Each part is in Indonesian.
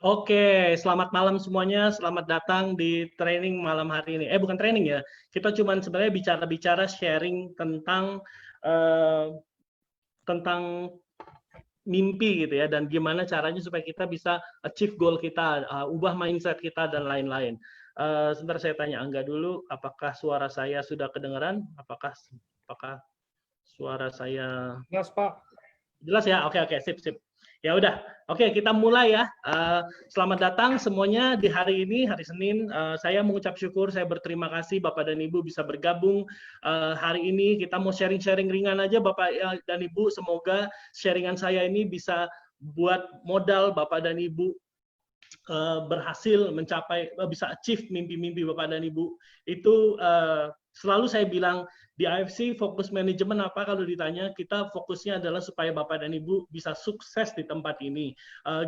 Oke, selamat malam semuanya. Selamat datang di training malam hari ini. Bukan training ya. Kita cuman sebenarnya bicara-bicara sharing eh, tentang mimpi gitu ya, dan gimana caranya supaya kita bisa achieve goal kita, ubah mindset kita dan lain-lain. Sebentar saya tanya Angga dulu, apakah suara saya sudah kedengaran? Apakah suara saya Jelas, Pak. jelas ya? Oke, oke, sip, sip. Ya udah, oke, kita mulai ya. Selamat datang semuanya di hari ini, hari Senin. Saya mengucap syukur, saya berterima kasih Bapak dan Ibu bisa bergabung hari ini. Kita mau sharing-sharing ringan aja Bapak dan Ibu. Semoga sharingan saya ini bisa buat modal Bapak dan Ibu berhasil mencapai, bisa achieve mimpi-mimpi Bapak dan Ibu. Itu selalu saya bilang di AFC fokus manajemen apa, kalau ditanya kita fokusnya adalah supaya Bapak dan Ibu bisa sukses di tempat ini.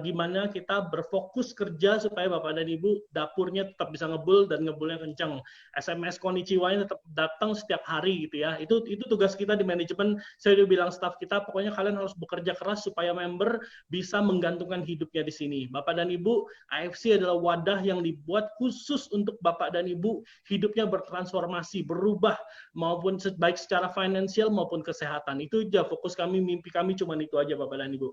Gimana kita berfokus kerja supaya Bapak dan Ibu dapurnya tetap bisa ngebul dan ngebulnya kencang. SMS konnichiwa-nya tetap datang setiap hari gitu ya. Itu tugas kita di manajemen. Saya udah bilang staff kita, pokoknya kalian harus bekerja keras supaya member bisa menggantungkan hidupnya di sini. Bapak dan Ibu, AFC adalah wadah yang dibuat khusus untuk Bapak dan Ibu hidupnya bertransformasi, berubah, maupun baik secara finansial maupun kesehatan. Itu aja fokus kami, mimpi kami cuma itu aja Bapak dan Ibu.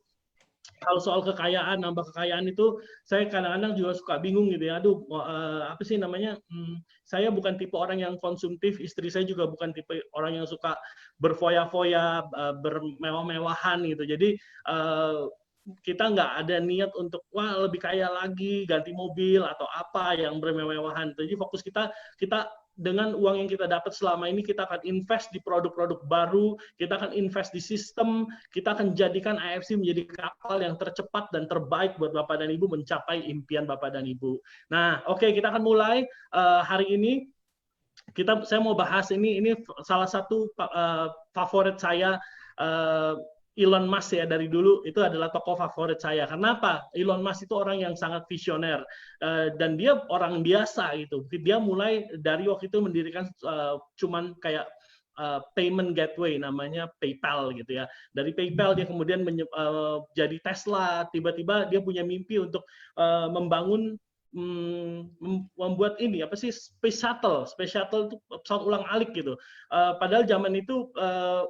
Kalau soal kekayaan, nambah kekayaan itu, saya kadang-kadang juga suka bingung gitu ya. Aduh, apa sih namanya? Saya bukan tipe orang yang konsumtif, istri saya juga bukan tipe orang yang suka berfoya-foya, bermewah-mewahan gitu. Jadi kita nggak ada niat untuk wah lebih kaya lagi, ganti mobil atau apa yang bermewah-mewahan. Jadi fokus kita dengan uang yang kita dapat selama ini, kita akan invest di produk-produk baru, kita akan invest di sistem, kita akan jadikan AFC menjadi kapal yang tercepat dan terbaik buat Bapak dan Ibu mencapai impian Bapak dan Ibu. Nah, oke, kita akan mulai hari ini. Saya mau bahas ini salah satu favorit saya, Elon Musk ya, dari dulu itu adalah tokoh favorit saya. Kenapa? Elon Musk itu orang yang sangat visioner dan dia orang biasa gitu. Dia mulai dari waktu itu mendirikan cuman kayak payment gateway namanya PayPal gitu ya. Dari PayPal dia kemudian jadi Tesla. Tiba-tiba dia punya mimpi untuk membangun membuat ini apa sih, space shuttle itu pesawat ulang alik gitu. Padahal zaman itu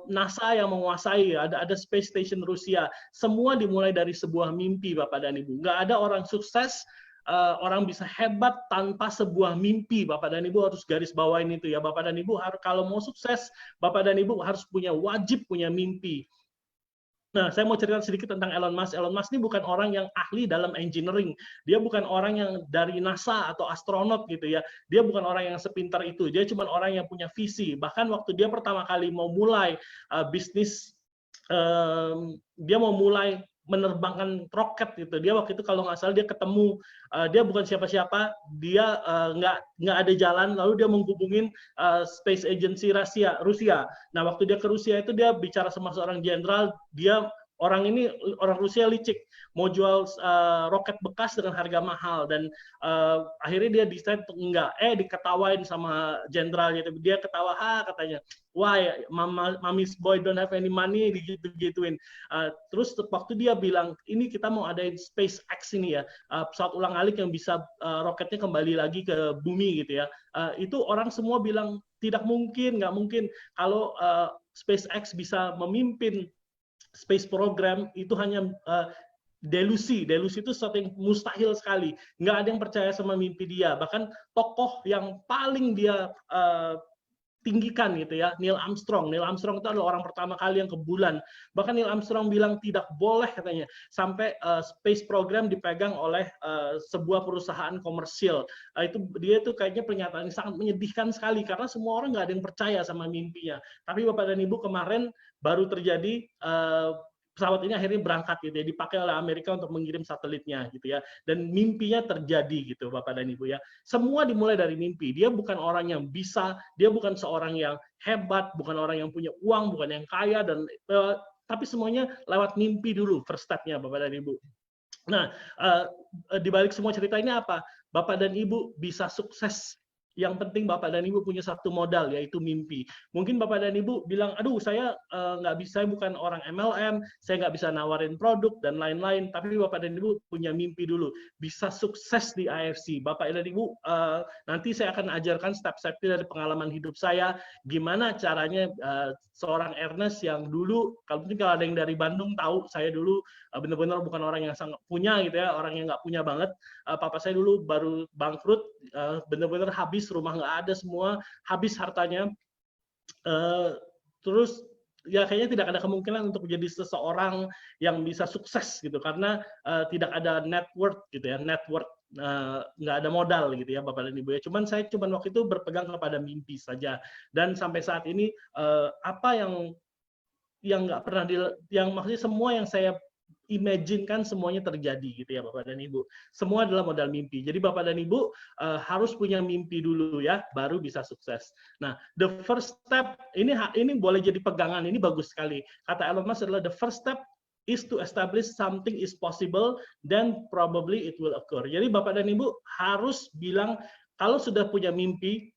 NASA yang menguasai, ada space station Rusia. Semua dimulai dari sebuah mimpi Bapak dan Ibu. Nggak ada orang sukses, orang bisa hebat tanpa sebuah mimpi. Bapak dan Ibu harus garis bawain itu ya. Bapak dan Ibu harus, kalau mau sukses, Bapak dan Ibu harus wajib punya mimpi. Nah, saya mau cerita sedikit tentang Elon Musk. Elon Musk ini bukan orang yang ahli dalam engineering. Dia bukan orang yang dari NASA atau astronot gitu ya. Dia bukan orang yang sepintar itu. Dia cuma orang yang punya visi. Bahkan waktu dia pertama kali mau mulai bisnis, dia mau mulai menerbangkan roket gitu. Dia waktu itu kalau nggak salah dia ketemu, dia bukan siapa-siapa, dia nggak ada jalan, lalu dia menghubungin Space Agency Rusia. Nah, waktu dia ke Rusia itu dia bicara sama seorang jenderal, orang Rusia licik, mau jual roket bekas dengan harga mahal, dan akhirnya dia decide untuk enggak, diketawain sama jenderal gitu. Dia ketawa, katanya, why mommy's boy don't have any money, digituin. Terus waktu dia bilang, ini kita mau adain SpaceX ini ya, pesawat ulang alik yang bisa roketnya kembali lagi ke bumi gitu ya. Itu orang semua bilang tidak mungkin, nggak mungkin kalau SpaceX bisa memimpin space program. Itu hanya delusi itu sesuatu yang mustahil sekali. Nggak ada yang percaya sama mimpi dia. Bahkan tokoh yang paling dia tinggikan gitu ya, Neil Armstrong itu adalah orang pertama kali yang ke bulan. Bahkan Neil Armstrong bilang tidak boleh katanya sampai space program dipegang oleh sebuah perusahaan komersial. Dia itu kayaknya pernyataan yang sangat menyedihkan sekali, karena semua orang nggak ada yang percaya sama mimpinya. Tapi Bapak dan Ibu, kemarin baru terjadi, pesawat ini akhirnya berangkat gitu ya, dipakai oleh Amerika untuk mengirim satelitnya gitu ya, dan mimpinya terjadi gitu Bapak dan Ibu ya. Semua dimulai dari mimpi. Dia bukan orang yang bisa, dia bukan seorang yang hebat, bukan orang yang punya uang, bukan yang kaya, dan tapi semuanya lewat mimpi dulu first step-nya Bapak dan Ibu. Nah, di balik semua cerita ini apa? Bapak dan Ibu bisa sukses Yang penting Bapak dan Ibu punya satu modal, yaitu mimpi. Mungkin Bapak dan Ibu bilang, aduh saya nggak bisa, saya bukan orang MLM, saya nggak bisa nawarin produk dan lain-lain. Tapi Bapak dan Ibu punya mimpi dulu, bisa sukses di AFC. Bapak dan Ibu, nanti saya akan ajarkan step-stepnya dari pengalaman hidup saya, gimana caranya seorang Ernest yang dulu, kalau mungkin kalau ada yang dari Bandung tahu, saya dulu benar-benar bukan orang yang sangat punya gitu ya, orang yang nggak punya banget. Papa saya dulu baru bangkrut, benar-benar habis, rumah nggak ada semua, habis hartanya. Terus ya kayaknya tidak ada kemungkinan untuk menjadi seseorang yang bisa sukses gitu, karena tidak ada net worth gitu ya, nggak ada modal gitu ya Bapak dan Ibu ya. Saya waktu itu berpegang kepada mimpi saja, dan sampai saat ini apa yang nggak pernah yang maksudnya semua yang saya imagine-kan semuanya terjadi gitu ya Bapak dan Ibu. Semua adalah modal mimpi. Jadi Bapak dan Ibu harus punya mimpi dulu ya, baru bisa sukses. Nah, the first step ini boleh jadi pegangan, ini bagus sekali. Kata Elon Musk adalah the first step is to establish something is possible, then probably it will occur. Jadi Bapak dan Ibu harus bilang kalau sudah punya mimpi,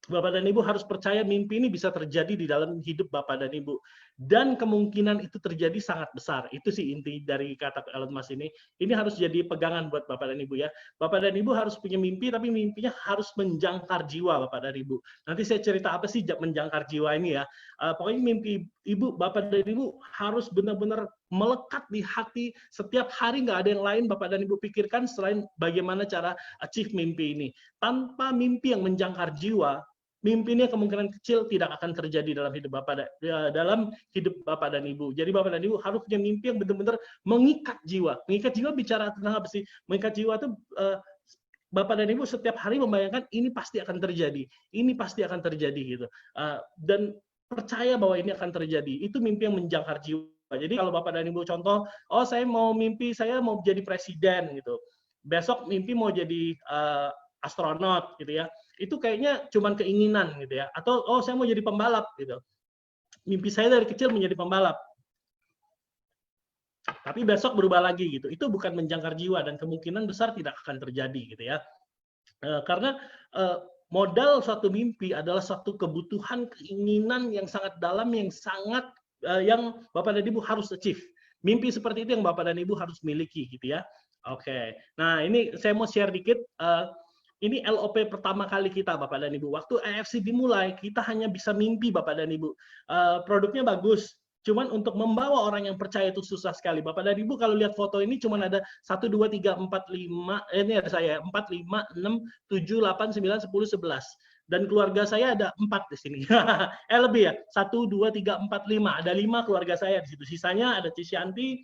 Bapak dan Ibu harus percaya mimpi ini bisa terjadi di dalam hidup Bapak dan Ibu. Dan kemungkinan itu terjadi sangat besar. Itu sih inti dari kata Elon Musk ini. Ini harus jadi pegangan buat Bapak dan Ibu ya. Bapak dan Ibu harus punya mimpi, tapi mimpinya harus menjangkar jiwa Bapak dan Ibu. Nanti saya cerita apa sih menjangkar jiwa ini ya. Pokoknya mimpi Ibu, Bapak dan Ibu harus benar-benar melekat di hati. Setiap hari nggak ada yang lain Bapak dan Ibu pikirkan selain bagaimana cara achieve mimpi ini. Tanpa mimpi yang menjangkar jiwa, mimpinya kemungkinan kecil tidak akan terjadi dalam hidup Bapak dan Ibu. Jadi Bapak dan Ibu harus punya mimpi yang benar-benar mengikat jiwa. Mengikat jiwa bicara tentang apa sih? Mengikat jiwa itu Bapak dan Ibu setiap hari membayangkan ini pasti akan terjadi, ini pasti akan terjadi gitu. Dan percaya bahwa ini akan terjadi. Itu mimpi yang menjangkar jiwa. Jadi kalau Bapak dan Ibu contoh, oh saya mau mimpi saya mau jadi presiden gitu. Besok mimpi mau jadi astronot gitu ya. Itu kayaknya cuman keinginan gitu ya. Atau oh saya mau jadi pembalap gitu. Mimpi saya dari kecil menjadi pembalap. Tapi besok berubah lagi gitu. Itu bukan menjangkar jiwa dan kemungkinan besar tidak akan terjadi gitu ya. Karena modal suatu mimpi adalah suatu kebutuhan, keinginan yang sangat dalam, yang Bapak dan Ibu harus achieve. Mimpi seperti itu yang Bapak dan Ibu harus miliki gitu ya. Oke. Nah, ini saya mau share dikit. Ini LOP pertama kali kita Bapak dan Ibu. Waktu AFC dimulai, kita hanya bisa mimpi Bapak dan Ibu. Produknya bagus, cuman untuk membawa orang yang percaya itu susah sekali. Bapak dan Ibu kalau lihat foto ini cuman ada 1, 2, 3, 4, 5, ini ada saya 4, 5, 6, 7, 8, 9, 10, 11. Dan keluarga saya ada 4 di sini. Lebih ya, 1, 2, 3, 4, 5. Ada 5 keluarga saya di situ. Sisanya ada Cisyanti,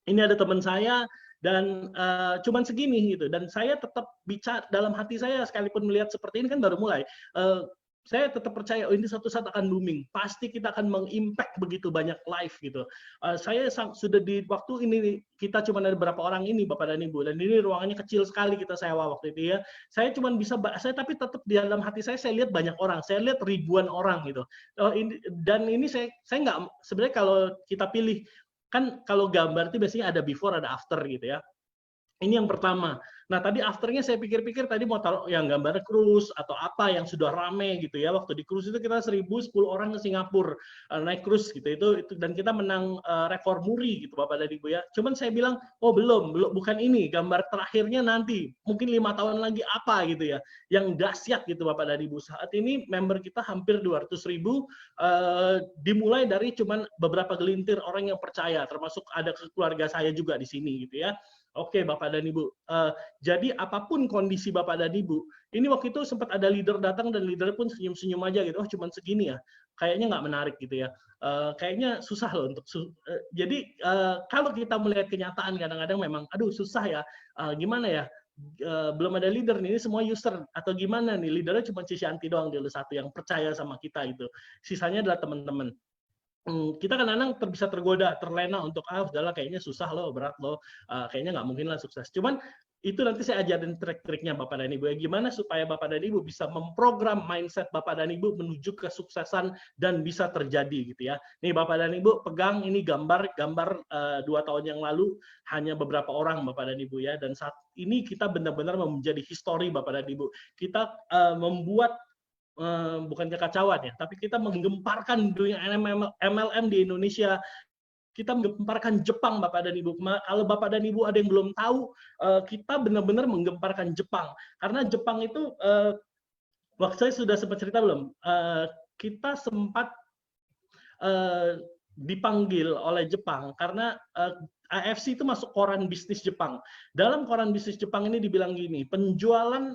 ini ada teman saya, dan cuman segini gitu. Dan saya tetap bicara dalam hati saya, sekalipun melihat seperti ini kan baru mulai, saya tetap percaya ini suatu saat akan booming, pasti kita akan mengimpact begitu banyak live gitu. Saya sudah di waktu ini kita cuma ada berapa orang ini Bapak dan Ibu, dan ini ruangannya kecil sekali kita sewa waktu itu ya. Saya cuma bisa tapi tetap di dalam hati saya lihat banyak orang, saya lihat ribuan orang gitu. Dan ini saya nggak, sebenarnya kalau kita pilih kan kalau gambar itu biasanya ada before ada after gitu ya. Ini yang pertama. Nah tadi afternya saya pikir-pikir tadi mau taruh yang gambar cruise atau apa yang sudah rame gitu ya. Waktu di cruise itu kita 1010 orang ke Singapura naik cruise gitu itu dan kita menang rekor muri gitu Bapak dan Ibu ya. Cuman saya bilang oh belum bukan ini, gambar terakhirnya nanti mungkin 5 tahun lagi apa gitu ya. Yang dahsyat gitu Bapak dan Ibu. Saat ini member kita hampir 200.000, dimulai dari cuman beberapa gelintir orang yang percaya, termasuk ada keluarga saya juga di sini gitu ya. Oke Bapak dan Ibu, jadi apapun kondisi Bapak dan Ibu, ini waktu itu sempat ada leader datang dan leader pun senyum-senyum aja gitu, oh cuman segini ya, kayaknya nggak menarik gitu ya, kayaknya susah loh untuk, jadi kalau kita melihat kenyataan kadang-kadang memang, aduh susah ya, gimana ya, belum ada leader nih, ini semua user atau gimana nih, leadernya cuma Cisyanti doang, dia satu yang percaya sama kita gitu, sisanya adalah teman-teman. Kita kadang-kadang bisa tergoda, terlena untuk udahlah kayaknya susah loh, berat loh, kayaknya nggak mungkin lah sukses. Cuman itu nanti saya ajarin trik-triknya Bapak dan Ibu ya, gimana supaya Bapak dan Ibu bisa memprogram mindset Bapak dan Ibu menuju kesuksesan dan bisa terjadi gitu ya. Nih Bapak dan Ibu pegang ini gambar 2 tahun yang lalu, hanya beberapa orang Bapak dan Ibu ya, dan saat ini kita benar-benar menjadi histori Bapak dan Ibu. Kita membuat bukan kekacauan ya, tapi kita menggemparkan dunia MLM di Indonesia. Kita menggemparkan Jepang Bapak dan Ibu. Kalau Bapak dan Ibu ada yang belum tahu, kita benar-benar menggemparkan Jepang. Karena Jepang itu, waktu saya sudah sempat cerita belum, kita sempat dipanggil oleh Jepang karena AFC itu masuk koran bisnis Jepang. Dalam koran bisnis Jepang ini dibilang gini, penjualan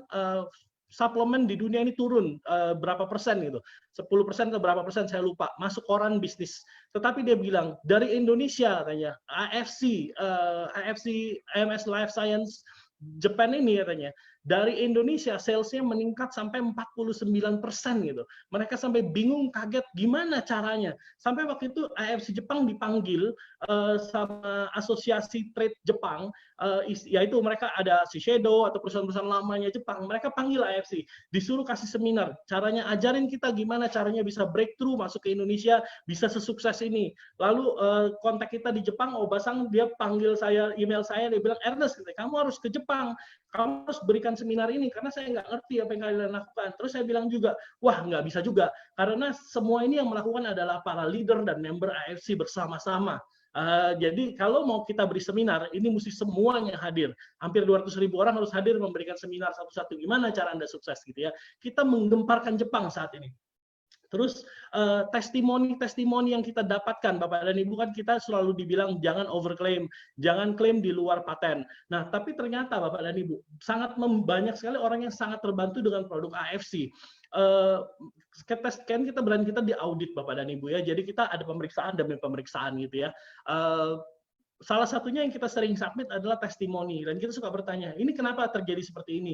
suplemen di dunia ini turun berapa persen gitu, 10% ke berapa persen saya lupa, masuk koran bisnis. Tetapi dia bilang dari Indonesia katanya AFC AMS Life Science Japan ini katanya dari Indonesia salesnya meningkat sampai 49% gitu. Mereka sampai bingung, kaget gimana caranya. Sampai waktu itu AFC Jepang dipanggil sama Asosiasi Trade Jepang, yaitu mereka ada Shiseido atau perusahaan-perusahaan lamanya Jepang. Mereka panggil AFC, disuruh kasih seminar. Caranya ajarin kita gimana caranya bisa breakthrough masuk ke Indonesia, bisa sesukses ini. Lalu kontak kita di Jepang, Obasang dia panggil saya, email saya, dia bilang, Ernest, kamu harus ke Jepang, kamu harus berikan seminar ini karena saya nggak ngerti apa yang kalian lakukan. Terus saya bilang juga, wah nggak bisa juga karena semua ini yang melakukan adalah para leader dan member AFC bersama-sama. Jadi kalau mau kita beri seminar, ini mesti semuanya hadir. Hampir 200.000 orang harus hadir memberikan seminar satu-satu. Gimana cara Anda sukses gitu ya? Kita menggemparkan Jepang saat ini. Terus testimoni yang kita dapatkan Bapak dan Ibu, kan kita selalu dibilang jangan overclaim, jangan klaim di luar paten. Nah, tapi ternyata Bapak dan Ibu sangat banyak sekali orang yang sangat terbantu dengan produk AFC. Kan kita brand kita diaudit Bapak dan Ibu ya, jadi kita ada pemeriksaan demi pemeriksaan gitu ya. Salah satunya yang kita sering submit adalah testimoni, dan kita suka bertanya, ini kenapa terjadi seperti ini?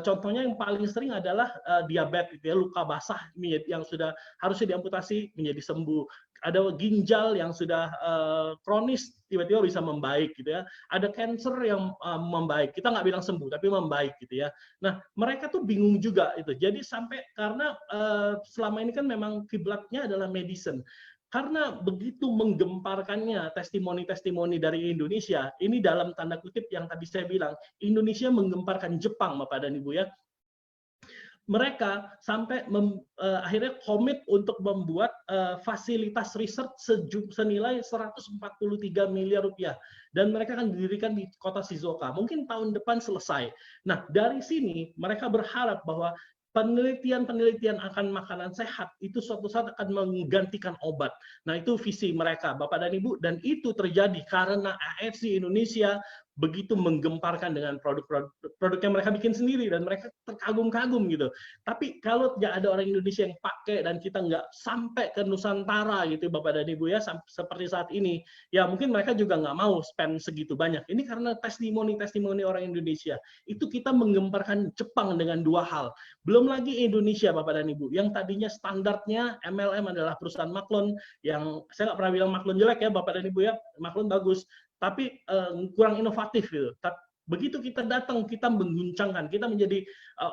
Contohnya yang paling sering adalah diabetes, gitu ya, luka basah yang sudah harusnya diamputasi menjadi sembuh. Ada ginjal yang sudah kronis tiba-tiba bisa membaik gitu ya. Ada cancer yang membaik, kita nggak bilang sembuh tapi membaik gitu ya. Nah mereka tuh bingung juga itu. Jadi sampai karena selama ini kan memang kiblatnya adalah medicine. Karena begitu menggemparkannya testimoni-testimoni dari Indonesia, ini dalam tanda kutip yang tadi saya bilang, Indonesia menggemparkan Jepang, Bapak dan Ibu ya. Mereka sampai akhirnya komit untuk membuat fasilitas riset senilai 143 miliar rupiah. Dan mereka akan didirikan di kota Shizuoka. Mungkin tahun depan selesai. Nah, dari sini mereka berharap bahwa penelitian akan makanan sehat itu suatu saat akan menggantikan obat. Nah, itu visi mereka, Bapak dan Ibu, dan itu terjadi karena AFC Indonesia begitu menggemparkan dengan produk yang mereka bikin sendiri dan mereka terkagum-kagum gitu. Tapi kalau tidak ada orang Indonesia yang pakai dan kita nggak sampai ke Nusantara gitu Bapak dan Ibu ya, seperti saat ini, ya mungkin mereka juga nggak mau spend segitu banyak. Ini karena testimoni orang Indonesia. Itu kita menggemparkan Jepang dengan dua hal. Belum lagi Indonesia Bapak dan Ibu, yang tadinya standarnya MLM adalah perusahaan maklun, yang saya nggak pernah bilang maklun jelek ya Bapak dan Ibu ya, maklun bagus, tapi kurang inovatif gitu. Begitu kita datang, kita mengguncangkan, kita menjadi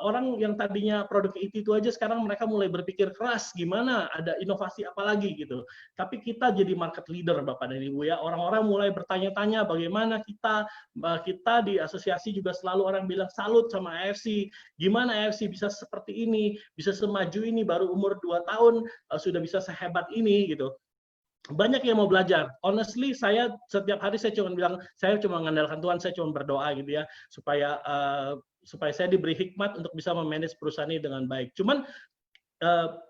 orang yang tadinya produk itu aja, sekarang mereka mulai berpikir keras, gimana ada inovasi apa lagi gitu. Tapi kita jadi market leader Bapak dan Ibu ya, orang-orang mulai bertanya-tanya bagaimana kita di asosiasi juga selalu orang bilang salut sama AFC, gimana AFC bisa seperti ini, bisa semaju ini, baru umur 2 tahun sudah bisa sehebat ini gitu. Banyak yang mau belajar. Honestly, saya setiap hari saya cuma bilang, saya cuma mengandalkan Tuhan, saya cuma berdoa gitu ya, supaya saya diberi hikmat untuk bisa memanage perusahaan ini dengan baik. Cuman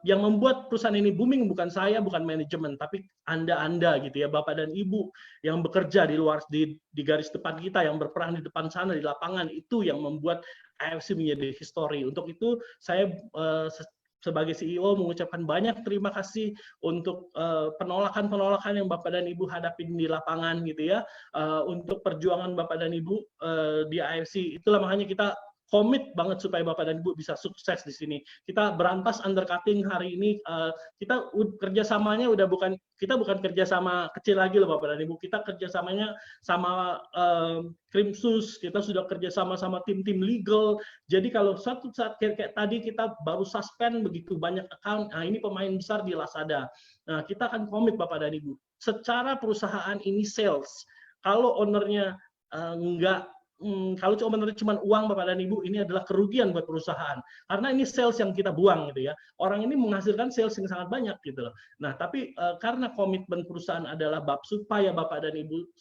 yang membuat perusahaan ini booming bukan saya, bukan manajemen, tapi Anda gitu ya, Bapak dan Ibu yang bekerja di luar di garis depan kita, yang berperan di depan sana di lapangan, itu yang membuat AFC menjadi histori. Untuk itu saya sebagai CEO mengucapkan banyak terima kasih untuk penolakan yang Bapak dan Ibu hadapin di lapangan gitu ya, untuk perjuangan Bapak dan Ibu di AFC. Itulah makanya kita komit banget supaya Bapak dan Ibu bisa sukses di sini. Kita berantas undercutting hari ini. Kita kerjasamanya kita bukan kerjasama kecil lagi loh Bapak dan Ibu. Kita kerjasamanya sama Krimsus, kita sudah kerjasama sama tim-tim legal. Jadi kalau satu saat kayak tadi kita baru suspend begitu banyak account, nah ini pemain besar di Lazada. Nah kita akan komit Bapak dan Ibu. Secara perusahaan ini sales, kalau ownernya kalau cuma uang Bapak dan Ibu, ini adalah kerugian buat perusahaan. Karena ini sales yang kita buang gitu ya. Orang ini menghasilkan sales yang sangat banyak gitu loh. Nah, tapi karena komitmen perusahaan adalah supaya Bapak dan Ibu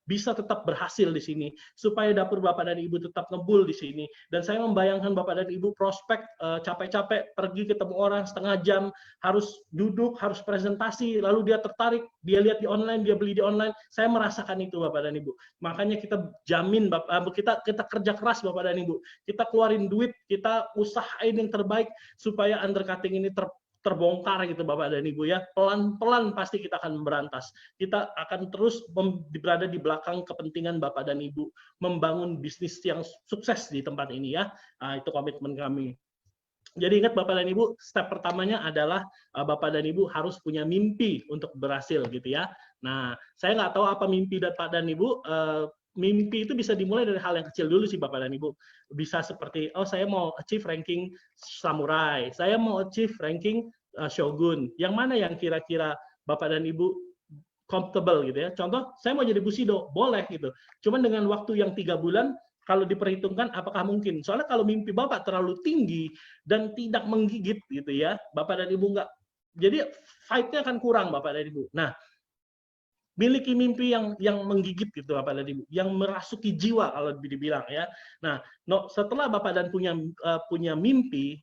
bisa tetap berhasil di sini, supaya dapur Bapak dan Ibu tetap ngebul di sini. Dan saya membayangkan Bapak dan Ibu prospek capek-capek pergi ketemu orang setengah jam, harus duduk, harus presentasi, lalu dia tertarik, dia lihat di online, dia beli di online. Saya merasakan itu Bapak dan Ibu. Makanya kita jamin kita kerja keras Bapak dan Ibu. Kita keluarin duit, kita usahain yang terbaik supaya undercutting ini terbongkar gitu Bapak dan Ibu ya. Pelan-pelan pasti kita akan berantas. Kita akan terus berada di belakang kepentingan Bapak dan Ibu membangun bisnis yang sukses di tempat ini ya. Nah, itu komitmen kami. Jadi ingat Bapak dan Ibu, step pertamanya adalah Bapak dan Ibu harus punya mimpi untuk berhasil gitu ya. Nah, saya nggak tahu apa mimpi Bapak dan Ibu. Mimpi itu bisa dimulai dari hal yang kecil dulu sih Bapak dan Ibu. Bisa seperti, oh saya mau achieve ranking samurai, saya mau achieve ranking shogun. Yang mana yang kira-kira Bapak dan Ibu comfortable gitu ya. Contoh, saya mau jadi Bushido, boleh gitu. Cuman dengan waktu yang 3 bulan, kalau diperhitungkan apakah mungkin. Soalnya kalau mimpi Bapak terlalu tinggi dan tidak menggigit gitu ya, Bapak dan Ibu nggak. Jadi fight-nya akan kurang Bapak dan Ibu. Nah, miliki mimpi yang menggigit gitu Bapak dan Ibu, yang merasuki jiwa kalau dibilang ya. Nah, setelah Bapak dan punya mimpi,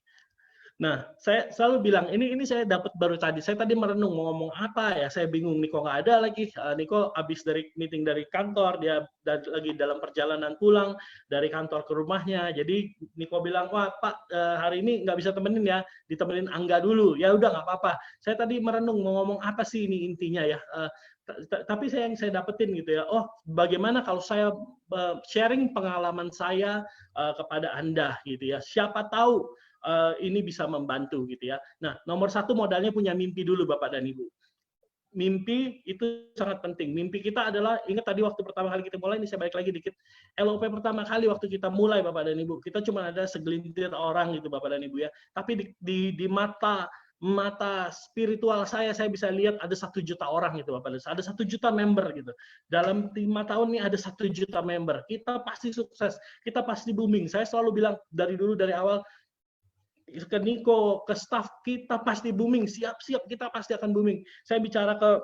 nah saya selalu bilang ini saya dapat baru tadi. Saya tadi merenung mau ngomong apa ya, saya bingung. Niko nggak ada lagi. Niko habis dari meeting dari kantor, dia lagi dalam perjalanan pulang dari kantor ke rumahnya. Jadi Niko bilang, wah Pak hari ini nggak bisa temenin ya, ditemenin Angga dulu. Ya udah nggak apa-apa. Saya tadi merenung mau ngomong apa sih ini intinya ya. Tapi yang saya dapetin gitu ya, oh bagaimana kalau saya sharing pengalaman saya kepada Anda gitu ya, siapa tahu ini bisa membantu gitu ya. Nah, nomor satu modalnya punya mimpi dulu Bapak dan Ibu. Mimpi itu sangat penting. Mimpi kita adalah, ingat tadi waktu pertama kali kita mulai, ini saya balik lagi dikit, LOP pertama kali waktu kita mulai Bapak dan Ibu, kita cuma ada segelintir orang gitu Bapak dan Ibu ya, tapi di mata spiritual saya bisa lihat ada 1 juta orang gitu Bapak. Ada 1 juta member gitu. Dalam 5 tahun ini ada 1 juta member. Kita pasti sukses. Kita pasti booming. Saya selalu bilang dari awal ke Niko, ke staff, kita pasti booming. Siap-siap kita pasti akan booming. Saya bicara ke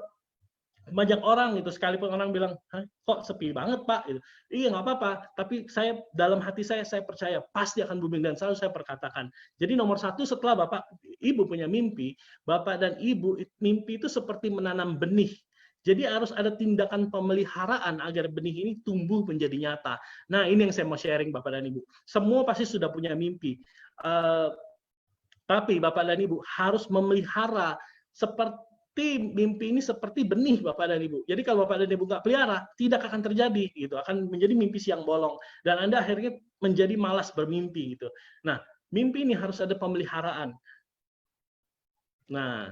banyak orang gitu, sekalipun orang bilang, kok sepi banget Pak, gitu. Iya nggak apa-apa, tapi dalam hati saya percaya pasti akan booming dan selalu saya perkatakan. Jadi nomor satu setelah Bapak Ibu punya mimpi, Bapak dan Ibu mimpi itu seperti menanam benih. Jadi harus ada tindakan pemeliharaan agar benih ini tumbuh menjadi nyata. Nah ini yang saya mau sharing Bapak dan Ibu. Semua pasti sudah punya mimpi, tapi Bapak dan Ibu harus memelihara mimpi ini seperti benih Bapak dan Ibu. Jadi kalau Bapak dan Ibu nggak pelihara, tidak akan terjadi gitu, akan menjadi mimpi siang bolong dan Anda akhirnya menjadi malas bermimpi gitu. Nah, mimpi ini harus ada pemeliharaan. Nah,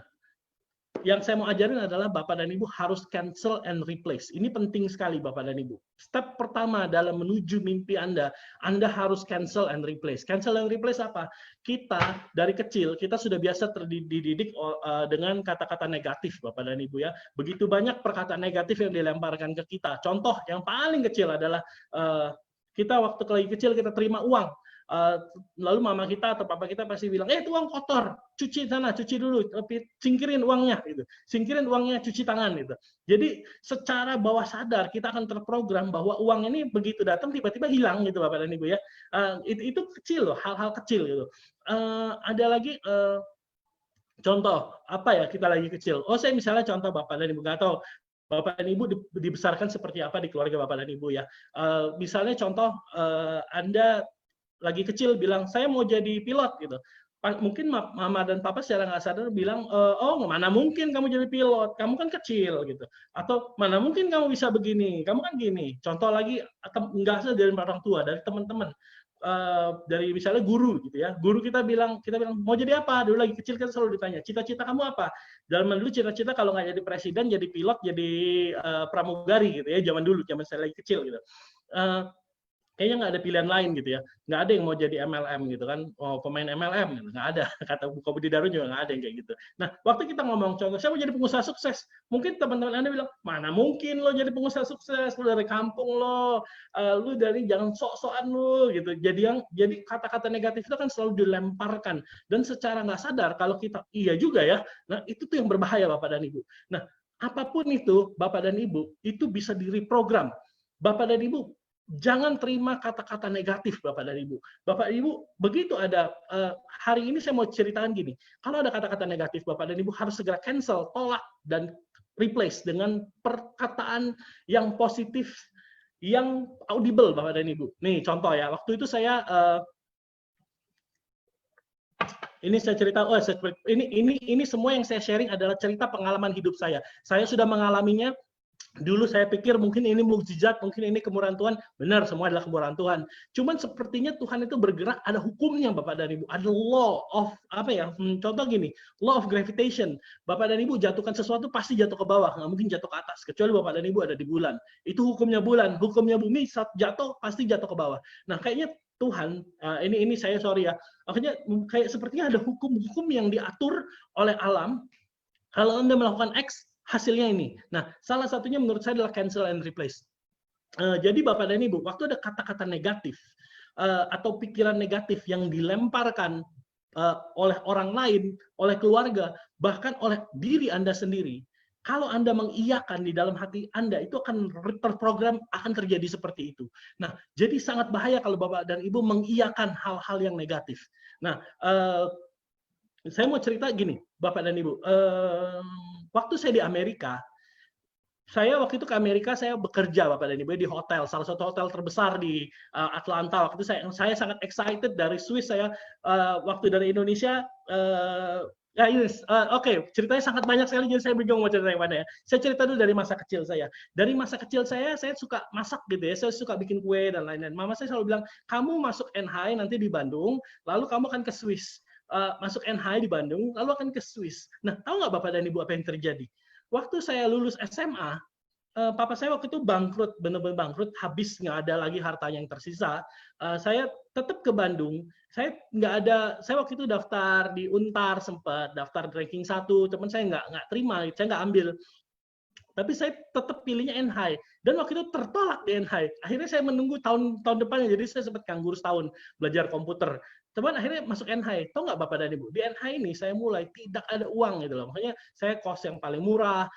yang saya mau ajarin adalah Bapak dan Ibu harus cancel and replace. Ini penting sekali Bapak dan Ibu. Step pertama dalam menuju mimpi Anda harus cancel and replace. Cancel and replace apa? Kita dari kecil, kita sudah biasa dididik dengan kata-kata negatif Bapak dan Ibu ya. Begitu banyak perkataan negatif yang dilemparkan ke kita. Contoh yang paling kecil adalah kita waktu lagi kecil kita terima uang. Lalu mama kita atau papa kita pasti bilang, itu uang kotor, cuci sana, cuci dulu, tapi singkirin uangnya, gitu. Singkirin uangnya, cuci tangan, gitu. Jadi secara bawah sadar kita akan terprogram bahwa uang ini begitu datang tiba-tiba hilang, gitu Bapak dan Ibu ya. Itu kecil loh, hal-hal kecil gitu. Ada lagi contoh apa ya kita lagi kecil. Oh saya misalnya contoh Bapak dan Ibu nggak tahu. Bapak dan Ibu dibesarkan seperti apa di keluarga Bapak dan Ibu ya. Misalnya contoh Anda lagi kecil bilang saya mau jadi pilot gitu, mungkin mama dan papa secara nggak sadar bilang, oh mana mungkin kamu jadi pilot, kamu kan kecil gitu, atau mana mungkin kamu bisa begini, kamu kan gini. Contoh lagi, atau nggak saja dari orang tua, dari teman-teman, dari misalnya guru gitu ya, guru kita bilang mau jadi apa, dulu lagi kecil kan selalu ditanya cita-cita kamu apa, zaman dulu cita-cita kalau nggak jadi presiden jadi pilot jadi pramugari gitu ya, zaman dulu zaman saya lagi kecil gitu. Kayaknya nggak ada pilihan lain gitu ya, nggak ada yang mau jadi MLM gitu kan, oh pemain MLM gitu. Nggak ada, kata Buko Budi Darun juga nggak ada yang kayak gitu. Nah waktu kita ngomong contoh saya mau jadi pengusaha sukses, mungkin teman-teman Anda bilang mana mungkin lo jadi pengusaha sukses, lo dari kampung lo, lu dari jangan sok-sokan lo gitu. Jadi kata-kata negatif itu kan selalu dilemparkan dan secara nggak sadar kalau kita iya juga ya, nah itu tuh yang berbahaya Bapak dan Ibu. Nah apapun itu Bapak dan Ibu itu bisa direprogram. Bapak dan Ibu jangan terima kata-kata negatif Bapak dan Ibu. Bapak dan Ibu, begitu ada hari ini saya mau ceritakan gini. Kalau ada kata-kata negatif Bapak dan Ibu harus segera cancel, tolak dan replace dengan perkataan yang positif yang audible Bapak dan Ibu. Nih contoh ya, waktu itu saya ini saya cerita, ini semua yang saya sharing adalah cerita pengalaman hidup saya. Saya sudah mengalaminya. Dulu saya pikir mungkin ini mukjizat, mungkin ini kemurahan Tuhan. Benar, semua adalah kemurahan Tuhan. Cuman sepertinya Tuhan itu bergerak, ada hukumnya Bapak dan Ibu. Ada law of, apa ya, contoh gini, law of gravitation. Bapak dan Ibu jatuhkan sesuatu pasti jatuh ke bawah, nggak mungkin jatuh ke atas. Kecuali Bapak dan Ibu ada di bulan. Itu hukumnya bulan, hukumnya bumi, saat jatuh pasti jatuh ke bawah. Nah kayaknya Tuhan, ini saya sorry ya, akhirnya kayak sepertinya ada hukum-hukum yang diatur oleh alam. Kalau Anda melakukan X, hasilnya ini. Nah, salah satunya menurut saya adalah cancel and replace. Jadi Bapak dan Ibu, waktu ada kata-kata negatif atau pikiran negatif yang dilemparkan oleh orang lain, oleh keluarga, bahkan oleh diri Anda sendiri, kalau Anda mengiyakan di dalam hati Anda, itu akan terprogram, akan terjadi seperti itu. Nah, jadi sangat bahaya kalau Bapak dan Ibu mengiyakan hal-hal yang negatif. Nah, saya mau cerita gini, Bapak dan Ibu. Waktu saya di Amerika, saya waktu itu ke Amerika, saya bekerja Bapak dan Ibu di hotel, salah satu hotel terbesar di Atlanta. Waktu itu saya sangat excited dari Swiss. Saya waktu dari Indonesia, oke, ceritanya sangat banyak sekali, jadi saya bingung mau cerita yang mana ya. Saya cerita dulu dari masa kecil saya. Dari masa kecil saya suka masak gitu ya, saya suka bikin kue dan lain-lain. Mama saya selalu bilang, kamu masuk NHI nanti di Bandung, lalu kamu akan ke Swiss. Masuk NHI di Bandung, lalu akan ke Swiss. Nah, tahu nggak Bapak dan Ibu apa yang terjadi? Waktu saya lulus SMA, papa saya waktu itu bangkrut, benar-benar bangkrut, habis nggak ada lagi hartanya yang tersisa. Saya tetap ke Bandung. Saya nggak ada, saya waktu itu daftar di Untar sempat, daftar ranking 1, teman saya nggak terima, saya nggak ambil. Tapi saya tetap pilihnya NHI dan waktu itu tertolak di NHI. Akhirnya saya menunggu tahun depannya, jadi saya sempat nganggur setahun belajar komputer. Teman akhirnya masuk NHI. Tahu nggak Bapak dan Ibu? Di NHI ini saya mulai tidak ada uang gitu loh. Makanya saya kos yang paling murah,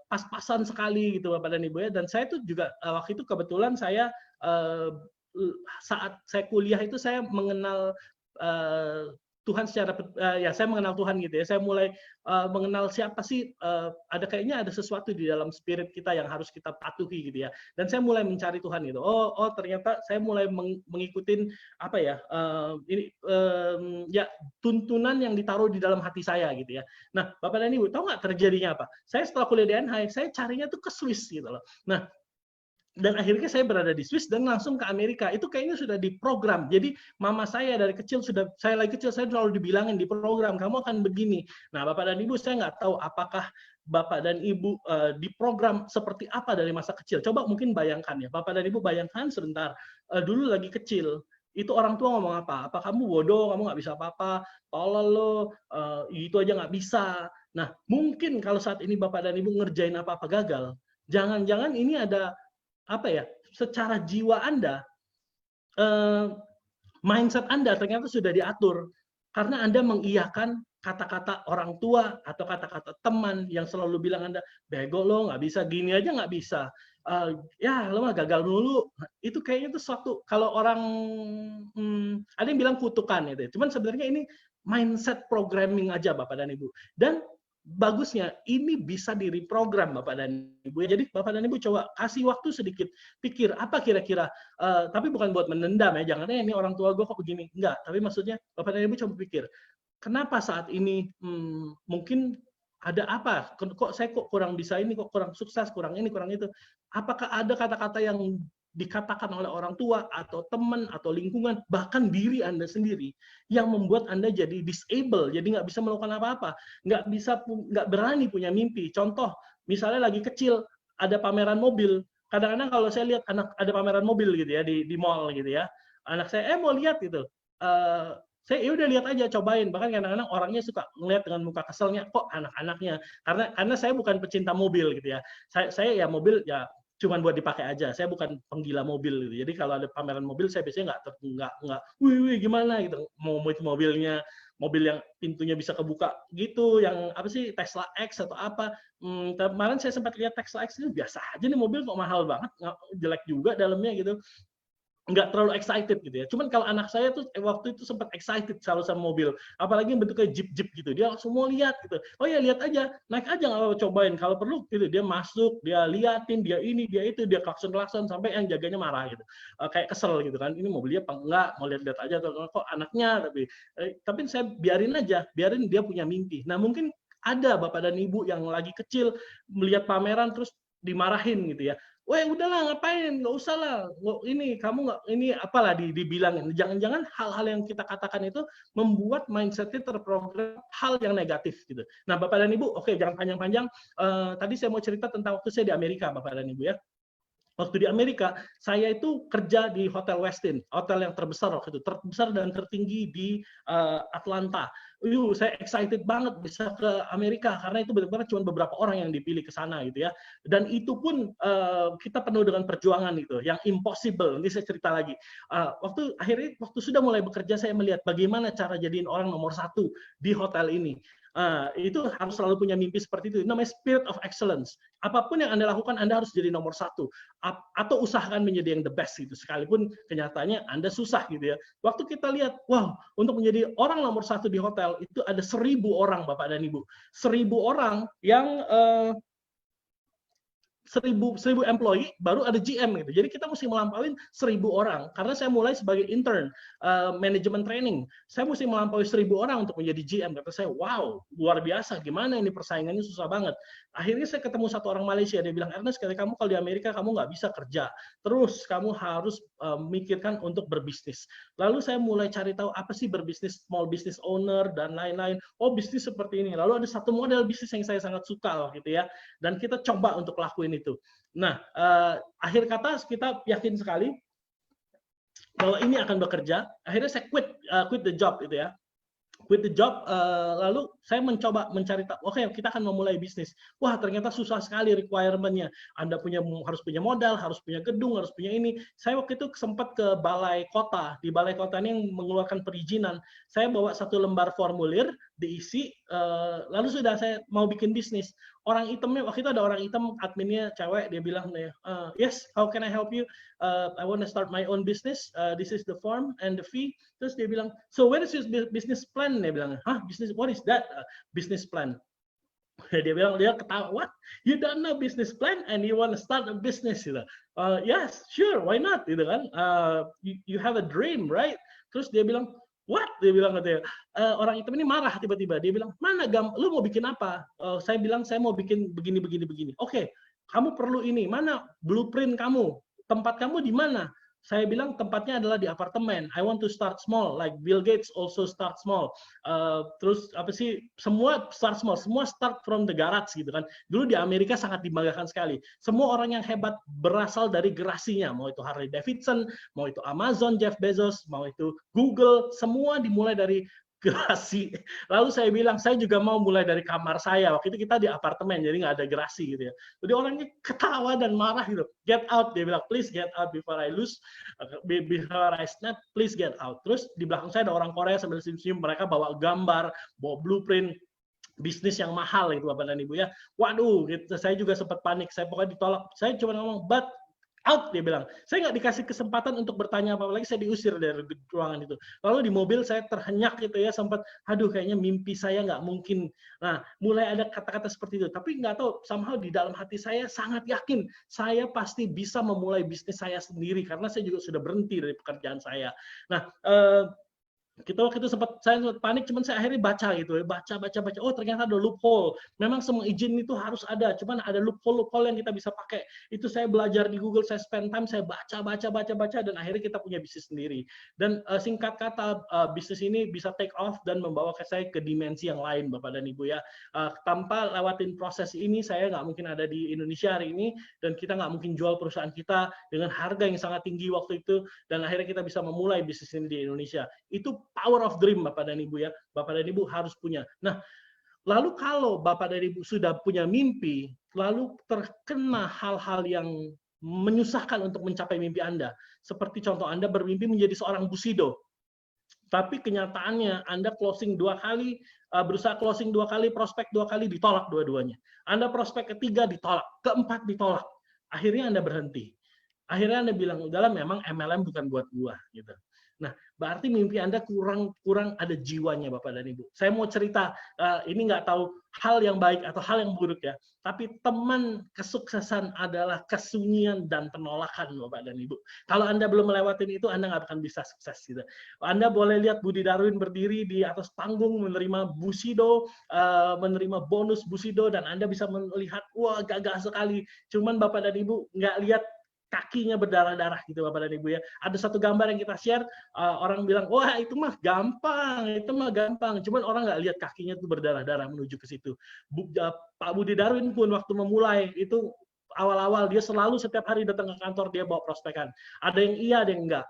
pas-pasan sekali gitu Bapak dan Ibu ya. Dan saya tuh juga waktu itu kebetulan saya saat saya kuliah itu saya mengenal Tuhan secara ya saya mengenal Tuhan gitu ya. Saya mulai mengenal siapa sih ada kayaknya ada sesuatu di dalam spirit kita yang harus kita patuhi gitu ya. Dan saya mulai mencari Tuhan gitu. Oh ternyata saya mulai mengikuti apa ya ini ya tuntunan yang ditaruh di dalam hati saya gitu ya. Nah, Bapak dan Ibu, tahu nggak terjadinya apa? Saya setelah kuliah di NHI, saya carinya tuh ke Swiss gitu loh. Nah, dan akhirnya saya berada di Swiss dan langsung ke Amerika. Itu kayaknya sudah diprogram. Jadi mama saya dari kecil saya lagi kecil saya selalu dibilangin di program kamu akan begini. Nah, Bapak dan Ibu saya nggak tahu apakah Bapak dan Ibu diprogram seperti apa dari masa kecil. Coba mungkin bayangkan ya, Bapak dan Ibu bayangkan sebentar. Dulu lagi kecil, itu orang tua ngomong apa? Apa kamu bodoh, kamu nggak bisa apa-apa, tolol lo, itu aja nggak bisa. Nah, mungkin kalau saat ini Bapak dan Ibu ngerjain apa-apa gagal, jangan-jangan ini ada apa ya, secara jiwa Anda, mindset Anda ternyata sudah diatur karena Anda mengiyakan kata-kata orang tua atau kata-kata teman yang selalu bilang Anda bego lo, nggak bisa gini aja nggak bisa, ya lo mah gagal dulu. Itu kayaknya tuh suatu kalau orang ada yang bilang kutukan itu, cuman sebenarnya ini mindset programming aja Bapak dan Ibu. Dan bagusnya ini bisa direprogram Bapak dan Ibu. Jadi Bapak dan Ibu coba kasih waktu sedikit pikir apa kira-kira, tapi bukan buat menendam ya, jangan ini orang tua gue kok begini, enggak. Tapi maksudnya Bapak dan Ibu coba pikir, kenapa saat ini mungkin ada apa? Kok saya kurang bisa ini, kok kurang sukses, kurang ini, kurang itu. Apakah ada kata-kata yang dikatakan oleh orang tua atau teman atau lingkungan, bahkan diri Anda sendiri yang membuat Anda jadi disable, jadi nggak bisa melakukan apa-apa, nggak berani punya mimpi. Contoh, misalnya lagi kecil ada pameran mobil, kadang-kadang kalau saya lihat anak ada pameran mobil gitu ya di mall gitu ya, anak saya mau lihat gitu, saya ya udah lihat aja, cobain. Bahkan kadang-kadang orangnya suka ngelihat dengan muka keselnya, kok anak-anaknya, karena saya bukan pecinta mobil gitu ya. Saya ya mobil ya cuman buat dipakai aja. Saya bukan penggila mobil gitu. Jadi kalau ada pameran mobil saya biasanya nggak wih gimana gitu. Mau itu mobilnya mobil yang pintunya bisa kebuka gitu, yang apa sih Tesla X atau apa. Kemarin saya sempat lihat Tesla X itu biasa aja nih mobil kok mahal banget, jelek juga dalamnya gitu. Nggak terlalu excited gitu ya. Cuman kalau anak saya tuh waktu itu sempat excited selalu sama mobil, apalagi yang bentuknya jeep gitu. Dia langsung mau lihat gitu. Oh ya lihat aja, naik aja nggak apa-apa, cobain. Kalau perlu gitu dia masuk, dia liatin, dia ini, dia itu, dia klakson sampai yang jaganya marah gitu. Kayak kesel gitu kan. Ini mobilnya apa enggak? Mau lihat-lihat aja kok anaknya tapi saya biarin aja, biarin dia punya mimpi. Nah, mungkin ada Bapak dan Ibu yang lagi kecil melihat pameran terus dimarahin gitu ya. Weh udahlah ngapain, nggak usah lah, ini kamu nggak ini apalah dibilangin. Jangan-jangan hal-hal yang kita katakan itu membuat mindsetnya terprogram hal yang negatif gitu. Nah Bapak dan Ibu, oke jangan panjang-panjang. Tadi saya mau cerita tentang waktu saya di Amerika Bapak dan Ibu ya. Waktu di Amerika, saya itu kerja di Hotel Westin, hotel yang terbesar waktu itu, terbesar dan tertinggi di Atlanta. Saya excited banget bisa ke Amerika karena itu benar-benar cuma beberapa orang yang dipilih ke sana gitu ya. Dan itu pun kita penuh dengan perjuangan gitu, yang impossible. Nanti saya cerita lagi. Waktu sudah mulai bekerja, saya melihat bagaimana cara jadiin orang nomor satu di hotel ini. Itu harus selalu punya mimpi seperti itu. Namanya spirit of excellence. Apapun yang Anda lakukan, Anda harus jadi nomor satu. Atau usahakan menjadi yang the best gitu. Sekalipun kenyataannya Anda susah gitu ya. Waktu kita lihat, wow, untuk menjadi orang nomor satu di hotel itu ada 1.000 orang Bapak dan Ibu. 1.000 orang yang 1.000 employee baru ada GM gitu. Jadi kita mesti melampaui 1.000 orang. Karena saya mulai sebagai intern manajemen training. Saya mesti melampaui 1.000 orang untuk menjadi GM. Kata saya, wow, luar biasa. Gimana ini persaingannya susah banget. Akhirnya saya ketemu satu orang Malaysia. Dia bilang, Ernest, kamu kalau di Amerika kamu nggak bisa kerja. Terus kamu harus memikirkan untuk berbisnis. Lalu saya mulai cari tahu apa sih berbisnis, small business owner dan lain-lain. Oh bisnis seperti ini. Lalu ada satu model bisnis yang saya sangat suka gitu ya. Dan kita coba untuk lakuin itu. Nah, akhir kata kita yakin sekali bahwa ini akan bekerja. Akhirnya saya quit the job itu ya. Quit the job, lalu saya mencoba mencari tahu, oke, kita akan memulai bisnis. Wah, ternyata susah sekali requirement-nya. Anda harus punya modal, harus punya gedung, harus punya ini. Saya waktu itu sempat ke balai kota. Di balai kota ini yang mengeluarkan perizinan. Saya bawa satu lembar formulir, diisi, lalu sudah saya mau bikin bisnis. Orang hitamnya, waktu itu ada orang hitam, adminnya cewek, dia bilang, yes, how can I help you? I want to start my own business. This is the form and the fee. Terus dia bilang, so where is your business plan? Dia bilang, business, what is that? Business plan. Dia bilang, dia ketawa, what? You don't know business plan and you want to start a business? Gitu. Yes, sure, why not? Gitu kan? You have a dream, right? Terus dia bilang, what? Dia bilang katanya, orang hitam ini marah tiba-tiba. Dia bilang, mana lu mau bikin apa? Saya bilang, saya mau bikin begini. Oke, kamu perlu ini. Mana blueprint kamu? Tempat kamu di mana? Saya bilang tempatnya adalah di apartemen. I want to start small, like Bill Gates also start small. Terus apa sih? Semua start small, semua start from the garage gitu kan. Dulu di Amerika sangat dibanggakan sekali. Semua orang yang hebat berasal dari gerasinya. Mau itu Harley Davidson, mau itu Amazon, Jeff Bezos, mau itu Google, semua dimulai dari gerasi. Lalu saya bilang, saya juga mau mulai dari kamar saya. Waktu itu kita di apartemen, jadi nggak ada gerasi gitu ya. Jadi orangnya ketawa dan marah gitu. Get out, dia bilang, please get out before I lose, before I snap, please get out. Terus di belakang saya ada orang Korea sambil senyum-senyum, mereka bawa gambar, bawa blueprint, bisnis yang mahal itu Bapak dan Ibu ya. Waduh, gitu, saya juga sempat panik. Saya pokoknya ditolak. Saya cuma ngomong, but out, dia bilang. Saya nggak dikasih kesempatan untuk bertanya apa-apa lagi, saya diusir dari ruangan itu. Lalu di mobil saya terhenyak gitu ya, sempat, aduh kayaknya mimpi saya nggak mungkin. Nah, mulai ada kata-kata seperti itu. Tapi nggak tahu, somehow di dalam hati saya sangat yakin, saya pasti bisa memulai bisnis saya sendiri, karena saya juga sudah berhenti dari pekerjaan saya. Nah, waktu itu saya sempat panik, cuman saya akhirnya baca gitu ya, baca. Oh ternyata ada loophole. Memang semua izin itu harus ada, cuman ada loophole yang kita bisa pakai. Itu saya belajar di Google, saya spend time, saya baca, dan akhirnya kita punya bisnis sendiri. Dan singkat kata, bisnis ini bisa take off dan membawa saya ke dimensi yang lain, Bapak dan Ibu ya. Tanpa lewatin proses ini, saya nggak mungkin ada di Indonesia hari ini, dan kita nggak mungkin jual perusahaan kita dengan harga yang sangat tinggi waktu itu, dan akhirnya kita bisa memulai bisnis ini di Indonesia. Itu power of dream, Bapak dan Ibu ya. Bapak dan Ibu harus punya. Nah, lalu kalau Bapak dan Ibu sudah punya mimpi, lalu terkena hal-hal yang menyusahkan untuk mencapai mimpi Anda. Seperti contoh Anda bermimpi menjadi seorang busido. Tapi kenyataannya Anda closing 2 kali, berusaha closing 2 kali, prospek 2 kali, ditolak dua-duanya. Anda prospek ketiga ditolak, keempat ditolak. Akhirnya Anda berhenti. Akhirnya Anda bilang, udahlah memang MLM bukan buat gua gitu. Nah, berarti mimpi Anda kurang ada jiwanya, Bapak dan Ibu. Saya mau cerita, ini nggak tahu hal yang baik atau hal yang buruk ya, tapi teman kesuksesan adalah kesunyian dan penolakan, Bapak dan Ibu. Kalau Anda belum melewati itu, Anda nggak akan bisa sukses gitu. Anda boleh lihat Budi Darwin berdiri di atas panggung menerima busido, menerima bonus busido, dan Anda bisa melihat, wah gagah sekali. Cuman Bapak dan Ibu nggak lihat kakinya berdarah-darah gitu, Bapak dan Ibu ya. Ada satu gambar yang kita share, orang bilang, wah itu mah gampang. Cuman orang nggak lihat kakinya tuh berdarah-darah menuju ke situ. Pak Budi Darwin pun waktu memulai itu awal-awal dia selalu setiap hari datang ke kantor, dia bawa prospekan. Ada yang iya, ada yang enggak.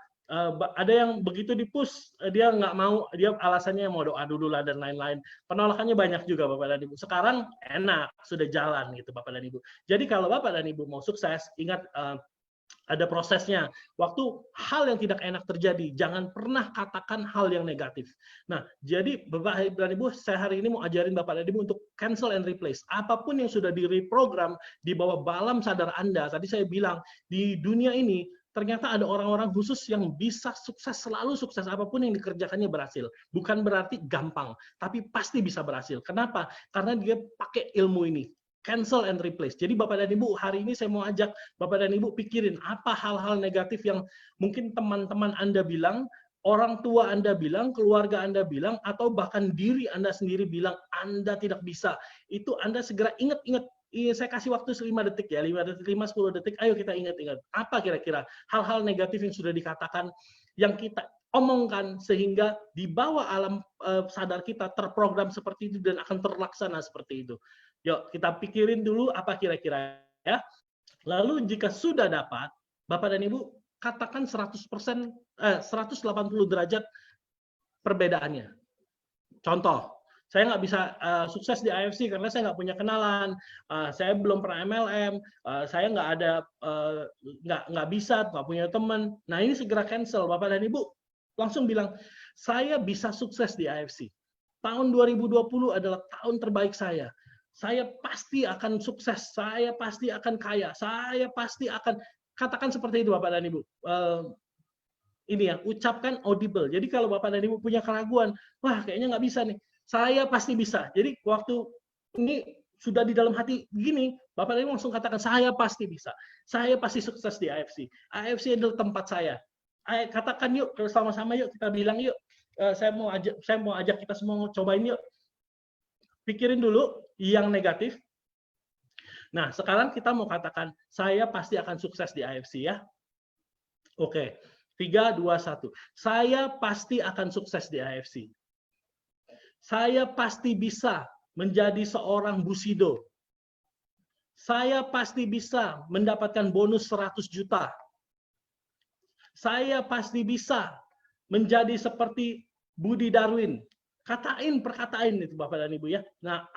Ada yang begitu dipush, dia nggak mau, dia alasannya mau doa dulu lah dan lain-lain. Penolakannya banyak juga, Bapak dan Ibu. Sekarang enak, sudah jalan gitu, Bapak dan Ibu. Jadi kalau Bapak dan Ibu mau sukses, ingat ada prosesnya. Waktu hal yang tidak enak terjadi, jangan pernah katakan hal yang negatif. Nah, jadi Bapak dan Ibu, saya hari ini mau ajarin Bapak dan Ibu untuk cancel and replace. Apapun yang sudah direprogram di bawah balam sadar Anda, tadi saya bilang, di dunia ini ternyata ada orang-orang khusus yang bisa sukses, selalu sukses, apapun yang dikerjakannya berhasil. Bukan berarti gampang, tapi pasti bisa berhasil. Kenapa? Karena dia pakai ilmu ini. Cancel and replace. Jadi Bapak dan Ibu, hari ini saya mau ajak Bapak dan Ibu pikirin apa hal-hal negatif yang mungkin teman-teman Anda bilang, orang tua Anda bilang, keluarga Anda bilang, atau bahkan diri Anda sendiri bilang Anda tidak bisa. Itu Anda segera ingat-ingat. Saya kasih waktu 5 detik ya, 5-10 detik, ayo kita ingat-ingat. Apa kira-kira hal-hal negatif yang sudah dikatakan, yang kita omongkan, sehingga di bawah alam sadar kita terprogram seperti itu dan akan terlaksana seperti itu. Yuk, kita pikirin dulu apa kira-kira ya. Lalu jika sudah dapat, Bapak dan Ibu katakan 100%, 180 derajat perbedaannya. Contoh, saya nggak bisa sukses di AFC karena saya nggak punya kenalan, saya belum pernah MLM, saya nggak bisa, nggak punya teman. Nah ini segera cancel, Bapak dan Ibu langsung bilang, saya bisa sukses di AFC. Tahun 2020 adalah tahun terbaik saya. Saya pasti akan sukses, saya pasti akan kaya, saya pasti akan, katakan seperti itu Bapak dan Ibu. Ini ya, ucapkan audible. Jadi kalau Bapak dan Ibu punya keraguan, wah kayaknya nggak bisa nih, saya pasti bisa. Jadi waktu ini sudah di dalam hati gini, Bapak dan Ibu langsung katakan, saya pasti bisa. Saya pasti sukses di AFC. AFC adalah tempat saya. Katakan yuk, sama-sama yuk, kita bilang yuk. Saya mau ajak kita semua cobain yuk. Pikirin dulu yang negatif. Nah, sekarang kita mau katakan, saya pasti akan sukses di AFC ya. Oke, 3, 2, 1. Saya pasti akan sukses di AFC. Saya pasti bisa menjadi seorang busido. Saya pasti bisa mendapatkan bonus 100 juta. Saya pasti bisa menjadi seperti Budi Darwin. Perkatain itu Bapak dan Ibu ya. Nah,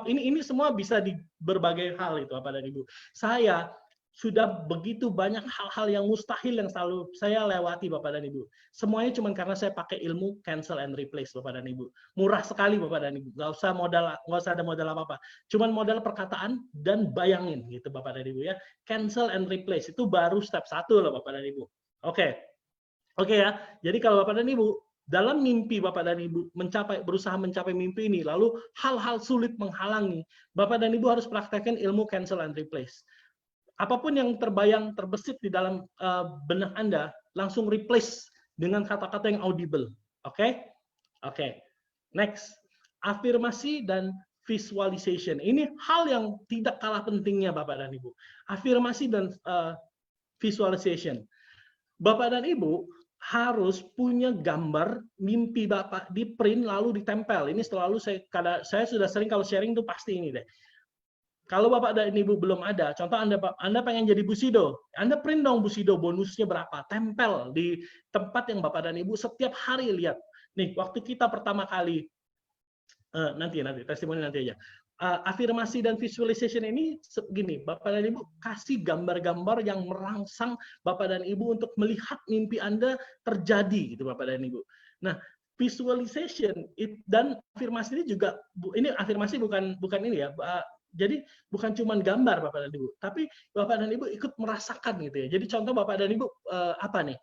ini semua bisa di berbagai hal itu Bapak dan Ibu. Saya sudah begitu banyak hal-hal yang mustahil yang selalu saya lewati Bapak dan Ibu. Semuanya cuma karena saya pakai ilmu cancel and replace Bapak dan Ibu. Murah sekali Bapak dan Ibu. Nggak usah ada modal apa-apa. Cuman modal perkataan dan bayangin gitu Bapak dan Ibu ya. Cancel and replace itu baru step 1 loh Bapak dan Ibu. Oke ya. Jadi kalau Bapak dan Ibu dalam mimpi Bapak dan Ibu berusaha mencapai mimpi ini, lalu hal-hal sulit menghalangi, Bapak dan Ibu harus praktekkan ilmu cancel and replace. Apapun yang terbayang, terbesit di dalam benak Anda, langsung replace dengan kata-kata yang audible. Oke? Oke, next. Afirmasi dan visualization. Ini hal yang tidak kalah pentingnya Bapak dan Ibu. Afirmasi dan visualization. Bapak dan Ibu harus punya gambar mimpi Bapak di print lalu ditempel. Ini selalu saya sudah sering kalau sharing tuh pasti ini deh. Kalau Bapak dan Ibu belum ada, contoh Anda pengen jadi Busido, Anda print dong Busido bonusnya berapa, tempel di tempat yang Bapak dan Ibu setiap hari lihat. Nih, waktu kita pertama kali nanti testimoni nanti aja. Afirmasi dan visualization ini gini, Bapak dan Ibu kasih gambar-gambar yang merangsang Bapak dan Ibu untuk melihat mimpi Anda terjadi gitu Bapak dan Ibu. Nah, visualization dan afirmasi ini juga ini afirmasi bukan ini ya. Jadi bukan cuma gambar Bapak dan Ibu, tapi Bapak dan Ibu ikut merasakan gitu ya. Jadi contoh Bapak dan Ibu apa nih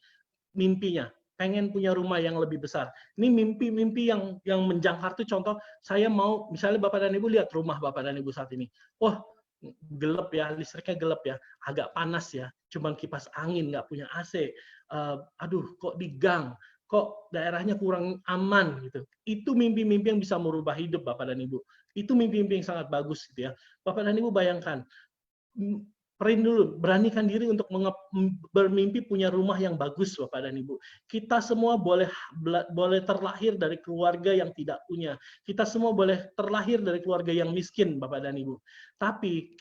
mimpinya? Pengen punya rumah yang lebih besar. Ini mimpi-mimpi yang menjangkar tuh contoh saya mau misalnya Bapak dan Ibu lihat rumah Bapak dan Ibu saat ini. Wah, gelap ya, listriknya gelap ya, agak panas ya, cuman kipas angin, nggak punya AC. Aduh, kok di gang, kok daerahnya kurang aman gitu. Itu mimpi-mimpi yang bisa merubah hidup Bapak dan Ibu. Itu mimpi-mimpi yang sangat bagus gitu ya. Bapak dan Ibu bayangkan, print dulu, beranikan diri untuk bermimpi punya rumah yang bagus Bapak dan Ibu. Kita semua boleh terlahir dari keluarga yang tidak punya. Kita semua boleh terlahir dari keluarga yang miskin Bapak dan Ibu. Tapi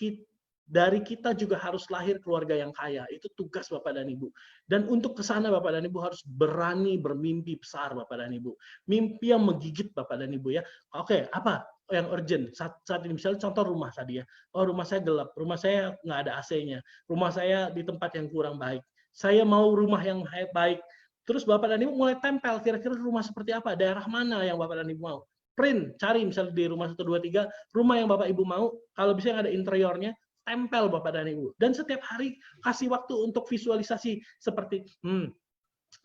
dari kita juga harus lahir keluarga yang kaya. Itu tugas Bapak dan Ibu. Dan untuk ke sana Bapak dan Ibu harus berani bermimpi besar Bapak dan Ibu. Mimpi yang menggigit Bapak dan Ibu ya. Oke, apa yang urgent saat ini? Misalnya contoh rumah tadi ya. Oh, rumah saya gelap, rumah saya nggak ada AC-nya, rumah saya di tempat yang kurang baik. Saya mau rumah yang baik. Terus Bapak dan Ibu mulai tempel kira-kira rumah seperti apa, daerah mana yang Bapak dan Ibu mau. Print, cari misalnya di rumah 1, 2, 3, rumah yang Bapak Ibu mau, kalau bisa yang ada interiornya, tempel Bapak dan Ibu. Dan setiap hari kasih waktu untuk visualisasi seperti,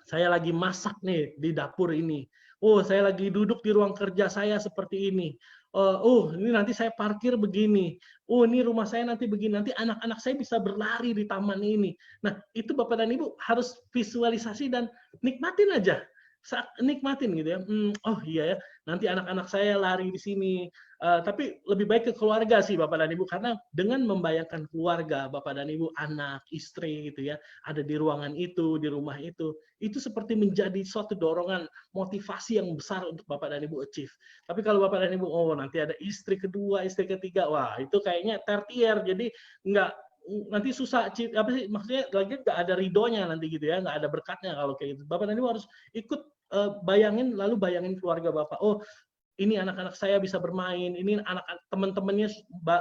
saya lagi masak nih di dapur ini. Oh, saya lagi duduk di ruang kerja saya seperti ini. Oh, ini nanti saya parkir begini. Oh, ini rumah saya nanti begini. Nanti anak-anak saya bisa berlari di taman ini. Nah, itu Bapak dan Ibu harus visualisasi dan nikmatin aja. Nikmatin gitu ya. Oh iya ya, nanti anak-anak saya lari di sini. Tapi lebih baik ke keluarga sih Bapak dan Ibu, karena dengan membayangkan keluarga Bapak dan Ibu, anak, istri gitu ya, ada di ruangan itu, di rumah itu seperti menjadi suatu dorongan motivasi yang besar untuk Bapak dan Ibu achieve. Tapi kalau Bapak dan Ibu, oh nanti ada istri kedua, istri ketiga, wah itu kayaknya tertier, jadi nanti susah, apa sih maksudnya, lagi nggak ada ridhonya nanti gitu ya, nggak ada berkatnya kalau kayak gitu. Bapak dan Ibu harus ikut bayangin, lalu bayangin keluarga Bapak. Oh, ini anak-anak saya bisa bermain, ini anak teman-temannya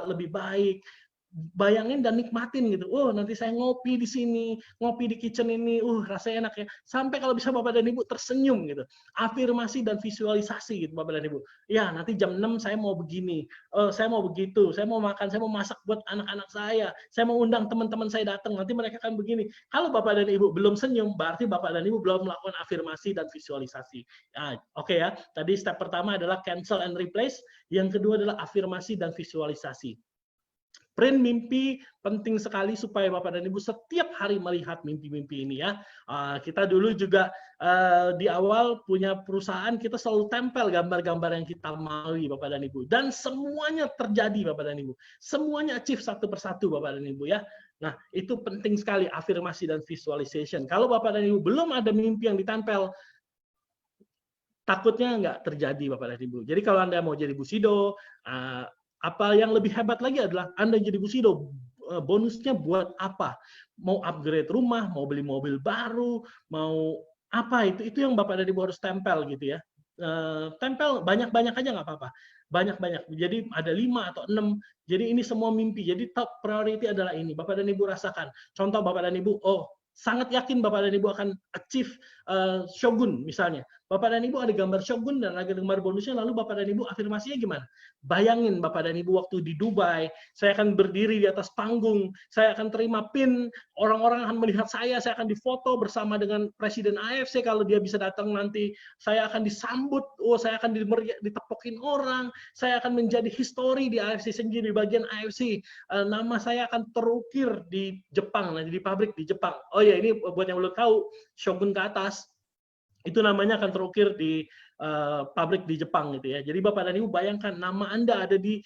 lebih baik. Bayangin dan nikmatin gitu. Oh, nanti saya ngopi di sini, ngopi di kitchen ini. Rasanya enak ya. Sampai kalau bisa Bapak dan Ibu tersenyum gitu. Afirmasi dan visualisasi gitu Bapak dan Ibu. Ya, nanti jam 6 saya mau begini. Saya mau begitu. Saya mau makan, saya mau masak buat anak-anak saya. Saya mau undang teman-teman saya datang. Nanti mereka akan begini. Kalau Bapak dan Ibu belum senyum, berarti Bapak dan Ibu belum melakukan afirmasi dan visualisasi. Nah, oke ya. Tadi step pertama adalah cancel and replace. Yang kedua adalah afirmasi dan visualisasi. Print mimpi penting sekali supaya Bapak dan Ibu setiap hari melihat mimpi-mimpi ini ya. Kita dulu juga di awal punya perusahaan, kita selalu tempel gambar-gambar yang kita maui Bapak dan Ibu. Dan semuanya terjadi Bapak dan Ibu. Semuanya achieve satu persatu Bapak dan Ibu ya. Nah, itu penting sekali afirmasi dan visualization. Kalau Bapak dan Ibu belum ada mimpi yang ditempel, takutnya nggak terjadi Bapak dan Ibu. Jadi kalau Anda mau jadi Busido, apa yang lebih hebat lagi adalah Anda jadi Busido, bonusnya buat apa? Mau upgrade rumah, mau beli mobil baru, mau apa, itu yang Bapak dan Ibu harus tempel gitu ya. Tempel banyak-banyak aja nggak apa-apa. Banyak-banyak. Jadi ada 5 atau 6. Jadi ini semua mimpi. Jadi top priority adalah ini. Bapak dan Ibu rasakan. Contoh Bapak dan Ibu, sangat yakin Bapak dan Ibu akan achieve Shogun misalnya. Bapak dan Ibu ada gambar Shogun dan ada gambar bonusnya, lalu Bapak dan Ibu afirmasinya gimana? Bayangin Bapak dan Ibu waktu di Dubai, saya akan berdiri di atas panggung, saya akan terima pin, orang-orang akan melihat saya akan difoto bersama dengan Presiden AFC kalau dia bisa datang nanti, saya akan disambut, saya akan ditepokin orang, saya akan menjadi histori di AFC sendiri, di bagian AFC, nama saya akan terukir di Jepang, nanti di pabrik di Jepang. Oh ya, ini buat yang belum tahu, Shogun ke atas, itu namanya akan terukir di pabrik di Jepang gitu ya. Jadi Bapak dan Ibu bayangkan nama Anda ada di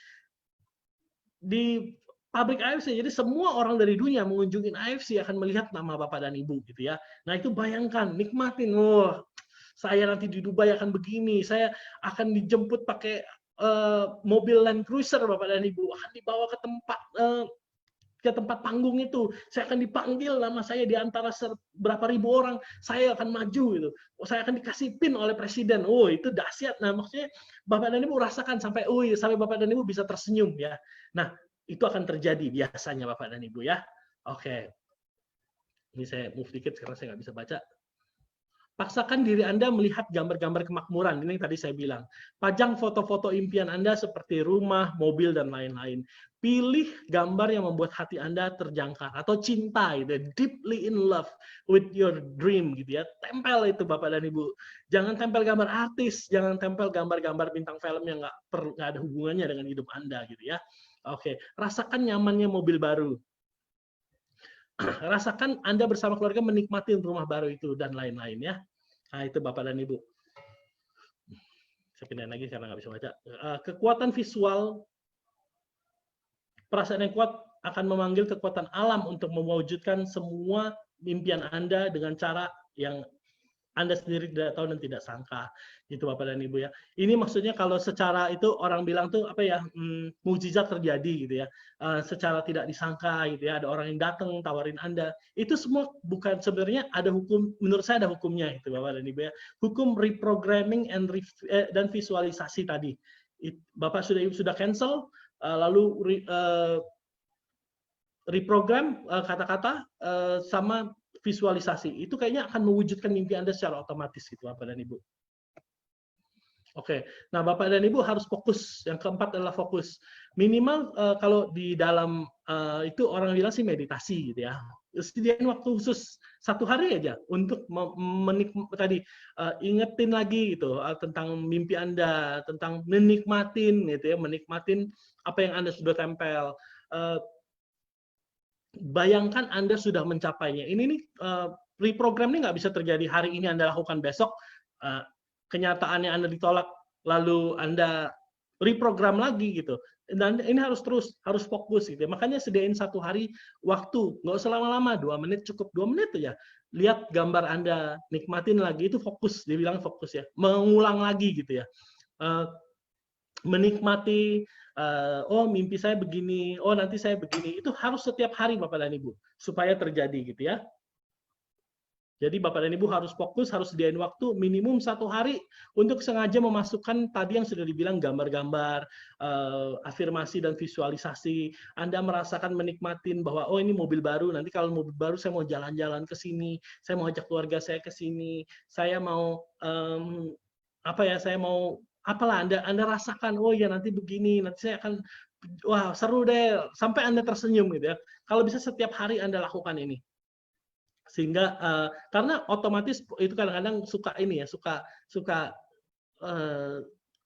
pabrik AFC. Jadi semua orang dari dunia mengunjungi AFC akan melihat nama Bapak dan Ibu gitu ya. Nah itu bayangkan, nikmatin. Wah, saya nanti di Dubai akan begini, saya akan dijemput pakai mobil Land Cruiser Bapak dan Ibu, akan dibawa ke tempat panggung itu, saya akan dipanggil nama saya di antara berapa ribu orang, saya akan maju gitu. Saya akan dikasih pin oleh presiden. Oh, itu dahsyat. Nah, maksudnya Bapak dan Ibu rasakan sampai sampai Bapak dan Ibu bisa tersenyum ya. Nah, itu akan terjadi biasanya Bapak dan Ibu ya. Oke. Ini saya move dikit karena saya nggak bisa baca. Paksakan diri Anda melihat gambar-gambar kemakmuran. Ini yang tadi saya bilang. Pajang foto-foto impian Anda seperti rumah, mobil, dan lain-lain. Pilih gambar yang membuat hati Anda terjangkar atau cinta, gitu, deeply in love with your dream, gitu ya. Tempel itu Bapak dan Ibu. Jangan tempel gambar artis, jangan tempel gambar-gambar bintang film yang nggak ada hubungannya dengan hidup Anda, gitu ya. Oke, rasakan nyamannya mobil baru. Rasakan Anda bersama keluarga menikmati rumah baru itu dan lain-lain ya. Nah, itu Bapak dan Ibu. Saya pindahin lagi karena nggak bisa baca. Kekuatan visual, perasaan yang kuat akan memanggil kekuatan alam untuk mewujudkan semua impian Anda dengan cara yang Anda sendiri tidak tahu dan tidak sangka, gitu Bapak dan Ibu ya. Ini maksudnya kalau secara itu orang bilang tuh apa ya, mukjizat terjadi gitu ya, secara tidak disangka gitu ya. Ada orang yang datang tawarin Anda. Itu semua bukan sebenarnya ada hukum, menurut saya ada hukumnya itu Bapak dan Ibu ya. Hukum reprogramming dan visualisasi tadi. Bapak sudah cancel, lalu reprogram kata-kata sama visualisasi, itu kayaknya akan mewujudkan mimpi Anda secara otomatis gitu Bapak dan Ibu. Oke, nah Bapak dan Ibu harus fokus. Yang keempat adalah fokus. Minimal kalau di dalam itu orang bilang sih meditasi gitu ya. Sediain waktu khusus 1 hari aja untuk tadi ingetin lagi gitu tentang mimpi Anda, tentang menikmatin gitu ya, menikmatin apa yang Anda sudah tempel. Bayangkan Anda sudah mencapainya. Ini nih reprogram ini nggak bisa terjadi hari ini Anda lakukan besok, kenyataannya Anda ditolak, lalu Anda reprogram lagi gitu. Dan ini harus fokus gitu. Makanya sediain 1 hari waktu, nggak usah lama-lama, 2 menit cukup, 2 menit aja. Lihat gambar Anda, nikmatin lagi, itu fokus, dibilang fokus ya. Mengulang lagi gitu ya. Menikmati, oh mimpi saya begini, oh nanti saya begini, itu harus setiap hari Bapak dan Ibu supaya terjadi gitu ya. Jadi Bapak dan Ibu harus fokus, harus sediain waktu minimum 1 hari untuk sengaja memasukkan tadi yang sudah dibilang gambar-gambar, afirmasi dan visualisasi. Anda merasakan menikmatin bahwa oh ini mobil baru, nanti kalau mobil baru saya mau jalan-jalan ke sini, saya mau ajak keluarga saya ke sini, saya mau saya mau apalah Anda rasakan, oh ya nanti begini, nanti saya akan, wah seru deh, sampai Anda tersenyum gitu ya. Kalau bisa setiap hari Anda lakukan ini. Sehingga karena otomatis itu kadang-kadang suka ini ya, suka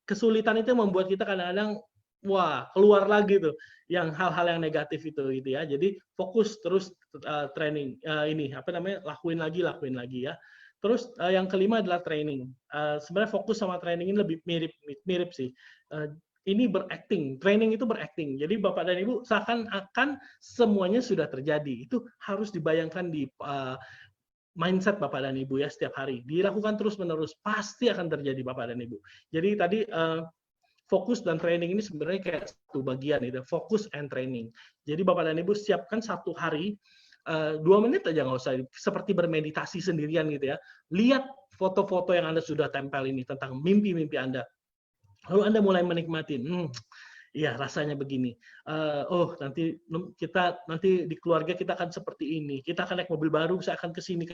kesulitan itu membuat kita kadang-kadang wah keluar lagi tuh yang hal-hal yang negatif itu gitu ya. Jadi fokus terus training lakuin lagi ya. Terus yang kelima adalah training. Sebenarnya fokus sama training ini lebih mirip sih. Ini berakting, training itu berakting. Jadi Bapak dan Ibu seakan-akan semuanya sudah terjadi. Itu harus dibayangkan di mindset Bapak dan Ibu ya setiap hari. Dilakukan terus-menerus, pasti akan terjadi Bapak dan Ibu. Jadi tadi fokus dan training ini sebenarnya kayak satu bagian itu, fokus and training. Jadi Bapak dan Ibu siapkan 1 hari 2 menit aja nggak usah, seperti bermeditasi sendirian gitu ya. Lihat foto-foto yang Anda sudah tempel ini tentang mimpi-mimpi Anda. Lalu Anda mulai menikmati, iya rasanya begini. Oh nanti di keluarga kita akan seperti ini. Kita akan naik mobil baru, saya akan ke sini.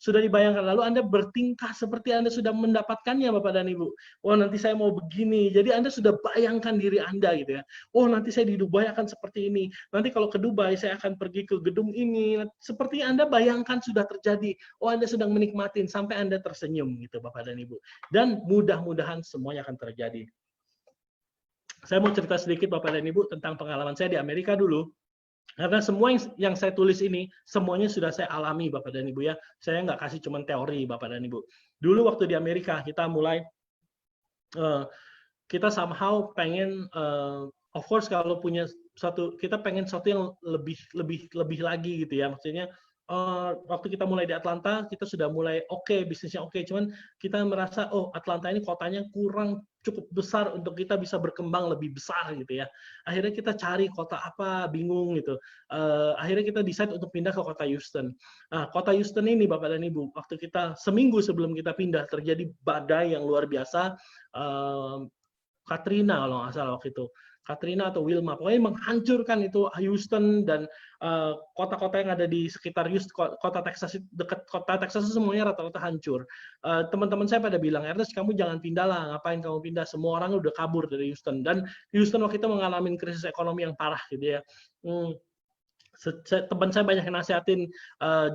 Sudah dibayangkan. Lalu Anda bertingkah seperti Anda sudah mendapatkannya Bapak dan Ibu. Oh nanti saya mau begini. Jadi Anda sudah bayangkan diri Anda gitu ya. Oh nanti saya di Dubai akan seperti ini. Nanti kalau ke Dubai saya akan pergi ke gedung ini. Seperti Anda bayangkan sudah terjadi. Oh Anda sedang menikmatin sampai Anda tersenyum gitu Bapak dan Ibu. Dan mudah-mudahan semuanya akan terjadi. Saya mau cerita sedikit Bapak dan Ibu tentang pengalaman saya di Amerika dulu. Karena semua yang saya tulis ini, semuanya sudah saya alami Bapak dan Ibu ya. Saya nggak kasih cuma teori Bapak dan Ibu. Dulu waktu di Amerika, kita mulai kita somehow pengen, of course kalau punya kita pengen sesuatu yang lebih lagi gitu ya. Maksudnya waktu kita mulai di Atlanta, kita sudah mulai bisnisnya oke, cuman kita merasa oh Atlanta ini kotanya kurang cukup besar untuk kita bisa berkembang lebih besar gitu ya. Akhirnya kita cari kota apa, bingung gitu. Akhirnya kita decide untuk pindah ke kota Houston. Nah, kota Houston ini Bapak dan Ibu, waktu kita seminggu sebelum kita pindah terjadi badai yang luar biasa. Katrina kalau nggak salah waktu itu, Katrina atau Wilma, pokoknya menghancurkan itu Houston dan kota-kota yang ada di sekitar Houston, kota Texas, dekat kota Texas semuanya rata-rata hancur. Teman-teman saya pada bilang, Ernest kamu jangan pindah lah, ngapain kamu pindah, semua orang udah kabur dari Houston, dan Houston waktu itu mengalami krisis ekonomi yang parah gitu ya. Teman saya banyak yang nasihatin,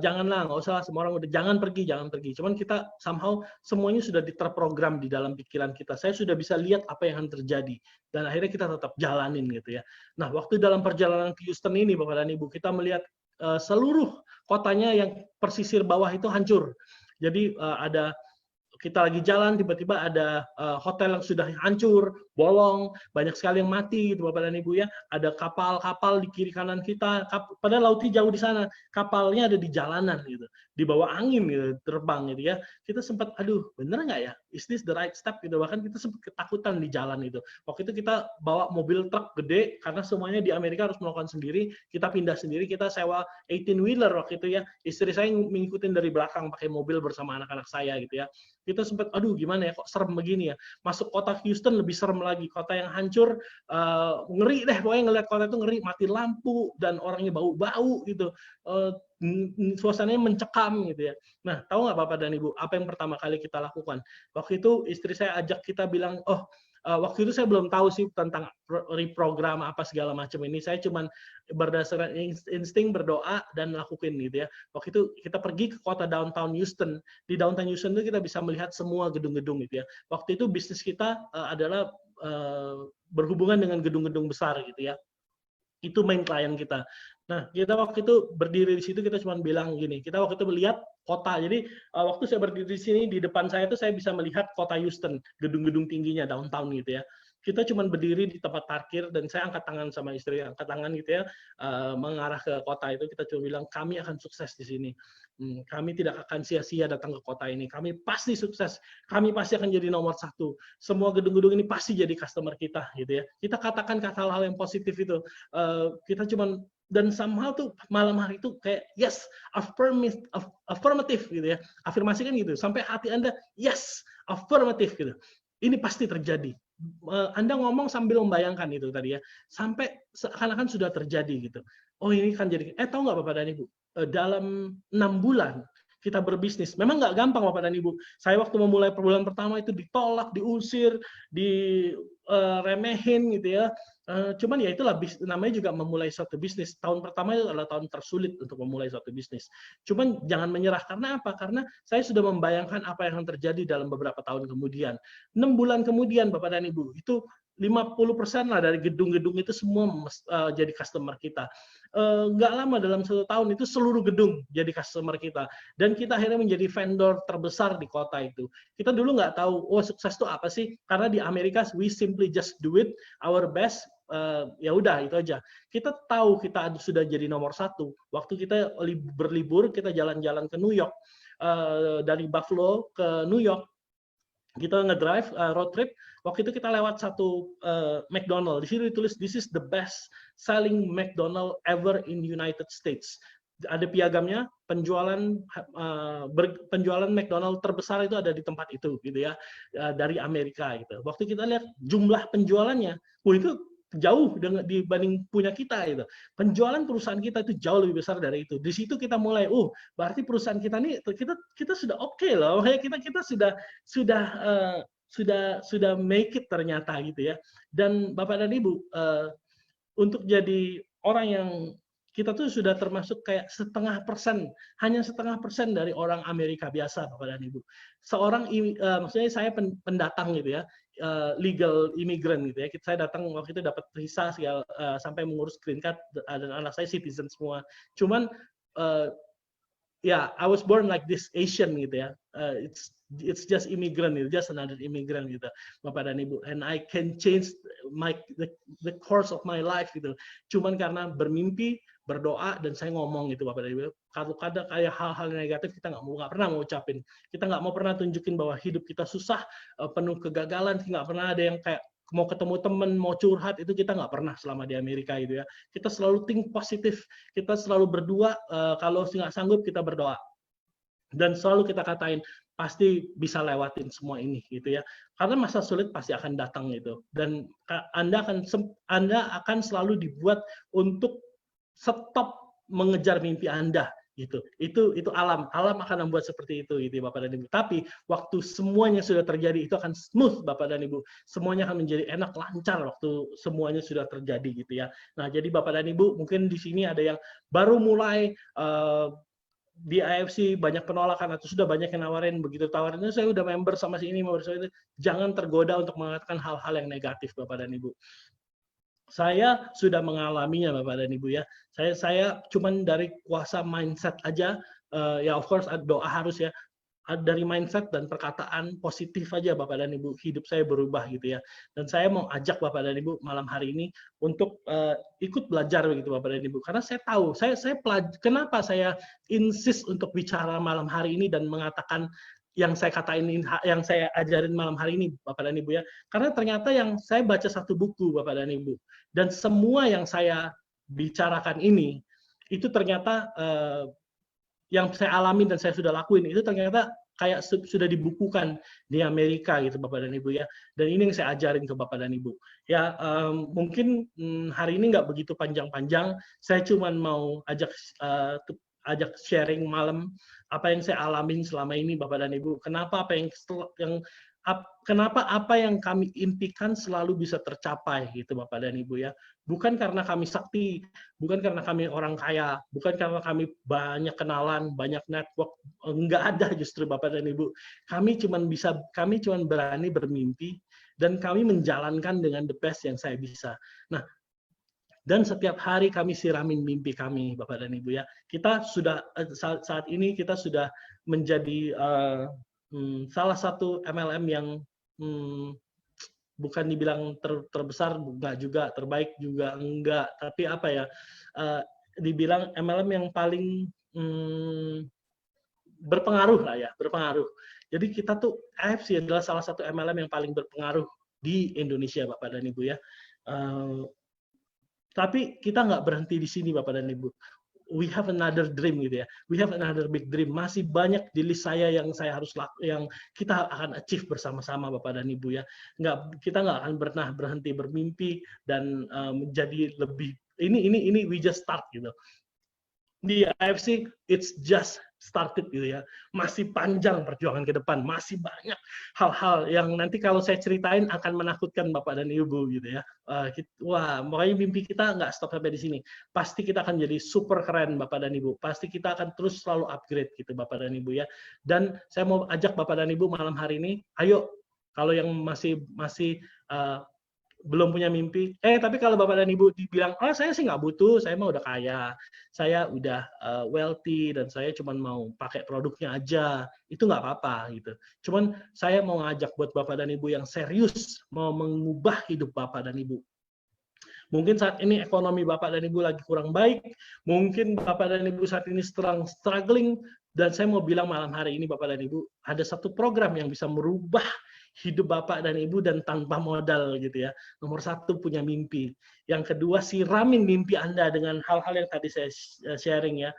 janganlah, nggak usah, semua orang udah jangan pergi. Cuman kita somehow semuanya sudah terprogram di dalam pikiran kita. Saya sudah bisa lihat apa yang akan terjadi dan akhirnya kita tetap jalanin gitu ya. Nah, waktu dalam perjalanan ke Houston ini Bapak dan Ibu, kita melihat seluruh kotanya yang pesisir bawah itu hancur. Jadi kita lagi jalan, tiba-tiba ada hotel yang sudah hancur, bolong, banyak sekali yang mati, gitu Bapak dan Ibu ya. Ada kapal-kapal di kiri kanan kita, padahal lautnya jauh di sana, kapalnya ada di jalanan gitu, di bawah angin gitu, terbang gitu ya. Kita sempat, aduh, bener nggak ya? Is this the right step gitu? Bahkan kita sempat ketakutan di jalan itu. Waktu itu kita bawa mobil truk gede, karena semuanya di Amerika harus melakukan sendiri, kita pindah sendiri, kita sewa 18-wheeler waktu itu ya. Istri saya ngikutin dari belakang pakai mobil bersama anak-anak saya gitu ya. Kita sempat, aduh gimana ya, kok serem begini ya. Masuk kota Houston lebih serem lagi, kota yang hancur, ngeri deh, pokoknya ngeliat kota itu ngeri, mati lampu, dan orangnya bau-bau gitu, suasananya mencekam gitu ya. Nah, tahu nggak Bapak dan Ibu, apa yang pertama kali kita lakukan? Waktu itu istri saya ajak kita bilang, waktu itu saya belum tahu sih tentang reprogram apa segala macam ini. Saya cuma berdasarkan insting berdoa dan lakukan gitu ya. Waktu itu kita pergi ke kota downtown Houston. Di downtown Houston itu kita bisa melihat semua gedung-gedung gitu ya. Waktu itu bisnis kita adalah berhubungan dengan gedung-gedung besar gitu ya. Itu main klien kita. Nah, kita waktu itu berdiri di situ, kita cuma bilang gini, kita waktu itu melihat kota. Jadi waktu saya berdiri di sini, di depan saya itu saya bisa melihat kota Houston, gedung-gedung tingginya, downtown gitu ya. Kita cuma berdiri di tempat parkir, dan saya angkat tangan sama istri, angkat tangan gitu ya, mengarah ke kota itu. Kita cuma bilang, kami akan sukses di sini. Kami tidak akan sia-sia datang ke kota ini. Kami pasti sukses. Kami pasti akan jadi nomor satu. Semua gedung-gedung ini pasti jadi customer kita, gitu ya. Kita katakan hal-hal yang positif itu. Kita cuma, dan somehow tuh malam hari itu kayak yes, affirmative gitu ya. Afirmasi kan gitu. Sampai hati Anda yes, affirmative gitu. Ini pasti terjadi. Anda ngomong sambil membayangkan itu tadi ya. Sampai seakan-akan sudah terjadi gitu. Oh ini kan jadi. Tahu nggak Bapak dan Ibu? Dalam 6 bulan kita berbisnis. Memang nggak gampang Bapak dan Ibu. Saya waktu memulai bulan pertama itu ditolak, diusir, diremehin gitu ya. Cuman ya itulah namanya juga memulai suatu bisnis. Tahun pertama itu adalah tahun tersulit untuk memulai suatu bisnis. Cuman jangan menyerah, karena apa? Karena saya sudah membayangkan apa yang akan terjadi dalam beberapa tahun kemudian. 6 bulan kemudian Bapak dan Ibu, itu 50% lah dari gedung-gedung itu semua jadi customer kita. Nggak lama, dalam 1 tahun itu seluruh gedung jadi customer kita. Dan kita akhirnya menjadi vendor terbesar di kota itu. Kita dulu nggak tahu, sukses itu apa sih? Karena di Amerika, we simply just do it, our best, ya udah itu aja. Kita tahu kita sudah jadi nomor 1. Waktu kita berlibur, kita jalan-jalan ke New York, dari Buffalo ke New York, kita ngedrive road trip. Waktu itu kita lewat satu McDonald. Di situ ditulis this is the best selling McDonald ever in United States. Ada piagamnya, penjualan McDonald terbesar itu ada di tempat itu gitu ya, dari Amerika gitu. Waktu kita lihat jumlah penjualannya, itu jauh dibanding punya kita gitu. Penjualan perusahaan kita itu jauh lebih besar dari itu. Di situ kita mulai, berarti perusahaan kita nih kita sudah oke loh. Kita sudah make it ternyata gitu ya. Dan Bapak dan Ibu, untuk jadi orang yang kita tuh sudah termasuk kayak 0,5%, hanya 0,5% dari orang Amerika biasa, Bapak dan Ibu. Maksudnya saya pendatang gitu ya, legal immigrant gitu ya. Saya datang waktu itu dapat visa sampai mengurus green card, dan anak saya citizen semua. Cuman yeah, I was born like this Asian gitu ya. It's just immigrant, just another immigrant gitu, Bapak dan Ibu. And I can change the course of my life gitu. Cuman karena bermimpi, berdoa, dan saya ngomong gitu, Bapak dan Ibu. Kalau ada kayak hal-hal negatif kita nggak pernah mau ucapin. Kita nggak mau pernah tunjukin bahwa hidup kita susah, penuh kegagalan. Nggak pernah ada yang kayak mau ketemu temen, mau curhat, itu kita nggak pernah selama di Amerika gitu ya. Kita selalu think positif, kita selalu berdua, kalau nggak sanggup kita berdoa. Dan selalu kita katain, pasti bisa lewatin semua ini gitu ya. Karena masa sulit pasti akan datang gitu. Dan Anda akan selalu dibuat untuk stop mengejar mimpi Anda gitu. Itu alam akan membuat seperti itu gitu Bapak dan Ibu. Tapi waktu semuanya sudah terjadi itu akan smooth Bapak dan Ibu. Semuanya akan menjadi enak, lancar waktu semuanya sudah terjadi gitu ya. Nah, jadi Bapak dan Ibu, mungkin di sini ada yang baru mulai di AFC banyak penolakan atau sudah banyak yang nawarin, begitu tawarinnya saya udah member sama si ini, member sama itu, jangan tergoda untuk mengatakan hal-hal yang negatif Bapak dan Ibu. Saya sudah mengalaminya Bapak dan Ibu ya. Saya cuman dari kuasa mindset aja, ya of course doa harus ya. Dari mindset dan perkataan positif aja Bapak dan Ibu, hidup saya berubah gitu ya. Dan saya mau ajak Bapak dan Ibu malam hari ini untuk ikut belajar begitu Bapak dan Ibu. Karena saya tahu, kenapa saya insist untuk bicara malam hari ini dan mengatakan yang saya ajarin malam hari ini Bapak dan Ibu ya. Karena ternyata yang saya baca satu buku Bapak dan Ibu, dan semua yang saya bicarakan ini itu ternyata yang saya alami dan saya sudah lakuin itu ternyata kayak sudah dibukukan di Amerika gitu Bapak dan Ibu ya. Dan ini yang saya ajarin ke Bapak dan Ibu. Ya mungkin hari ini nggak begitu panjang-panjang. Saya cuma mau ajak sharing malam apa yang saya alamin selama ini Bapak dan Ibu. Kenapa apa yang kami impikan selalu bisa tercapai gitu Bapak dan Ibu ya. Bukan karena kami sakti, bukan karena kami orang kaya, bukan karena kami banyak kenalan, banyak network, enggak ada justru Bapak dan Ibu. Kami cuma berani bermimpi dan kami menjalankan dengan the best yang saya bisa. Nah, dan setiap hari kami siramin mimpi kami Bapak dan Ibu ya. Kita sudah saat ini kita sudah menjadi salah satu MLM yang bukan dibilang terbesar, enggak juga, terbaik juga enggak, tapi apa ya, dibilang MLM yang paling berpengaruh lah ya, berpengaruh. Jadi kita tuh AFC adalah salah satu MLM yang paling berpengaruh di Indonesia Bapak dan Ibu ya. Tapi kita nggak berhenti di sini Bapak dan Ibu. We have another dream gitu ya. We have another big dream. Masih banyak di list saya yang saya harus yang kita akan achieve bersama-sama Bapak dan Ibu ya. Kita nggak akan pernah berhenti bermimpi dan menjadi lebih ini we just start gitu. Di AFC it's just started gitu ya. Masih panjang perjuangan ke depan, masih banyak hal-hal yang nanti kalau saya ceritain akan menakutkan Bapak dan Ibu gitu ya. Wah, makanya mimpi kita nggak stop sampai di sini. Pasti kita akan jadi super keren Bapak dan Ibu. Pasti kita akan terus selalu upgrade gitu Bapak dan Ibu ya. Dan saya mau ajak Bapak dan Ibu malam hari ini, ayo kalau yang masih belum punya mimpi, tapi kalau Bapak dan Ibu dibilang, oh saya sih nggak butuh, saya mah udah kaya, saya udah wealthy, dan saya cuma mau pakai produknya aja, itu nggak apa-apa gitu. Cuman saya mau ngajak buat Bapak dan Ibu yang serius, mau mengubah hidup Bapak dan Ibu. Mungkin saat ini ekonomi Bapak dan Ibu lagi kurang baik, mungkin Bapak dan Ibu saat ini struggling, dan saya mau bilang malam hari ini Bapak dan Ibu, ada satu program yang bisa merubah hidup Bapak dan Ibu dan tanpa modal gitu ya. Nomor satu, punya mimpi. Yang kedua, siramin mimpi Anda dengan hal-hal yang tadi saya sharing ya.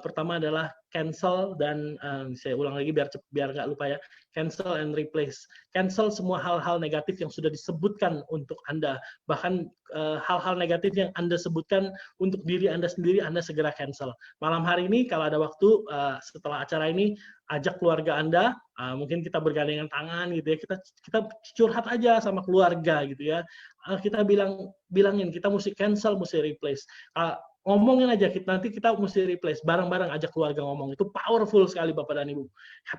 Pertama adalah cancel dan saya ulang lagi biar nggak lupa ya. Cancel and replace. Cancel semua hal-hal negatif yang sudah disebutkan untuk Anda. Bahkan hal-hal negatif yang Anda sebutkan untuk diri Anda sendiri, Anda segera cancel. Malam hari ini kalau ada waktu setelah acara ini, ajak keluarga Anda, mungkin kita bergandengan tangan gitu ya, kita curhat aja sama keluarga gitu ya. Kita bilangin kita mesti cancel, mesti replace. ngomongin aja, nanti kita mesti replace bareng-bareng, ajak keluarga ngomong, itu powerful sekali Bapak dan Ibu,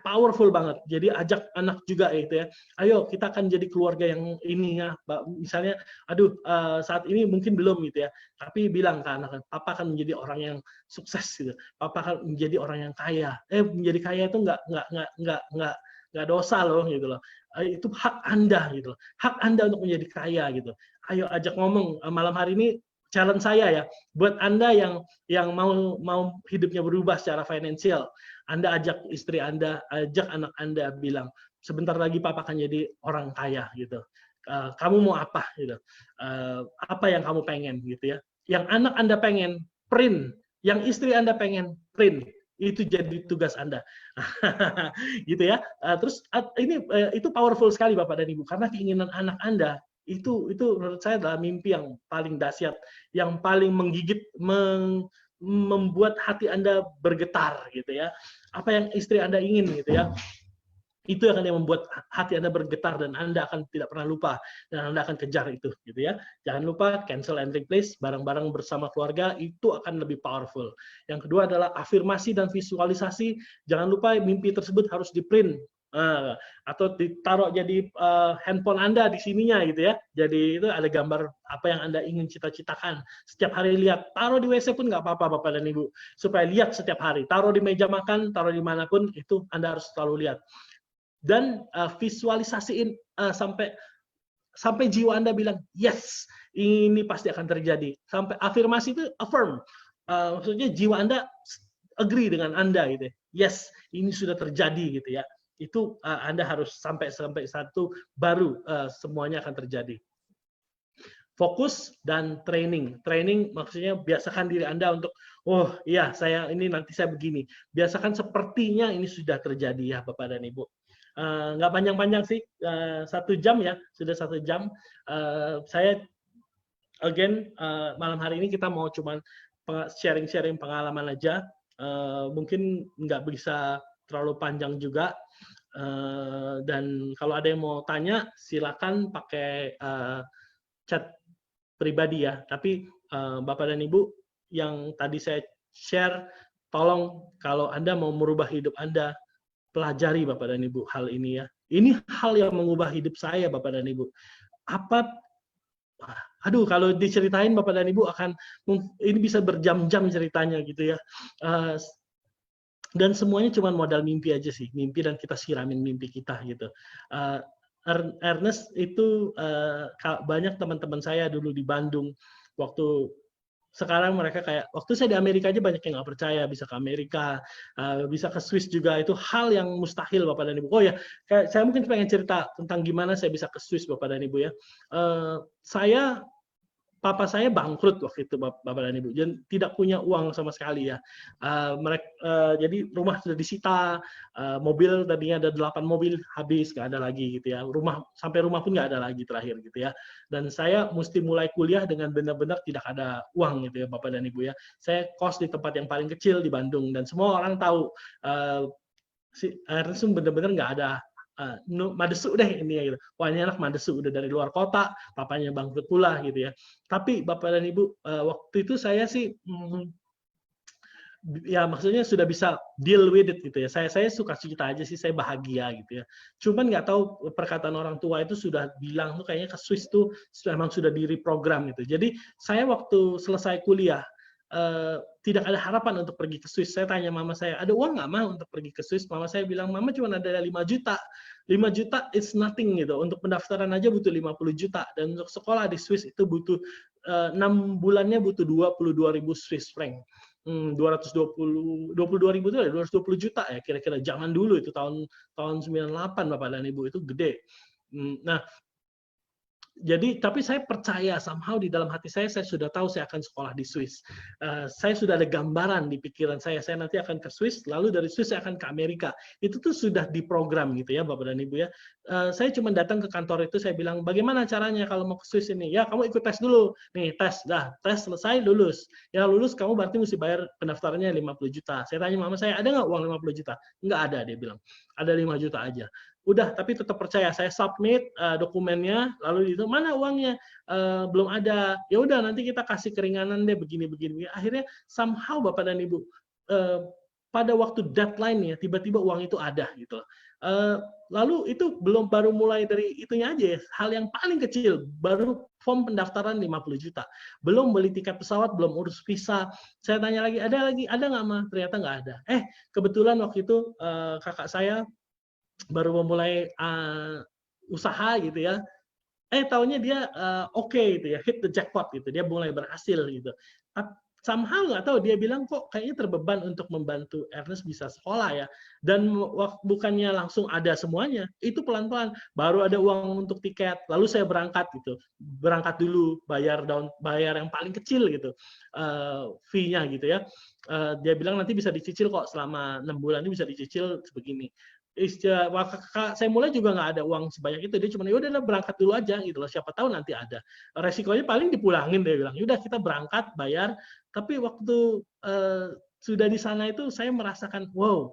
powerful banget. Jadi ajak anak juga gitu ya, ayo kita akan jadi keluarga yang ini ya, misalnya, aduh saat ini mungkin belum gitu ya, tapi bilang ke anak, papa akan menjadi orang yang sukses gitu, papa akan menjadi orang yang kaya, menjadi kaya itu nggak dosa loh gitu loh, itu hak Anda gitu loh, hak Anda untuk menjadi kaya gitu. Ayo ajak ngomong malam hari ini. Challenge saya ya, buat Anda yang mau hidupnya berubah secara finansial, Anda ajak istri Anda, ajak anak Anda, bilang, sebentar lagi papa akan jadi orang kaya gitu. Kamu mau apa gitu? Apa yang kamu pengen gitu ya? Yang anak Anda pengen, print. Yang istri Anda pengen, print. Itu jadi tugas Anda. Gitu ya. Terus itu powerful sekali Bapak dan Ibu, karena keinginan anak Anda itu menurut saya adalah mimpi yang paling dahsyat, yang paling menggigit, membuat hati Anda bergetar gitu ya. Apa yang istri Anda ingin gitu ya, itu akan yang membuat hati Anda bergetar dan Anda akan tidak pernah lupa dan Anda akan kejar itu gitu ya. Jangan lupa cancel and replace bareng-bareng bersama keluarga, itu akan lebih powerful. Yang kedua adalah afirmasi dan visualisasi. Jangan lupa mimpi tersebut harus di-print atau ditaruh jadi handphone Anda di sininya gitu ya. Jadi itu ada gambar apa yang Anda ingin cita-citakan. Setiap hari lihat, taruh di WC pun nggak apa-apa Bapak dan Ibu, supaya lihat setiap hari. Taruh di meja makan, taruh di manapun, itu Anda harus selalu lihat. Dan visualisasiin sampai jiwa Anda bilang, yes, ini pasti akan terjadi. Sampai afirmasi itu affirm. Maksudnya jiwa Anda agree dengan Anda gitu. Yes, ini sudah terjadi gitu ya. Itu Anda harus sampai satu baru semuanya akan terjadi. Fokus dan training. Training maksudnya biasakan diri Anda untuk, oh iya saya ini nanti saya begini. Biasakan sepertinya ini sudah terjadi ya Bapak dan Ibu. Nggak panjang-panjang sih, 1 jam ya, sudah 1 jam. Saya again malam hari ini kita mau cuman sharing-sharing pengalaman aja. Mungkin nggak bisa terlalu panjang juga. Dan kalau ada yang mau tanya, silakan pakai chat pribadi ya. Tapi Bapak dan Ibu yang tadi saya share, tolong kalau Anda mau merubah hidup Anda, pelajari Bapak dan Ibu hal ini ya. Ini hal yang mengubah hidup saya Bapak dan Ibu. Aduh, kalau diceritain Bapak dan Ibu ini bisa berjam-jam ceritanya gitu ya. Dan semuanya cuma modal mimpi aja sih, mimpi, dan kita siramin mimpi kita gitu. Ernest itu banyak teman-teman saya dulu di Bandung, sekarang mereka kayak, waktu saya di Amerika aja banyak yang nggak percaya bisa ke Amerika, bisa ke Swiss juga, itu hal yang mustahil Bapak dan Ibu. Oh ya, saya mungkin pengen cerita tentang gimana saya bisa ke Swiss Bapak dan Ibu ya. Papa saya bangkrut waktu itu Bapak dan Ibu, dan tidak punya uang sama sekali ya. Jadi rumah sudah disita, mobil tadinya ada 8 mobil habis, nggak ada lagi gitu ya. Sampai rumah pun nggak ada lagi terakhir gitu ya. Dan saya mesti mulai kuliah dengan benar-benar tidak ada uang gitu ya Bapak dan Ibu ya. Saya kos di tempat yang paling kecil di Bandung, dan semua orang tahu si Ernest benar-benar nggak ada. Madesu deh ini ya gitu. Wah ini anak madesu, udah dari luar kota, papanya bangkrut pula gitu ya. Tapi Bapak dan Ibu, waktu itu saya sih ya maksudnya sudah bisa deal with it gitu ya. Saya suka cerita aja sih, saya bahagia gitu ya. Cuman nggak tahu, perkataan orang tua itu sudah bilang tuh kayaknya ke Swiss tuh memang sudah di reprogram gitu. Jadi saya waktu selesai kuliah tidak ada harapan untuk pergi ke Swiss. Saya tanya mama saya, ada uang nggak mah untuk pergi ke Swiss? Mama saya bilang, mama cuma ada 5 juta. 5 juta it's nothing gitu. Untuk pendaftaran aja butuh 50 juta. Dan untuk sekolah di Swiss itu butuh 6 bulannya butuh 22.000 Swiss franc. 22.000 itu ya 220 juta ya kira-kira, zaman dulu itu tahun 98 Bapak dan Ibu, itu gede. Nah, jadi tapi saya percaya somehow di dalam hati saya sudah tahu saya akan sekolah di Swiss. Saya sudah ada gambaran di pikiran saya nanti akan ke Swiss, lalu dari Swiss saya akan ke Amerika. Itu tuh sudah diprogram gitu ya Bapak dan Ibu ya. saya cuma datang ke kantor itu, saya bilang, bagaimana caranya kalau mau ke Swiss ini? Ya kamu ikut tes dulu. Nih tes, tes selesai lulus. Ya lulus kamu berarti mesti bayar pendaftarannya 50 juta. Saya tanya mama saya, ada nggak uang 50 juta? Nggak ada, dia bilang. Ada 5 juta aja. Udah, tapi tetap percaya. Saya submit dokumennya, lalu itu mana uangnya? Belum ada. Ya udah, nanti kita kasih keringanan deh, begini. Akhirnya somehow Bapak dan Ibu, pada waktu deadline ya, tiba-tiba uang itu ada gitu. Lalu itu baru mulai dari itunya aja ya, hal yang paling kecil, baru form pendaftaran 50 juta. Belum beli tiket pesawat, belum urus visa. Saya tanya lagi, ada nggak mah? Ternyata nggak ada. Kebetulan waktu itu kakak saya baru memulai usaha gitu ya. Taunya dia oke gitu ya, hit the jackpot gitu, dia mulai berhasil gitu. Somehow nggak tahu, dia bilang kok kayaknya terbeban untuk membantu Ernest bisa sekolah ya. Dan bukannya langsung ada semuanya, itu pelan-pelan. Baru ada uang untuk tiket, lalu saya berangkat gitu. Berangkat dulu, bayar yang paling kecil gitu, fee-nya gitu ya. Dia bilang nanti bisa dicicil kok, selama 6 bulan ini bisa dicicil sebegini. Saya mulai juga nggak ada uang sebanyak itu, dia cuma ya udah berangkat dulu aja gitu loh, siapa tahu nanti ada. Resikonya paling dipulangin, dia bilang. Udah kita berangkat bayar, tapi waktu sudah di sana itu saya merasakan wow,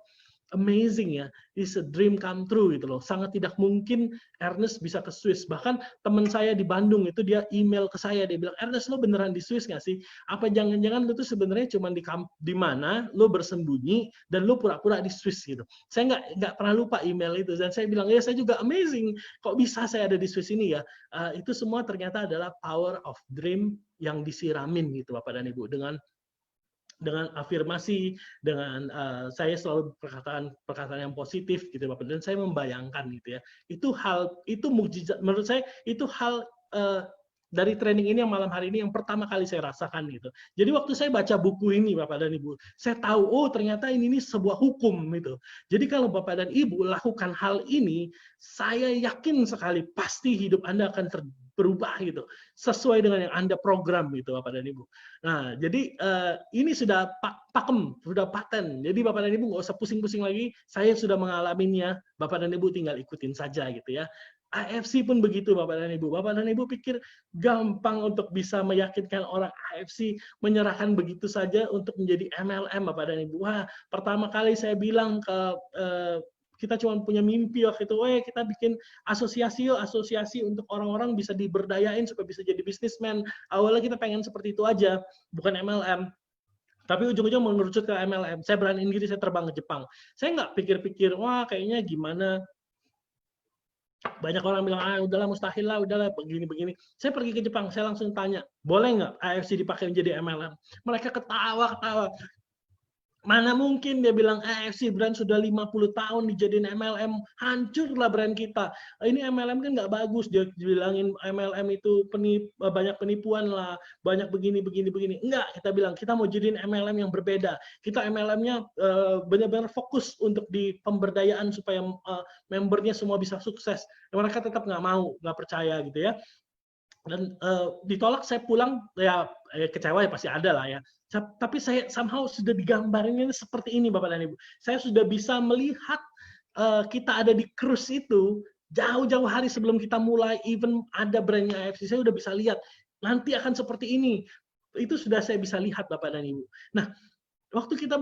amazing ya, it's a dream come true gitu loh. Sangat tidak mungkin Ernest bisa ke Swiss. Bahkan teman saya di Bandung itu dia email ke saya, dia bilang, Ernest lo beneran di Swiss nggak sih? Apa jangan-jangan lo tuh sebenarnya cuma di mana lo bersembunyi dan lo pura-pura di Swiss gitu. Saya nggak pernah lupa email itu, dan saya bilang ya saya juga amazing, kok bisa saya ada di Swiss ini ya. Itu semua ternyata adalah power of dream yang disiramin gitu Bapak dan Ibu, dengan afirmasi, dengan saya selalu perkataan yang positif gitu Bapak, dan saya membayangkan gitu ya, itu mukjizat menurut saya, itu hal dari training ini yang malam hari ini yang pertama kali saya rasakan gitu. Jadi waktu saya baca buku ini Bapak dan Ibu, saya tahu oh ternyata ini sebuah hukum gitu. Jadi kalau Bapak dan Ibu lakukan hal ini, saya yakin sekali pasti hidup Anda akan berubah gitu, sesuai dengan yang Anda program gitu Bapak dan Ibu. Nah, jadi ini sudah pakem, sudah paten. Jadi Bapak dan Ibu nggak usah pusing-pusing lagi, saya sudah mengalaminya, Bapak dan Ibu tinggal ikutin saja gitu ya. AFC pun begitu Bapak dan Ibu. Bapak dan Ibu pikir gampang untuk bisa meyakinkan orang AFC menyerahkan begitu saja untuk menjadi MLM Bapak dan Ibu. Wah, pertama kali saya bilang ke kita cuma punya mimpi waktu itu, kita bikin asosiasi untuk orang-orang bisa diberdayain supaya bisa jadi bisnismen. Awalnya kita pengen seperti itu aja, bukan MLM. Tapi ujung-ujung mengerucut ke MLM. Saya beraniin diri, saya terbang ke Jepang. Saya nggak pikir-pikir, wah kayaknya gimana. Banyak orang bilang, udahlah mustahil lah, udahlah begini-begini. Saya pergi ke Jepang, saya langsung tanya, boleh nggak AFC dipakai menjadi MLM? Mereka ketawa-ketawa. Mana mungkin, dia bilang AFC brand sudah 50 tahun dijadiin MLM, hancurlah brand kita. Ini MLM kan nggak bagus, dia bilangin MLM itu banyak penipuan lah, banyak begini. Enggak, kita bilang kita mau jadiin MLM yang berbeda. Kita MLM-nya benar-benar fokus untuk di pemberdayaan supaya membernya semua bisa sukses. Mereka tetap nggak mau, nggak percaya gitu ya. Dan ditolak, saya pulang ya kecewa ya pasti ada lah ya. Tapi saya somehow sudah digambarinnya seperti ini Bapak dan Ibu. Saya sudah bisa melihat kita ada di cruise itu jauh-jauh hari sebelum kita mulai, even ada brandnya AFC, saya sudah bisa lihat nanti akan seperti ini. Itu sudah saya bisa lihat Bapak dan Ibu. Nah, waktu kita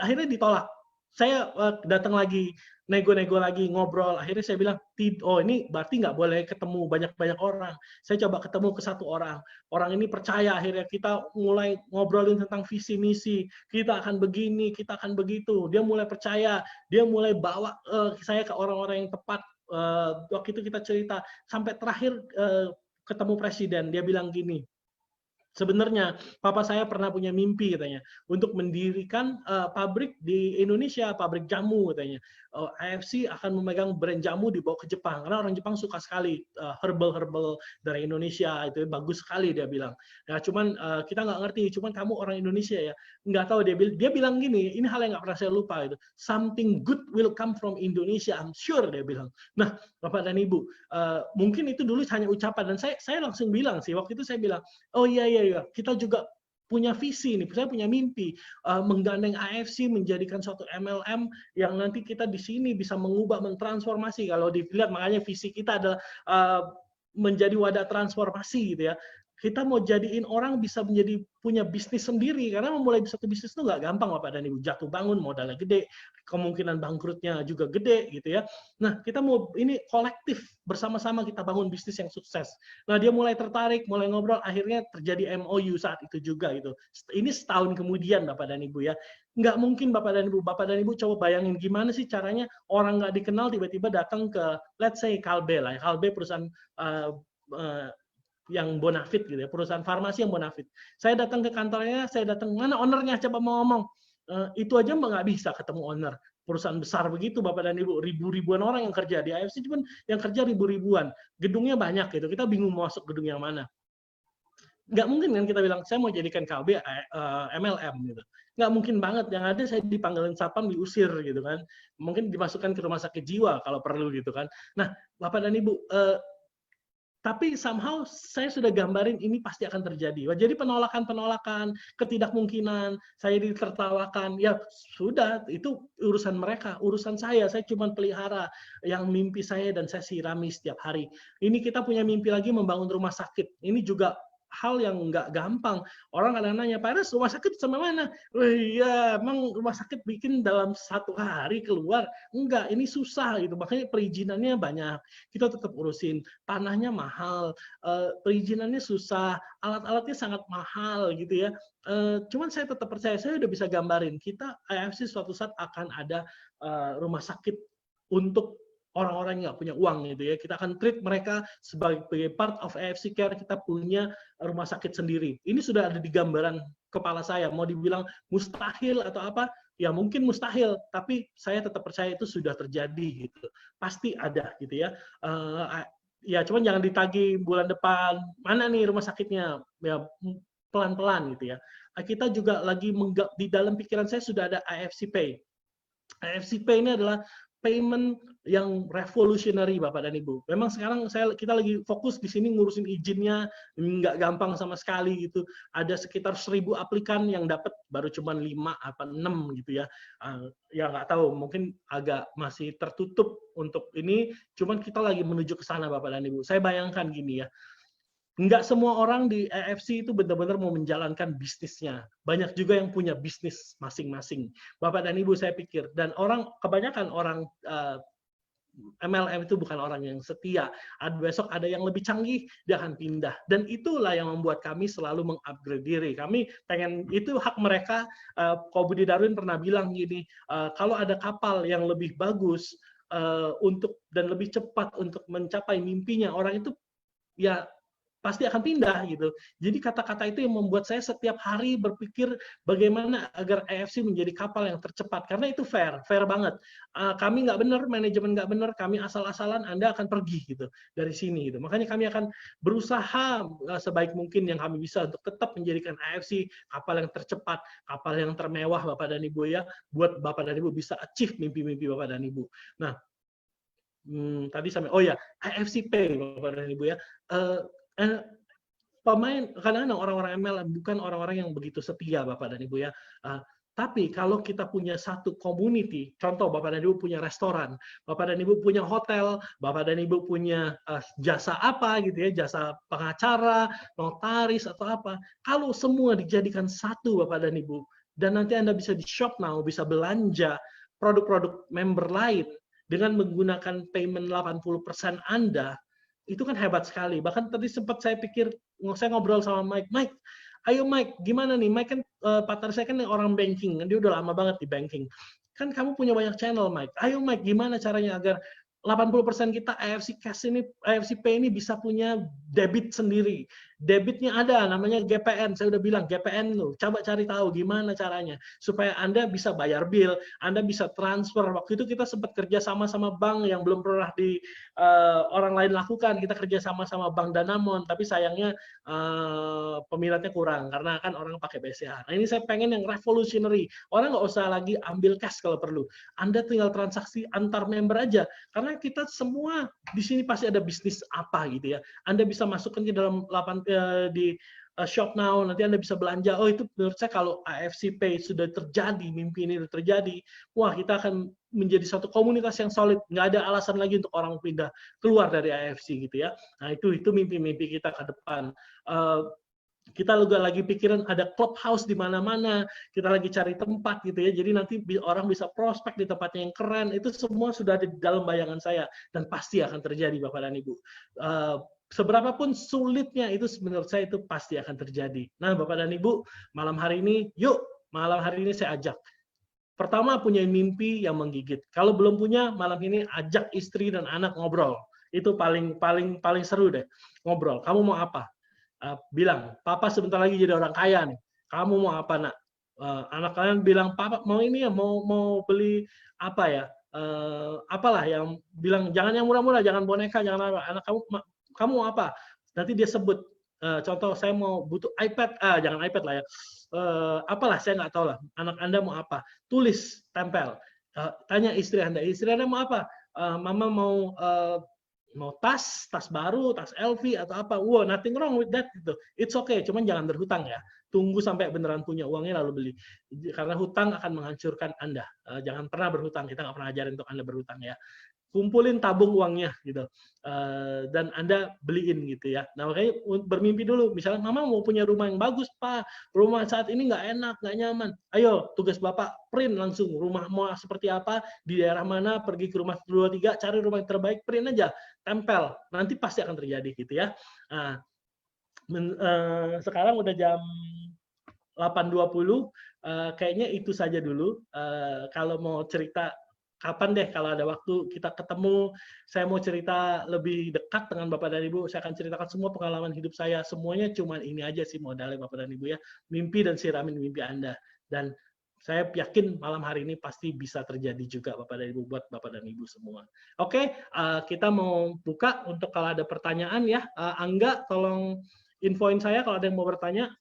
akhirnya ditolak, saya datang lagi, nego-nego lagi, ngobrol. Akhirnya saya bilang, oh ini berarti nggak boleh ketemu banyak-banyak orang. Saya coba ketemu ke satu orang. Orang ini percaya, akhirnya kita mulai ngobrolin tentang visi misi. Kita akan begini, kita akan begitu. Dia mulai percaya, dia mulai bawa saya ke orang-orang yang tepat. Waktu itu kita cerita, sampai terakhir ketemu presiden, dia bilang gini, sebenarnya papa saya pernah punya mimpi katanya untuk mendirikan pabrik di Indonesia, pabrik jamu katanya. AFC akan memegang brand jamu dibawa ke Jepang karena orang Jepang suka sekali herbal dari Indonesia, itu bagus sekali dia bilang. Ya cuman kita nggak ngerti, cuman kamu orang Indonesia ya nggak tahu, dia bilang gini, ini hal yang nggak pernah saya lupa itu, something good will come from Indonesia, I'm sure, dia bilang. Nah Bapak dan Ibu, mungkin itu dulu hanya ucapan, dan saya langsung bilang sih waktu itu, saya bilang oh iya kita juga punya visi nih, saya punya mimpi menggandeng AFC menjadikan suatu MLM yang nanti kita di sini bisa mengubah, mentransformasi. Kalau dilihat makanya visi kita adalah menjadi wadah transformasi gitu ya. Kita mau jadiin orang bisa menjadi punya bisnis sendiri, karena memulai satu bisnis itu nggak gampang Bapak dan Ibu. Jatuh bangun, modalnya gede, kemungkinan bangkrutnya juga gede gitu ya. Nah, kita mau ini kolektif bersama-sama kita bangun bisnis yang sukses. Nah, dia mulai tertarik, mulai ngobrol, akhirnya terjadi MOU saat itu juga gitu. Ini setahun kemudian Bapak dan Ibu ya. Nggak mungkin Bapak dan Ibu coba bayangin gimana sih caranya orang nggak dikenal tiba-tiba datang ke let's say Kalbe lah, Kalbe perusahaan yang bonafit gitu ya, perusahaan farmasi yang bonafit. Saya datang ke kantornya, saya datang, mana ownernya, coba mau ngomong. Itu aja nggak bisa ketemu owner. Perusahaan besar begitu Bapak dan Ibu, ribu-ribuan orang yang kerja di AFC, cuman yang kerja ribu-ribuan. Gedungnya banyak gitu, kita bingung mau masuk gedung yang mana. Nggak mungkin kan kita bilang, saya mau jadikan KB MLM gitu. Nggak mungkin banget, yang ada saya dipanggilin satpam, diusir gitu kan. Mungkin dimasukkan ke rumah sakit jiwa kalau perlu gitu kan. Nah, Bapak dan Ibu, tapi somehow saya sudah gambarin ini pasti akan terjadi. Jadi penolakan-penolakan, ketidakmungkinan, saya ditertawakan, ya sudah, itu urusan mereka, urusan saya cuma pelihara yang mimpi saya dan saya sirami setiap hari. Ini kita punya mimpi lagi membangun rumah sakit. Ini juga hal yang nggak gampang. Orang kadang nanya, Pak Aras, rumah sakit sama mana? Oh iya, emang rumah sakit bikin dalam 1 hari keluar? Enggak, ini susah gitu. Makanya perizinannya banyak. Kita tetap urusin. Tanahnya mahal, perizinannya susah, alat-alatnya sangat mahal gitu ya. Cuman saya tetap percaya, saya udah bisa gambarin. Kita AFC suatu saat akan ada rumah sakit untuk orang-orang yang nggak punya uang gitu ya. Kita akan treat mereka sebagai part of AFC Care, kita punya rumah sakit sendiri. Ini sudah ada di gambaran kepala saya. Mau dibilang mustahil atau apa, ya mungkin mustahil, tapi saya tetap percaya itu sudah terjadi gitu. Pasti ada gitu ya. Ya cuman jangan ditagih bulan depan, mana nih rumah sakitnya, ya pelan-pelan gitu ya. Kita juga lagi di dalam pikiran saya sudah ada AFC Pay. AFC Pay ini adalah payment yang revolutionary Bapak dan Ibu. Memang sekarang kita lagi fokus di sini ngurusin izinnya, nggak gampang sama sekali gitu. Ada sekitar 1.000 aplikan yang dapat baru cuma 5 atau 6 gitu ya. Ya nggak tahu, mungkin agak masih tertutup untuk ini, cuman kita lagi menuju ke sana Bapak dan Ibu. Saya bayangkan gini ya, nggak semua orang di AFC itu benar-benar mau menjalankan bisnisnya. Banyak juga yang punya bisnis masing-masing. Bapak dan Ibu saya pikir, dan kebanyakan orang MLM itu bukan orang yang setia. Besok ada yang lebih canggih, dia akan pindah. Dan itulah yang membuat kami selalu mengupgrade diri. Kami pengen, itu hak mereka. Ko Budi Darwin pernah bilang gini, kalau ada kapal yang lebih bagus dan lebih cepat untuk mencapai mimpinya, orang itu ya pasti akan pindah gitu. Jadi kata-kata itu yang membuat saya setiap hari berpikir bagaimana agar AFC menjadi kapal yang tercepat, karena itu fair banget. Kami nggak benar, manajemen nggak benar, kami asal-asalan, Anda akan pergi gitu dari sini gitu. Makanya kami akan berusaha sebaik mungkin yang kami bisa untuk tetap menjadikan AFC kapal yang tercepat, kapal yang termewah Bapak dan Ibu ya, buat Bapak dan Ibu bisa achieve mimpi-mimpi Bapak dan Ibu. Nah, tadi sampai AFC Pay Bapak dan Ibu ya. Pemain kadang-kadang orang-orang ML bukan orang-orang yang begitu setia Bapak dan Ibu ya. Tapi kalau kita punya satu community, contoh Bapak dan Ibu punya restoran, Bapak dan Ibu punya hotel, Bapak dan Ibu punya jasa apa gitu ya, jasa pengacara, notaris atau apa. Kalau semua dijadikan satu Bapak dan Ibu, dan nanti Anda bisa di shop now, bisa belanja produk-produk member lain dengan menggunakan payment 80% Anda, itu kan hebat sekali. Bahkan tadi sempat saya ngobrol sama Mike, ayo Mike, gimana nih? Mike kan partner saya kan orang banking, dia udah lama banget di banking. Kan kamu punya banyak channel Mike. Ayo Mike, gimana caranya agar 80% kita AFC Pay ini bisa punya debit sendiri. Debitnya ada, namanya GPN. Saya udah bilang GPN loh. Coba cari tahu gimana caranya supaya Anda bisa bayar bill, Anda bisa transfer. Waktu itu kita sempat kerja sama bank yang belum pernah orang lain lakukan. Kita kerja sama Bank Danamon, tapi sayangnya peminatnya kurang karena kan orang pakai BCA. Nah ini saya pengen yang revolutionary. Orang nggak usah lagi ambil cash kalau perlu. Anda tinggal transaksi antar member aja. Karena kita semua di sini pasti ada bisnis apa gitu ya. Anda bisa masukkan ke dalam shop now, nanti Anda bisa belanja. Oh, itu menurut saya kalau AFC Pay sudah terjadi, mimpi ini sudah terjadi, wah kita akan menjadi satu komunitas yang solid. Nggak ada alasan lagi untuk orang pindah keluar dari AFC gitu ya. Nah itu mimpi-mimpi kita ke depan. Kita juga lagi pikiran ada clubhouse di mana-mana, kita lagi cari tempat gitu ya, jadi nanti orang bisa prospek di tempatnya yang keren, itu semua sudah ada di dalam bayangan saya, dan pasti akan terjadi Bapak dan Ibu. Seberapapun sulitnya itu menurut saya itu pasti akan terjadi. Nah Bapak dan Ibu, malam hari ini saya ajak. Pertama punya mimpi yang menggigit. Kalau belum punya, malam ini ajak istri dan anak ngobrol. Itu paling seru deh, ngobrol. Kamu mau apa? Bilang, papa sebentar lagi jadi orang kaya nih. Kamu mau apa nak? Anak kalian bilang, papa mau ini ya, mau beli apa ya? Apalah yang bilang jangan yang murah-murah, jangan boneka, jangan apa. Anak kamu mau apa? Nanti dia sebut. Contoh saya mau butuh iPad, jangan iPad lah ya. Apalah saya nggak tahu lah. Anak Anda mau apa? Tulis, tempel. Tanya istri Anda mau apa? Mama mau tas baru, tas LV atau apa, wow, nothing wrong with that gitu. It's okay, cuman jangan berhutang ya. Tunggu sampai beneran punya uangnya lalu beli. Karena hutang akan menghancurkan Anda. Jangan pernah berhutang. Kita nggak pernah ajarin untuk Anda berhutang ya. Kumpulin tabung uangnya gitu. Dan Anda beliin gitu ya. Nah makanya bermimpi dulu. Misalnya Mama mau punya rumah yang bagus Pak. Rumah saat ini nggak enak, nggak nyaman. Ayo tugas Bapak print langsung rumah mau seperti apa, di daerah mana, pergi ke rumah 2-3, cari rumah yang terbaik, print aja, tempel. Nanti pasti akan terjadi gitu ya. Nah, sekarang udah jam 8.20, kayaknya itu saja dulu. Kalau mau cerita kapan deh kalau ada waktu kita ketemu, saya mau cerita lebih dekat dengan Bapak dan Ibu, saya akan ceritakan semua pengalaman hidup saya, semuanya cuma ini aja sih modalnya Bapak dan Ibu ya, mimpi dan siramin mimpi Anda. Dan saya yakin malam hari ini pasti bisa terjadi juga Bapak dan Ibu, buat Bapak dan Ibu semua. Oke, kita mau buka untuk kalau ada pertanyaan ya. Angga, tolong infoin saya kalau ada yang mau bertanya.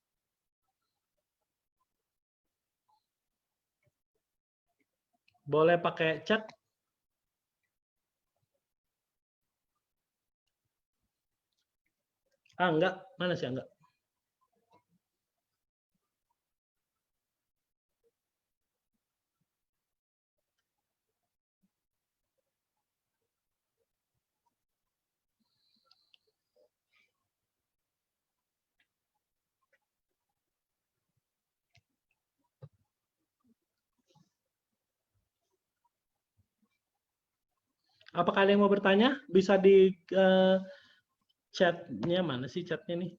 Boleh pakai chat. Enggak. Mana sih enggak? Apakah ada yang mau bertanya? Bisa di chatnya, mana sih chatnya nih?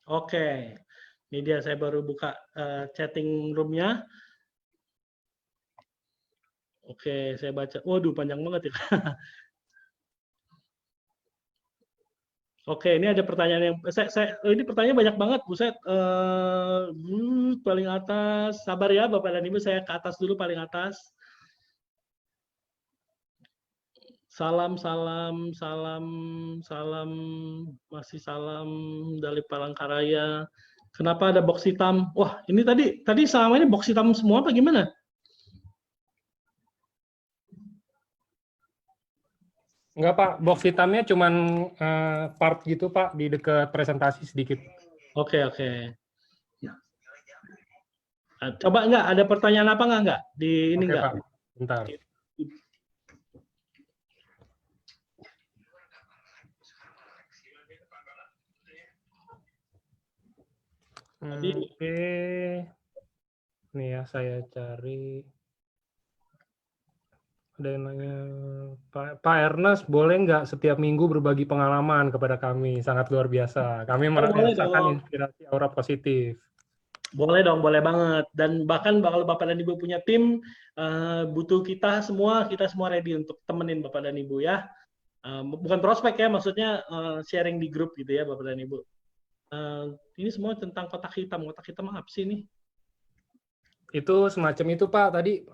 Oke, ini dia saya baru buka chatting room-nya. Oke, saya baca. Waduh, panjang banget ya. Oke, ini ada pertanyaan yang ini pertanyaan banyak banget, Buset. Paling atas, sabar ya Bapak dan Ibu, saya ke atas dulu paling atas. Salam, masih salam dari Palangkaraya. Kenapa ada box hitam? Wah, ini tadi selama ini box hitam semua apa gimana? Enggak Pak, box hitamnya cuman part gitu Pak, di dekat presentasi sedikit. Oke. Coba enggak, ada pertanyaan apa enggak? Di ini enggak? Pak, bentar. Oke. Nih ya, saya cari. Ada yang nanya, Pak Ernest, boleh nggak setiap minggu berbagi pengalaman kepada kami? Sangat luar biasa. Kami merasakan inspirasi aura positif. Boleh dong, boleh banget. Dan bahkan kalau Bapak dan Ibu punya tim, butuh kita semua ready untuk temenin Bapak dan Ibu ya. Bukan prospek ya, maksudnya sharing di grup gitu ya Bapak dan Ibu. Ini semua tentang kotak hitam. Kotak hitam apa sih ini? Itu semacam itu Pak, tadi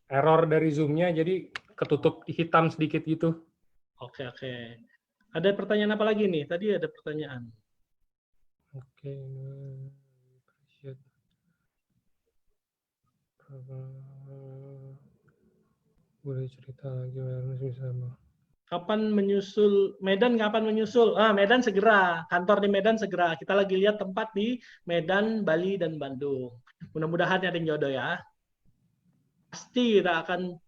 error dari Zoom-nya, jadi ketutup hitam sedikit gitu. Oke. Ada pertanyaan apa lagi nih? Tadi ada pertanyaan. Oke. Boleh cerita lagi bisa. Kapan menyusul Medan? Kapan menyusul? Medan segera. Kantor di Medan segera. Kita lagi lihat tempat di Medan, Bali, dan Bandung. Mudah-mudahan ada yang jodoh ya. Pasti kita akan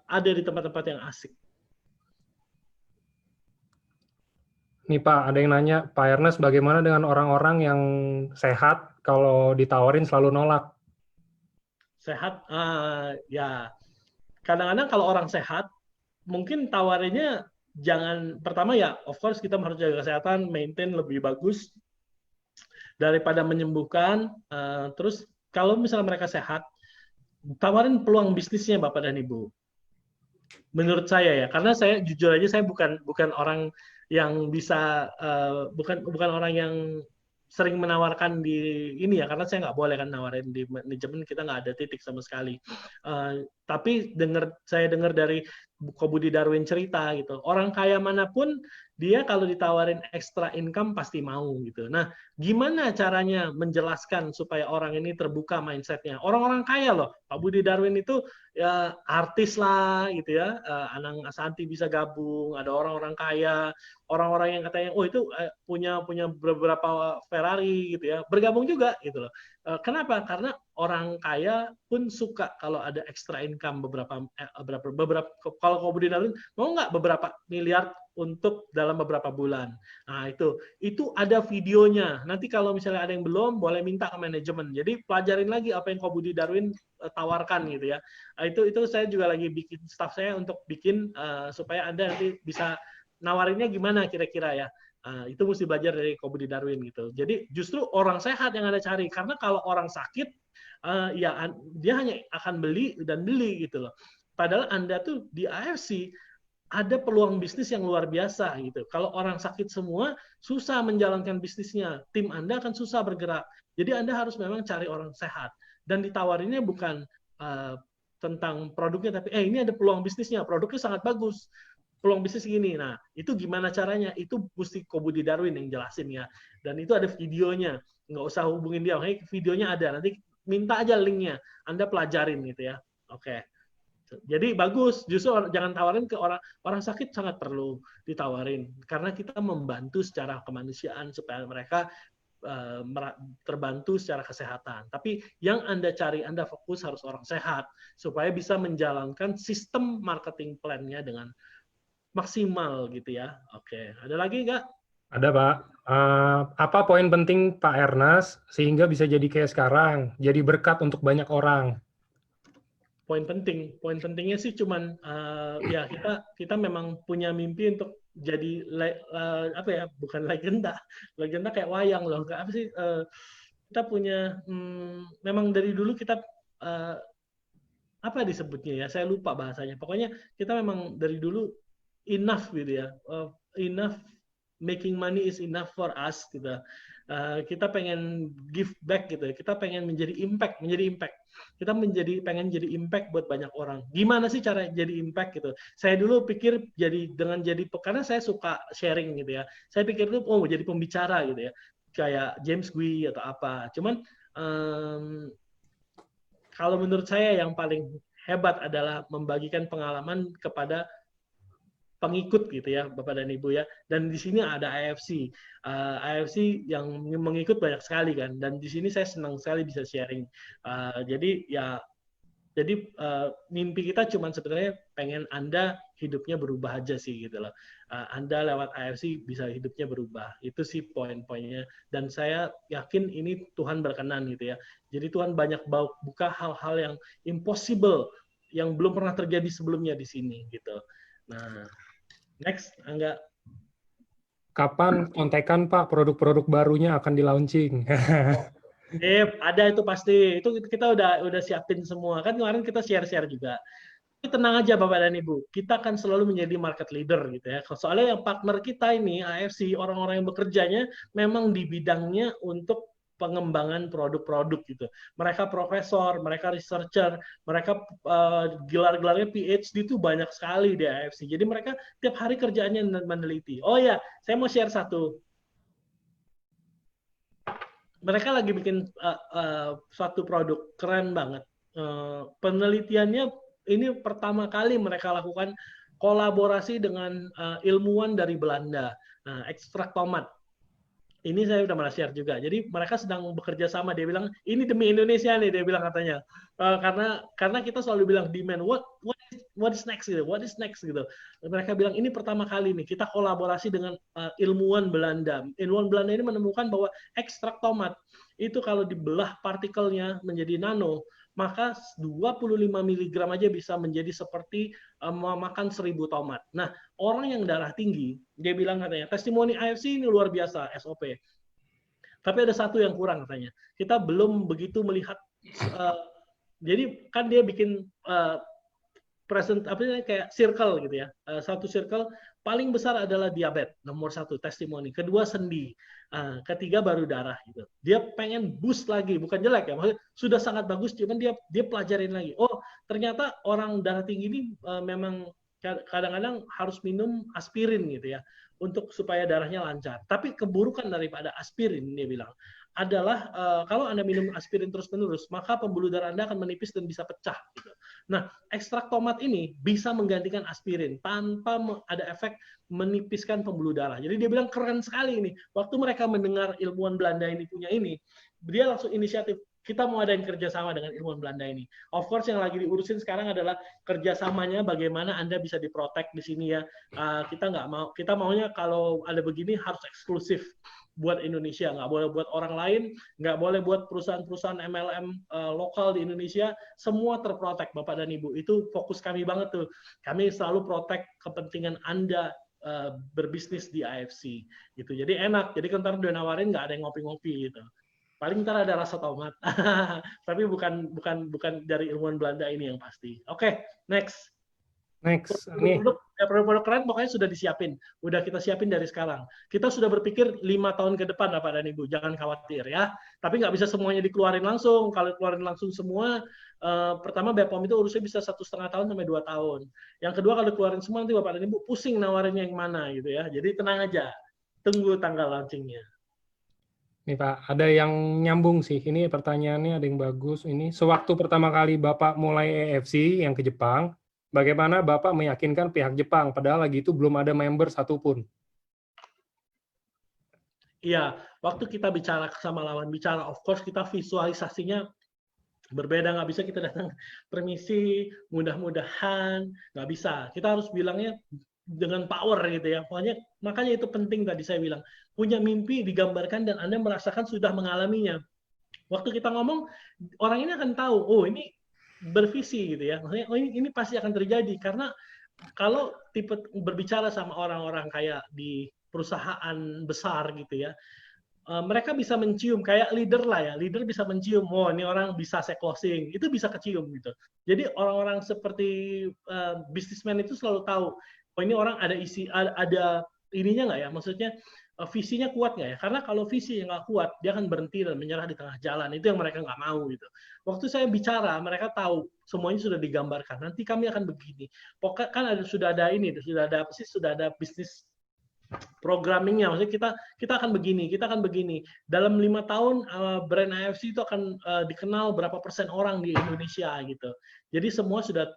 ada di tempat-tempat yang asik. Nih Pak, ada yang nanya, Pak Ernest bagaimana dengan orang-orang yang sehat kalau ditawarin selalu nolak? Sehat, ya. Kadang-kadang kalau orang sehat, mungkin tawarinnya jangan, pertama ya, of course kita harus jaga kesehatan, maintain lebih bagus daripada menyembuhkan. Terus kalau misalnya mereka sehat, tawarin peluang bisnisnya Bapak dan Ibu. Menurut saya ya, karena saya jujur aja saya bukan orang yang bisa bukan orang yang sering menawarkan di ini ya, karena saya nggak boleh kan nawarin di manajemen, kita nggak ada titik sama sekali. Tapi saya dengar dari Ko Budi Darwin cerita gitu, orang kaya manapun dia kalau ditawarin extra income pasti mau gitu. Nah, gimana caranya menjelaskan supaya orang ini terbuka mindsetnya? Orang-orang kaya loh, Pak Budi Darwin itu ya artis lah gitu ya, Anang Asanti bisa gabung, ada orang-orang kaya, orang-orang yang katanya oh itu punya beberapa Ferrari gitu ya, bergabung juga gitu loh. Kenapa? Karena orang kaya pun suka kalau ada extra income beberapa kalau Ko Budi Darwin mau nggak beberapa miliar untuk dalam beberapa bulan. Nah, itu ada videonya. Nanti kalau misalnya ada yang belum, boleh minta ke manajemen. Jadi pelajarin lagi apa yang Ko Budi Darwin tawarkan gitu ya. Itu saya juga lagi bikin staff saya untuk bikin supaya Anda nanti bisa nawarinnya gimana kira-kira ya. Itu mesti belajar dari Ko Budi Darwin gitu. Jadi justru orang sehat yang Anda cari, karena kalau orang sakit ya dia hanya akan beli dan beli gitu loh. Padahal Anda tuh di AFC ada peluang bisnis yang luar biasa gitu. Kalau orang sakit semua, susah menjalankan bisnisnya. Tim Anda akan susah bergerak. Jadi Anda harus memang cari orang sehat. Dan ditawarinnya bukan tentang produknya, tapi ini ada peluang bisnisnya. Produknya sangat bagus. Peluang bisnis gini. Nah, itu gimana caranya? Itu mesti Ko Budi Darwin yang jelasin ya. Dan itu ada videonya. Nggak usah hubungin dia. Videonya ada. Nanti minta aja linknya. Anda pelajarin gitu ya. Oke. Jadi bagus, justru jangan tawarin ke orang sakit, sangat perlu ditawarin karena kita membantu secara kemanusiaan supaya mereka terbantu secara kesehatan. Tapi yang Anda cari, Anda fokus harus orang sehat supaya bisa menjalankan sistem marketing plan-nya dengan maksimal gitu ya. Oke, ada lagi nggak? Ada Pak. Apa poin penting Pak Ernest sehingga bisa jadi kayak sekarang, jadi berkat untuk banyak orang? Poin pentingnya sih cuman ya kita memang punya mimpi untuk jadi apa ya, bukan legenda kayak wayang loh, apa sih, kita punya memang dari dulu kita apa disebutnya ya, saya lupa bahasanya, pokoknya kita memang dari dulu enough gitu ya, enough, making money is enough for us gitu. Kita pengen give back gitu ya, kita pengen menjadi impact. Kita pengen jadi impact buat banyak orang. Gimana sih cara jadi impact gitu? Saya dulu pikir karena saya suka sharing gitu ya. Saya pikir tuh jadi pembicara gitu ya, kayak James Gui atau apa. Cuman kalau menurut saya yang paling hebat adalah membagikan pengalaman kepada pengikut gitu ya, Bapak dan Ibu ya. Dan di sini ada AFC. AFC yang mengikut banyak sekali kan. Dan di sini saya senang sekali bisa sharing. Jadi mimpi kita cuma sebenarnya pengen Anda hidupnya berubah aja sih gitu loh. Anda lewat AFC bisa hidupnya berubah. Itu sih poin-poinnya. Dan saya yakin ini Tuhan berkenan gitu ya. Jadi Tuhan banyak buka hal-hal yang impossible, yang belum pernah terjadi sebelumnya di sini gitu. Nah, next, Angga. Kapan kontekan Pak produk-produk barunya akan di launching? Ada itu pasti. Itu kita udah siapin semua. Kan kemarin kita share-share juga. Tapi tenang aja Bapak dan Ibu, kita akan selalu menjadi market leader gitu ya. Soalnya yang partner kita ini AFC, orang-orang yang bekerjanya memang di bidangnya untuk pengembangan produk-produk gitu. Mereka profesor, mereka researcher, mereka gelar-gelarnya PhD itu banyak sekali di AFC. Jadi mereka tiap hari kerjaannya meneliti. Oh ya, saya mau share satu. Mereka lagi bikin suatu produk keren banget. Penelitiannya ini pertama kali mereka lakukan kolaborasi dengan ilmuwan dari Belanda, ekstrak tomat. Ini saya udah pernah share juga. Jadi mereka sedang bekerja sama. Dia bilang ini demi Indonesia nih. Dia bilang katanya karena kita selalu bilang demand what is next gitu. What is next gitu. Mereka bilang ini pertama kali nih kita kolaborasi dengan ilmuwan Belanda. Ilmuwan Belanda ini menemukan bahwa ekstrak tomat itu kalau dibelah partikelnya menjadi nano, maka 25 mg aja bisa menjadi seperti memakan 1000 tomat. Nah, orang yang darah tinggi, dia bilang katanya, testimoni AFC ini luar biasa, SOP. Tapi ada satu yang kurang katanya. Kita belum begitu melihat, jadi kan dia bikin present kayak circle gitu ya. Satu circle paling besar adalah diabetes, nomor 1 testimoni, kedua sendi, ketiga baru darah gitu. Dia pengen boost lagi, bukan jelek ya, maksudnya sudah sangat bagus, cuman dia pelajarin lagi. Oh ternyata orang darah tinggi ini memang kadang-kadang harus minum aspirin gitu ya, untuk supaya darahnya lancar. Tapi keburukan daripada aspirin dia bilang adalah kalau Anda minum aspirin terus-menerus, maka pembuluh darah Anda akan menipis dan bisa pecah. Gitu. Nah, ekstrak tomat ini bisa menggantikan aspirin tanpa ada efek menipiskan pembuluh darah. Jadi dia bilang keren sekali ini. Waktu mereka mendengar ilmuwan Belanda ini punya ini, dia langsung inisiatif, kita mau adain kerjasama dengan ilmuwan Belanda ini. Of course yang lagi diurusin sekarang adalah kerjasamanya bagaimana Anda bisa diprotek di sini ya. Kita maunya kalau ada begini harus eksklusif buat Indonesia, nggak boleh buat orang lain, nggak boleh buat perusahaan-perusahaan MLM lokal di Indonesia, semua terprotek Bapak dan Ibu. Itu fokus kami banget tuh. Kami selalu protek kepentingan Anda berbisnis di AFC gitu. Jadi enak. Jadi kan ntar udah nawarin nggak ada yang ngopi-ngopi gitu. Paling ntar ada rasa tomat. Tapi bukan dari ilmuwan Belanda ini yang pasti. Oke, next. Produk keren pokoknya sudah disiapin. Udah kita siapin dari sekarang. Kita sudah berpikir 5 tahun ke depan Bapak dan Ibu. Jangan khawatir ya. Tapi nggak bisa semuanya dikeluarin langsung. Kalau keluarin langsung semua, pertama BPOM itu urusnya bisa 1,5 tahun sampai 2 tahun. Yang kedua kalau keluarin semua nanti Bapak dan Ibu pusing nawarinnya yang mana gitu ya. Jadi tenang aja. Tunggu tanggal launchingnya. Nih Pak, ada yang nyambung sih. Ini pertanyaannya ada yang bagus. Ini sewaktu pertama kali Bapak mulai AFC yang ke Jepang, bagaimana Bapak meyakinkan pihak Jepang, padahal lagi itu belum ada member satupun? Iya, waktu kita bicara sama lawan bicara, of course kita visualisasinya berbeda. Nggak bisa kita datang, permisi, mudah-mudahan, nggak bisa. Kita harus bilangnya dengan power gitu ya. Makanya itu penting tadi saya bilang. Punya mimpi digambarkan dan Anda merasakan sudah mengalaminya. Waktu kita ngomong, orang ini akan tahu, oh ini bervisi gitu ya. Maksudnya oh ini pasti akan terjadi karena kalau tipe berbicara sama orang-orang kayak di perusahaan besar gitu ya, mereka bisa mencium kayak leader lah ya. Leader bisa mencium, oh ini orang bisa saya closing, itu bisa kecium gitu. Jadi orang-orang seperti bisnismen itu selalu tahu, oh ini orang ada ada ininya nggak ya? Maksudnya visinya kuat nggak ya? Karena kalau visi yang nggak kuat, dia akan berhenti dan menyerah di tengah jalan. Itu yang mereka nggak mau gitu. Waktu saya bicara, mereka tahu semuanya sudah digambarkan. Nanti kami akan begini. Pokoknya kan sudah ada bisnis programmingnya. Maksudnya kita akan begini. Dalam 5 tahun brand AFC itu akan dikenal berapa persen orang di Indonesia gitu. Jadi semua sudah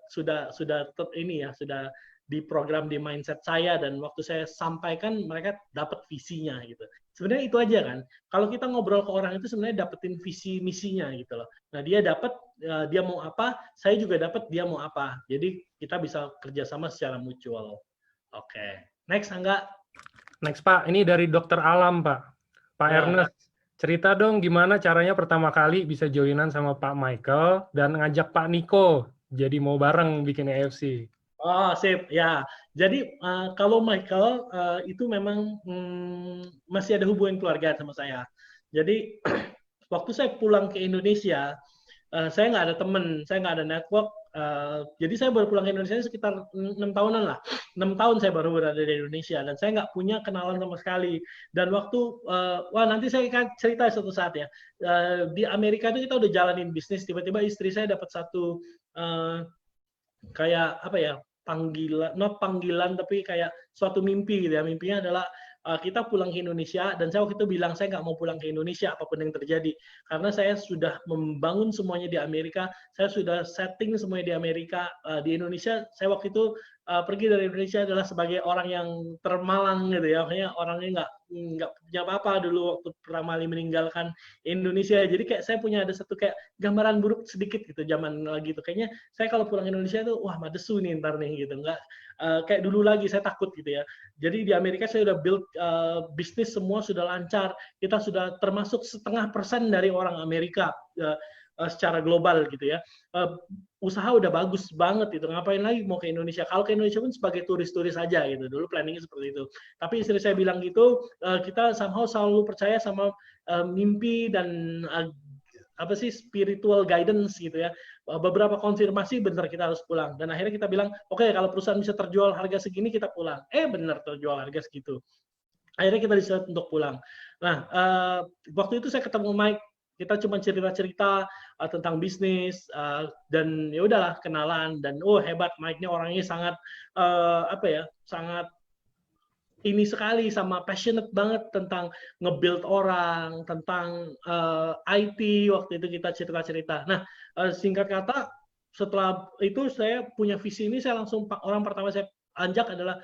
di program di mindset saya dan waktu saya sampaikan mereka dapat visinya gitu. Sebenarnya itu aja kan. Kalau kita ngobrol ke orang itu sebenarnya dapetin visi misinya gitu loh. Nah dia dapat dia mau apa, saya juga dapat dia mau apa. Jadi kita bisa kerjasama secara mutual. Oke. Next Angga. Next Pak, ini dari Dokter Alam Pak. Pak Ernest, cerita dong gimana caranya pertama kali bisa joinan sama Pak Michael dan ngajak Pak Niko jadi mau bareng bikin AFC. Oh, sip. Ya. Jadi kalau Michael itu memang masih ada hubungan keluarga sama saya. Jadi waktu saya pulang ke Indonesia, saya nggak ada teman, saya nggak ada network. Jadi saya baru pulang ke Indonesia sekitar 6 tahunan lah. 6 tahun saya baru berada di Indonesia dan saya nggak punya kenalan sama sekali. Dan waktu wah nanti saya akan cerita suatu saat ya. Di Amerika itu kita udah jalanin bisnis, tiba-tiba istri saya dapat satu kayak apa ya, panggilan, not panggilan tapi kayak suatu mimpi gitu ya. Mimpinya adalah kita pulang ke Indonesia, dan saya waktu itu bilang saya nggak mau pulang ke Indonesia apapun yang terjadi, karena saya sudah membangun semuanya di Amerika, saya sudah setting semuanya di Amerika. Di Indonesia saya waktu itu pergi dari Indonesia adalah sebagai orang yang termalang gitu ya, makanya orangnya nggak punya apa-apa dulu waktu pertama kali meninggalkan Indonesia. Jadi kayak saya punya ada satu kayak gambaran buruk sedikit gitu zaman lagi itu, kayaknya saya kalau pulang ke Indonesia itu wah madesu nih ntar nih gitu, nggak kayak dulu lagi, saya takut gitu ya. Jadi di Amerika saya udah build bisnis, semua sudah lancar, kita sudah termasuk 0,5% dari orang Amerika secara global gitu ya. Usaha udah bagus banget itu, ngapain lagi mau ke Indonesia? Kalau ke Indonesia pun sebagai turis-turis aja gitu, dulu planningnya seperti itu. Tapi istri saya bilang gitu, kita somehow selalu percaya sama mimpi dan apa sih, spiritual guidance gitu ya. Beberapa konfirmasi benar kita harus pulang, dan akhirnya kita bilang oke, kalau perusahaan bisa terjual harga segini kita pulang. Benar terjual harga segitu, akhirnya kita decide untuk pulang. Nah, waktu itu saya ketemu Mike, kita cuma cerita-cerita tentang bisnis, dan ya udahlah kenalan, dan hebat, Mike-nya orangnya sangat apa ya, sangat ini sekali, sama passionate banget tentang nge-build orang, tentang IT. Waktu itu kita cerita-cerita. Nah, singkat kata, setelah itu saya punya visi ini, saya langsung, orang pertama saya anjak adalah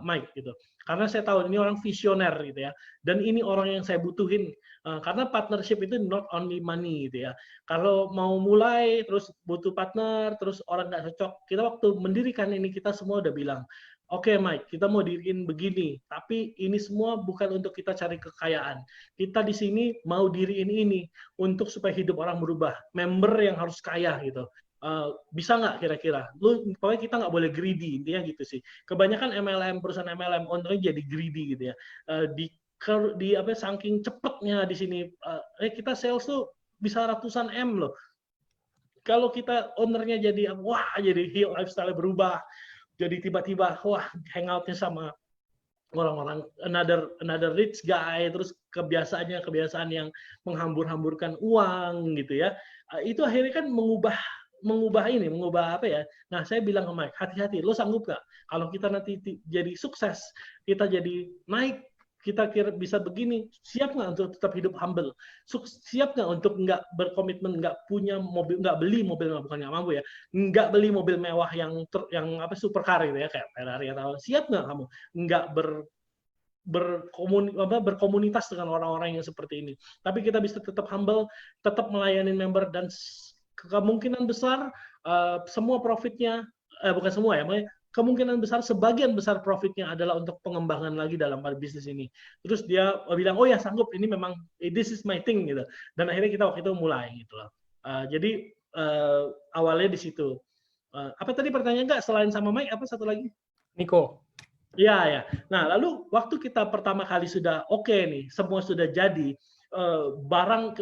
Mike gitu. Karena saya tahu ini orang visioner gitu ya. Dan ini orang yang saya butuhin. Karena partnership itu not only money gitu ya. Kalau mau mulai, terus butuh partner, terus orang nggak cocok. Kita waktu mendirikan ini, kita semua udah bilang, oke Mike, kita mau diriin begini, tapi ini semua bukan untuk kita cari kekayaan. Kita di sini mau diriin ini untuk supaya hidup orang berubah. Member yang harus kaya gitu. Bisa nggak kira-kira? Pokoknya kita nggak boleh greedy, intinya gitu sih. Kebanyakan MLM, perusahaan MLM ownernya jadi greedy gitu ya. Di apa, saking cepetnya di sini, kita sales tuh bisa ratusan M loh. Kalau kita ownernya jadi wah, jadi lifestyle berubah, jadi tiba-tiba wah hangoutnya sama orang-orang another rich guy, terus kebiasaan yang menghambur-hamburkan uang gitu ya, itu akhirnya kan mengubah apa ya. Nah, saya bilang ke Mike, hati-hati, lo sanggup nggak kalau kita nanti jadi sukses, kita jadi naik, kita kira bisa begini, siap nggak untuk tetap hidup humble? Siap nggak untuk nggak berkomitmen, nggak punya mobil, nggak beli mobil, bukan nggak mampu ya, nggak beli mobil mewah yang apa supercar gitu ya, kayak Ferrari atau, siap nggak kamu nggak berkomunitas dengan orang-orang yang seperti ini, tapi kita bisa tetap humble, tetap melayani member, dan kemungkinan besar semua profitnya, bukan semua ya, kemungkinan besar sebagian besar profitnya adalah untuk pengembangan lagi dalam bisnis ini. Terus dia bilang, oh ya sanggup, ini memang this is my thing gitu. Dan akhirnya kita waktu itu mulai gitu loh. Jadi awalnya di situ. Apa tadi pertanyaan nggak, selain sama Mike, apa satu lagi? Niko. Ya. Nah, lalu waktu kita pertama kali sudah oke nih, semua sudah jadi, barang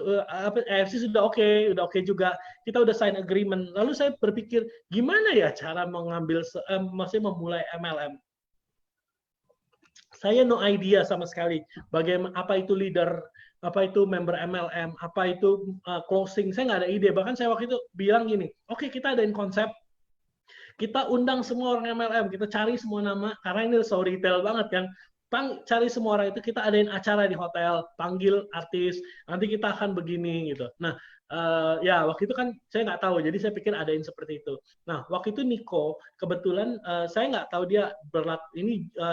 AFC sudah oke juga, kita udah sign agreement. Lalu saya berpikir, gimana ya cara maksudnya memulai MLM? Saya no idea sama sekali bagaimana, apa itu leader, apa itu member MLM, apa itu closing, saya nggak ada ide. Bahkan saya waktu itu bilang gini, oke, kita adain konsep, kita undang semua orang MLM, kita cari semua nama, karena ini so retail banget kan. Cari semua orang itu, kita adain acara di hotel, panggil artis, nanti kita akan begini gitu. Nah, ya waktu itu kan saya nggak tahu, jadi saya pikir adain seperti itu. Nah, waktu itu Niko, kebetulan saya nggak tahu dia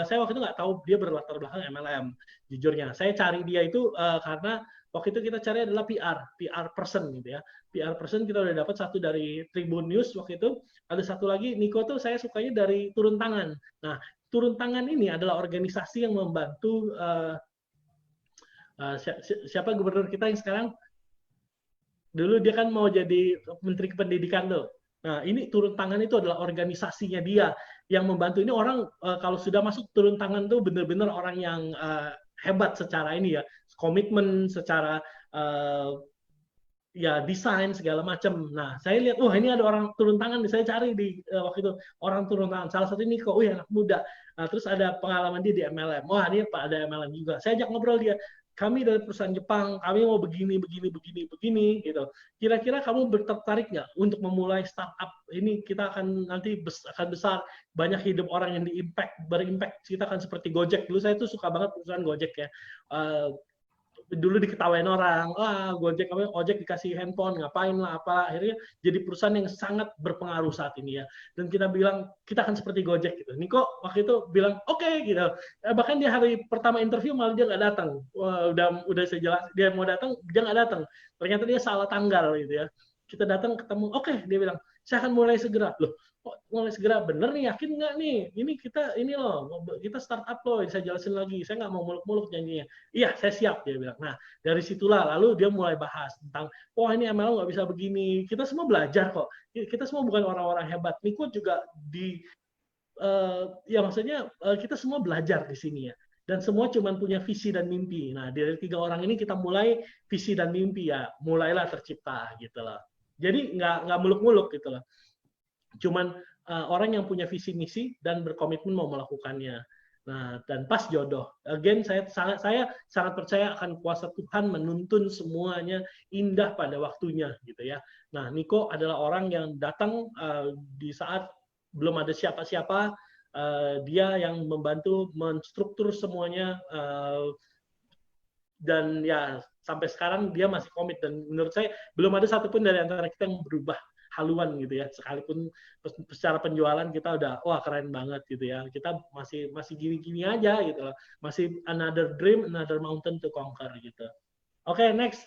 saya waktu itu nggak tahu dia berlatar belakang MLM, jujurnya. Saya cari dia itu karena waktu itu kita cari adalah PR person gitu ya. PR person kita udah dapat satu dari Tribun News waktu itu, ada satu lagi, Niko tuh saya sukanya dari Turun Tangan. Nah, Turun Tangan ini adalah organisasi yang membantu siapa gubernur kita yang sekarang, dulu dia kan mau jadi menteri pendidikan tuh. Nah, ini Turun Tangan itu adalah organisasinya dia yang membantu. Ini orang kalau sudah masuk Turun Tangan tuh benar-benar orang yang hebat secara ini ya, komitmen, secara ya desain segala macam. Nah, saya lihat, wah ini ada orang turun tangan, saya cari di waktu itu orang turun tangan. Salah satu Niko, wih anak muda. Nah, terus ada pengalaman dia di MLM. Wah, ini Pak ada MLM juga. Saya ajak ngobrol dia. Kami dari perusahaan Jepang, kami mau begini, begini, gitu. Kira-kira kamu tertarik nggak untuk memulai startup ini? Kita akan nanti akan besar, banyak hidup orang yang berimpact. Kita akan seperti Gojek. Dulu saya tuh suka banget perusahaan Gojek ya. Dulu diketawain orang, Gojek, ojek dikasih handphone, ngapain lah, apa, akhirnya jadi perusahaan yang sangat berpengaruh saat ini ya. Dan kita bilang kita akan seperti Gojek gitu. Niko waktu itu bilang oke, gitu. Bahkan di hari pertama interview malah dia nggak datang. Wah, udah saya jelas dia mau datang, dia nggak datang. Ternyata dia salah tanggal gitu ya. Kita datang ketemu, oke, dia bilang saya akan mulai segera. Loh, kok mulai segera, bener nih, yakin nggak nih? Ini loh, kita startup loh, saya jelasin lagi. Saya nggak mau muluk-muluk janjinya. Iya, saya siap, dia bilang. Nah, dari situlah lalu dia mulai bahas tentang, wah ini MLM nggak bisa begini. Kita semua belajar kok. Kita semua bukan orang-orang hebat. Niko juga ya maksudnya kita semua belajar di sini ya. Dan semua cuma punya visi dan mimpi. Nah, dari 3 orang ini kita mulai visi dan mimpi ya, mulailah tercipta gitu loh. Jadi nggak muluk-muluk gitu loh. Cuman orang yang punya visi misi dan berkomitmen mau melakukannya. Nah, dan pas jodoh. Again, saya sangat percaya akan kuasa Tuhan menuntun semuanya indah pada waktunya, gitu ya. Nah, Niko adalah orang yang datang di saat belum ada siapa-siapa, dia yang membantu menstruktur semuanya, dan ya sampai sekarang dia masih komit, dan menurut saya belum ada satupun dari antara kita yang berubah haluan gitu ya, sekalipun secara penjualan kita udah wah keren banget gitu ya, kita masih gini-gini aja gitu loh, masih another dream, another mountain to conquer gitu. Oke, next.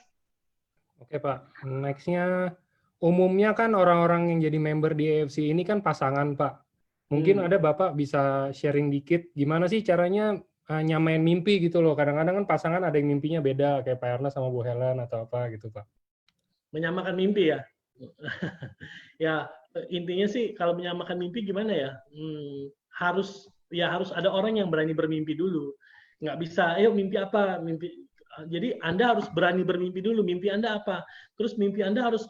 Oke Pak, nextnya umumnya kan orang-orang yang jadi member di EFC ini kan pasangan Pak. Mungkin ada Bapak bisa sharing dikit gimana sih caranya nyamain mimpi gitu loh. Kadang-kadang kan pasangan ada yang mimpinya beda kayak Pak Erna sama Bu Helen atau apa gitu Pak. Menyamakan mimpi ya. Ya intinya sih kalau menyamakan mimpi gimana ya, harus ada orang yang berani bermimpi dulu. Nggak bisa, ayo mimpi apa, jadi Anda harus berani bermimpi dulu, mimpi Anda apa, terus mimpi Anda harus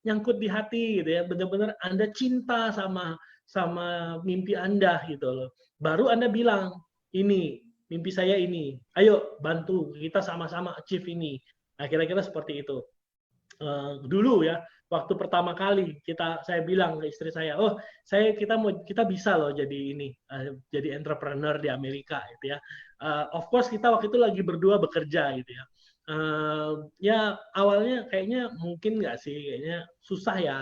nyangkut di hati gitu ya, benar-benar Anda cinta sama mimpi Anda gitu loh, baru Anda bilang ini mimpi saya ini, ayo bantu kita sama-sama achieve ini. Nah, kira-kira seperti itu. Dulu ya, waktu pertama kali saya bilang ke istri saya, kita bisa loh jadi entrepreneur di Amerika gitu ya. Of course kita waktu itu lagi berdua bekerja gitu ya. Ya awalnya kayaknya mungkin nggak sih, kayaknya susah ya.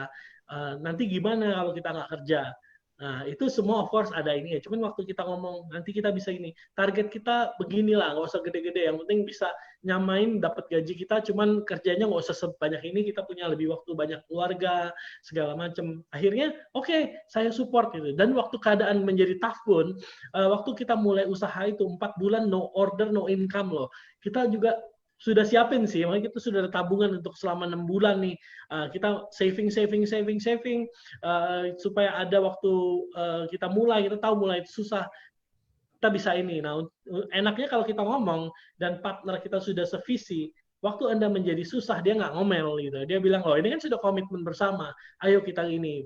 Nanti gimana kalau kita nggak kerja? Nah, itu semua of course ada ini ya. Cuman waktu kita ngomong, nanti kita bisa ini. Target kita beginilah, nggak usah gede-gede. Yang penting bisa nyamain dapat gaji kita, cuman kerjanya nggak usah sebanyak ini, kita punya lebih waktu banyak keluarga, segala macam. Akhirnya, oke, saya support gitu. Dan waktu keadaan menjadi tough pun, waktu kita mulai usaha itu, 4 bulan no order, no income loh. Kita juga sudah siapin sih, makanya kita sudah ada tabungan untuk selama 6 bulan nih. Kita saving supaya ada waktu kita tahu mulai susah, kita bisa ini. Nah, enaknya kalau kita ngomong dan partner kita sudah sevisi, waktu Anda menjadi susah, dia nggak ngomel gitu. Dia bilang, oh ini kan sudah komitmen bersama, ayo kita ini.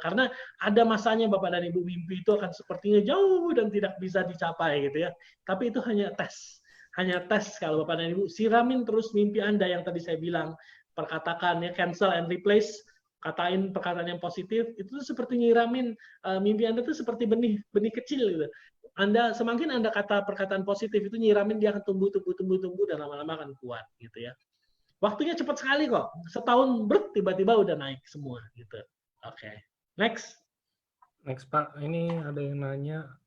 Karena ada masanya Bapak dan Ibu, mimpi itu akan sepertinya jauh dan tidak bisa dicapai gitu ya. Tapi itu hanya tes kalau Bapak dan Ibu, siramin terus mimpi Anda yang tadi saya bilang, perkatakan ya, cancel and replace, katain perkataan yang positif, itu tuh seperti nyiramin mimpi Anda tuh seperti benih kecil gitu. Semakin Anda kata perkataan positif itu nyiramin, dia akan tumbuh dan lama-lama akan kuat gitu ya. Waktunya cepat sekali kok. Setahun tiba-tiba udah naik semua gitu. Oke. Next Pak, ini ada yang nanya.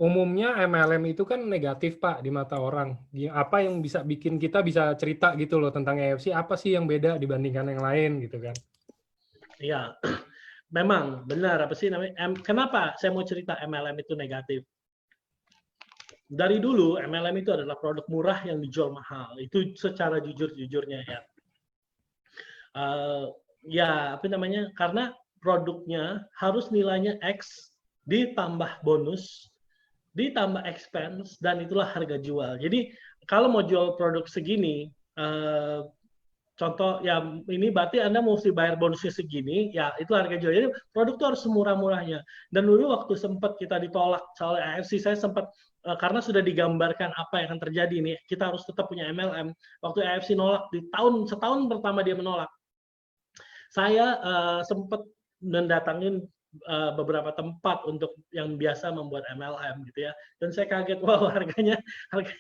Umumnya MLM itu kan negatif Pak di mata orang. Apa yang bisa bikin kita bisa cerita gitu loh tentang EFC, apa sih yang beda dibandingkan yang lain gitu kan? Iya, memang benar, apa sih namanya? Kenapa saya mau cerita MLM itu negatif? Dari dulu MLM itu adalah produk murah yang dijual mahal. Itu secara jujur-jujurnya ya. Karena produknya harus nilainya X ditambah bonus, ditambah expense, dan itulah harga jual. Jadi kalau mau jual produk segini, contoh ya ini berarti Anda mesti bayar bonusnya segini, ya itu harga jual. Jadi produk itu harus semurah-murahnya. Dan dulu waktu sempat kita ditolak oleh AFC, saya sempat karena sudah digambarkan apa yang akan terjadi nih, kita harus tetap punya MLM. Waktu AFC nolak di setahun pertama dia menolak, saya sempat mendatangin beberapa tempat untuk yang biasa membuat MLM gitu ya, dan saya kaget, wow harganya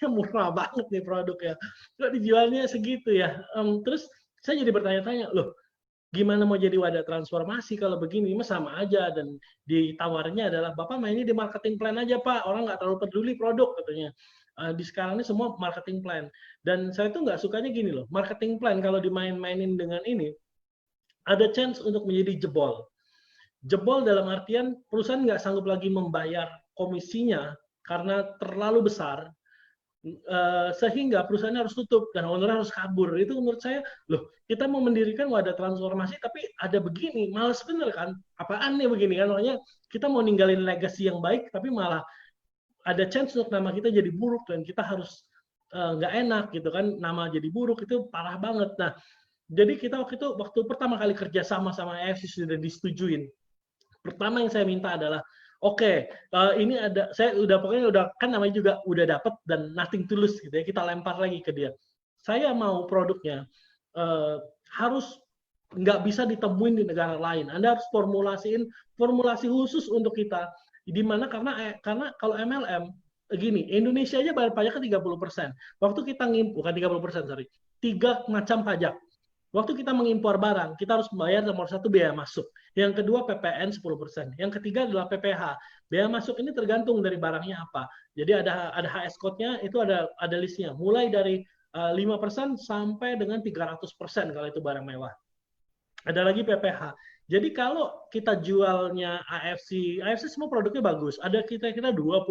murah banget nih produknya, kok dijualnya segitu ya. Terus saya jadi bertanya-tanya, loh gimana mau jadi wadah transformasi kalau begini? Mas sama aja, dan ditawarnya adalah Bapak mainnya di marketing plan aja Pak, orang nggak terlalu peduli produk katanya. Di sekarang ini semua marketing plan, dan saya tuh nggak sukanya gini loh, marketing plan kalau dimain-mainin dengan ini ada chance untuk menjadi jebol. Jebol dalam artian perusahaan nggak sanggup lagi membayar komisinya karena terlalu besar, sehingga perusahaannya harus tutup dan owner harus kabur. Itu menurut saya, loh kita mau mendirikan wadah transformasi tapi ada begini, males bener kan? Apaan nih begini kan? Makanya kita mau ninggalin legacy yang baik tapi malah ada chance untuk nama kita jadi buruk dan kita harus nggak enak gitu kan, nama jadi buruk itu parah banget. Nah, jadi kita waktu pertama kali kerja sama AFC sudah disetujuin. Pertama yang saya minta adalah, oke, ini ada, saya pokoknya udah kan namanya juga udah dapat dan nothing to lose gitu ya, kita lempar lagi ke dia. Saya mau produknya harus nggak bisa ditemuin di negara lain. Anda harus formulasi khusus untuk kita. Di mana karena kalau MLM gini, Indonesia aja bayar pajaknya 30%. Waktu kita bukan 30%, sorry, 3 macam pajak. Waktu kita mengimpor barang, kita harus membayar nomor 1 biaya masuk. Yang kedua PPN 10%. Yang ketiga adalah PPH. Biaya masuk ini tergantung dari barangnya apa. Jadi ada HS code-nya, itu ada listnya. Mulai dari 5% sampai dengan 300% kalau itu barang mewah. Ada lagi PPH. Jadi kalau kita jualnya AFC semua produknya bagus. Ada kira-kira 20.000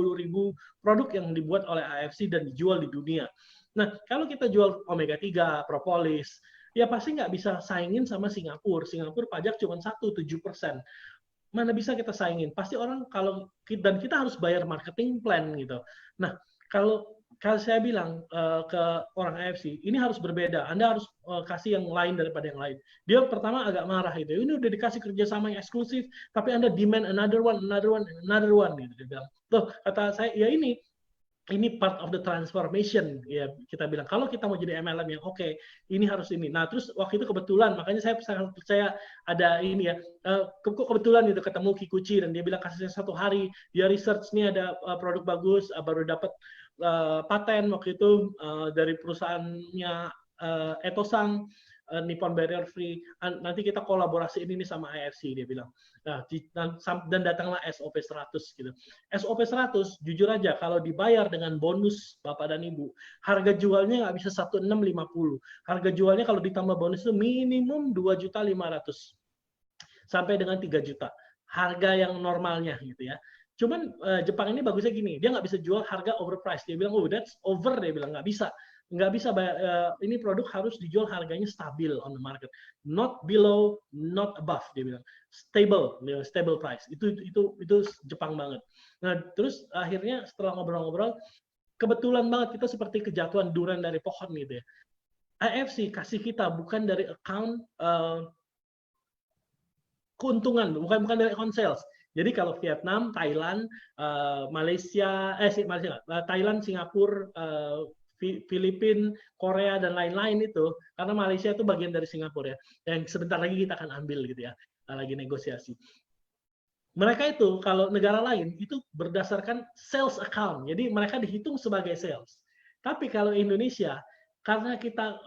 produk yang dibuat oleh AFC dan dijual di dunia. Nah, kalau kita jual Omega 3, Propolis, ya pasti nggak bisa saingin sama Singapura. Singapura pajak cuma 7%. Mana bisa kita saingin? Pasti orang dan kita harus bayar marketing plan gitu. Nah, kalau saya bilang ke orang AFC, ini harus berbeda. Anda harus kasih yang lain daripada yang lain. Dia pertama agak marah gitu. Ini udah dikasih kerjasama yang eksklusif, tapi Anda demand another one gitu. Dia bilang, tuh kata saya, ya ini part of the transformation, ya kita bilang. Kalau kita mau jadi MLM yang oke, ini harus ini. Nah, terus waktu itu kebetulan, makanya saya sangat percaya ada ini ya, kebetulan gitu ketemu Kikuchi dan dia bilang kasusnya 1 hari, dia research nih ada produk bagus, baru dapat paten waktu itu dari perusahaannya Etosang, Nippon Barrier Free, nanti kita kolaborasi ini nih sama AFC, dia bilang. Nah, dan datanglah SOP 100 gitu. SOP 100 jujur aja kalau dibayar dengan bonus Bapak dan Ibu, harga jualnya nggak bisa 1.650. Harga jualnya kalau ditambah bonus itu minimum 2.500.000 sampai dengan 3 juta. Harga yang normalnya gitu ya. Cuman Jepang ini bagusnya gini, dia nggak bisa jual harga overpriced. Dia bilang, oh that's over, dia bilang nggak bisa ini produk harus dijual harganya stabil on the market, not below, not above, dia bilang stable price. Itu Jepang banget. Nah, terus akhirnya setelah ngobrol-ngobrol, kebetulan banget kita seperti kejatuhan durian dari pohon gitu ya. AFC kasih kita bukan dari account keuntungan, bukan dari account sales. Jadi kalau Vietnam, Thailand, Thailand, Singapura, Filipina, Korea, dan lain-lain itu, karena Malaysia itu bagian dari Singapura ya, yang sebentar lagi kita akan ambil gitu ya, lagi negosiasi. Mereka itu kalau negara lain itu berdasarkan sales account, jadi mereka dihitung sebagai sales. Tapi kalau Indonesia, karena kita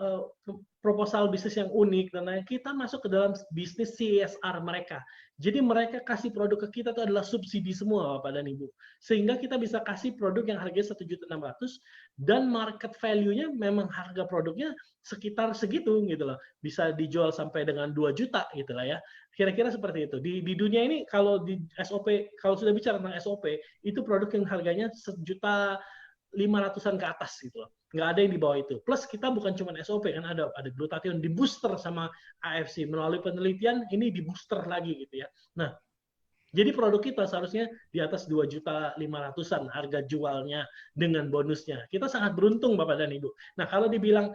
proposal bisnis yang unik, dan kita masuk ke dalam bisnis CSR mereka. Jadi mereka kasih produk ke kita itu adalah subsidi semua Bapak dan Ibu. Sehingga kita bisa kasih produk yang harganya 1.600.000 dan market value-nya memang harga produknya sekitar segitu gitu loh. Bisa dijual sampai dengan 2 juta gitu lah ya. Kira-kira seperti itu. Di dunia ini kalau di SOP, kalau sudah bicara tentang SOP, itu produk yang harganya 1.500.000-an ke atas gitu loh. Nggak ada yang di bawah itu. Plus kita bukan cuma SOP kan, ada glutathione di booster sama AFC melalui penelitian, ini di booster lagi gitu ya. Nah, Jadi produk kita seharusnya di atas 2.500.000-an harga jualnya dengan bonusnya. Kita sangat beruntung Bapak dan Ibu. Nah kalau dibilang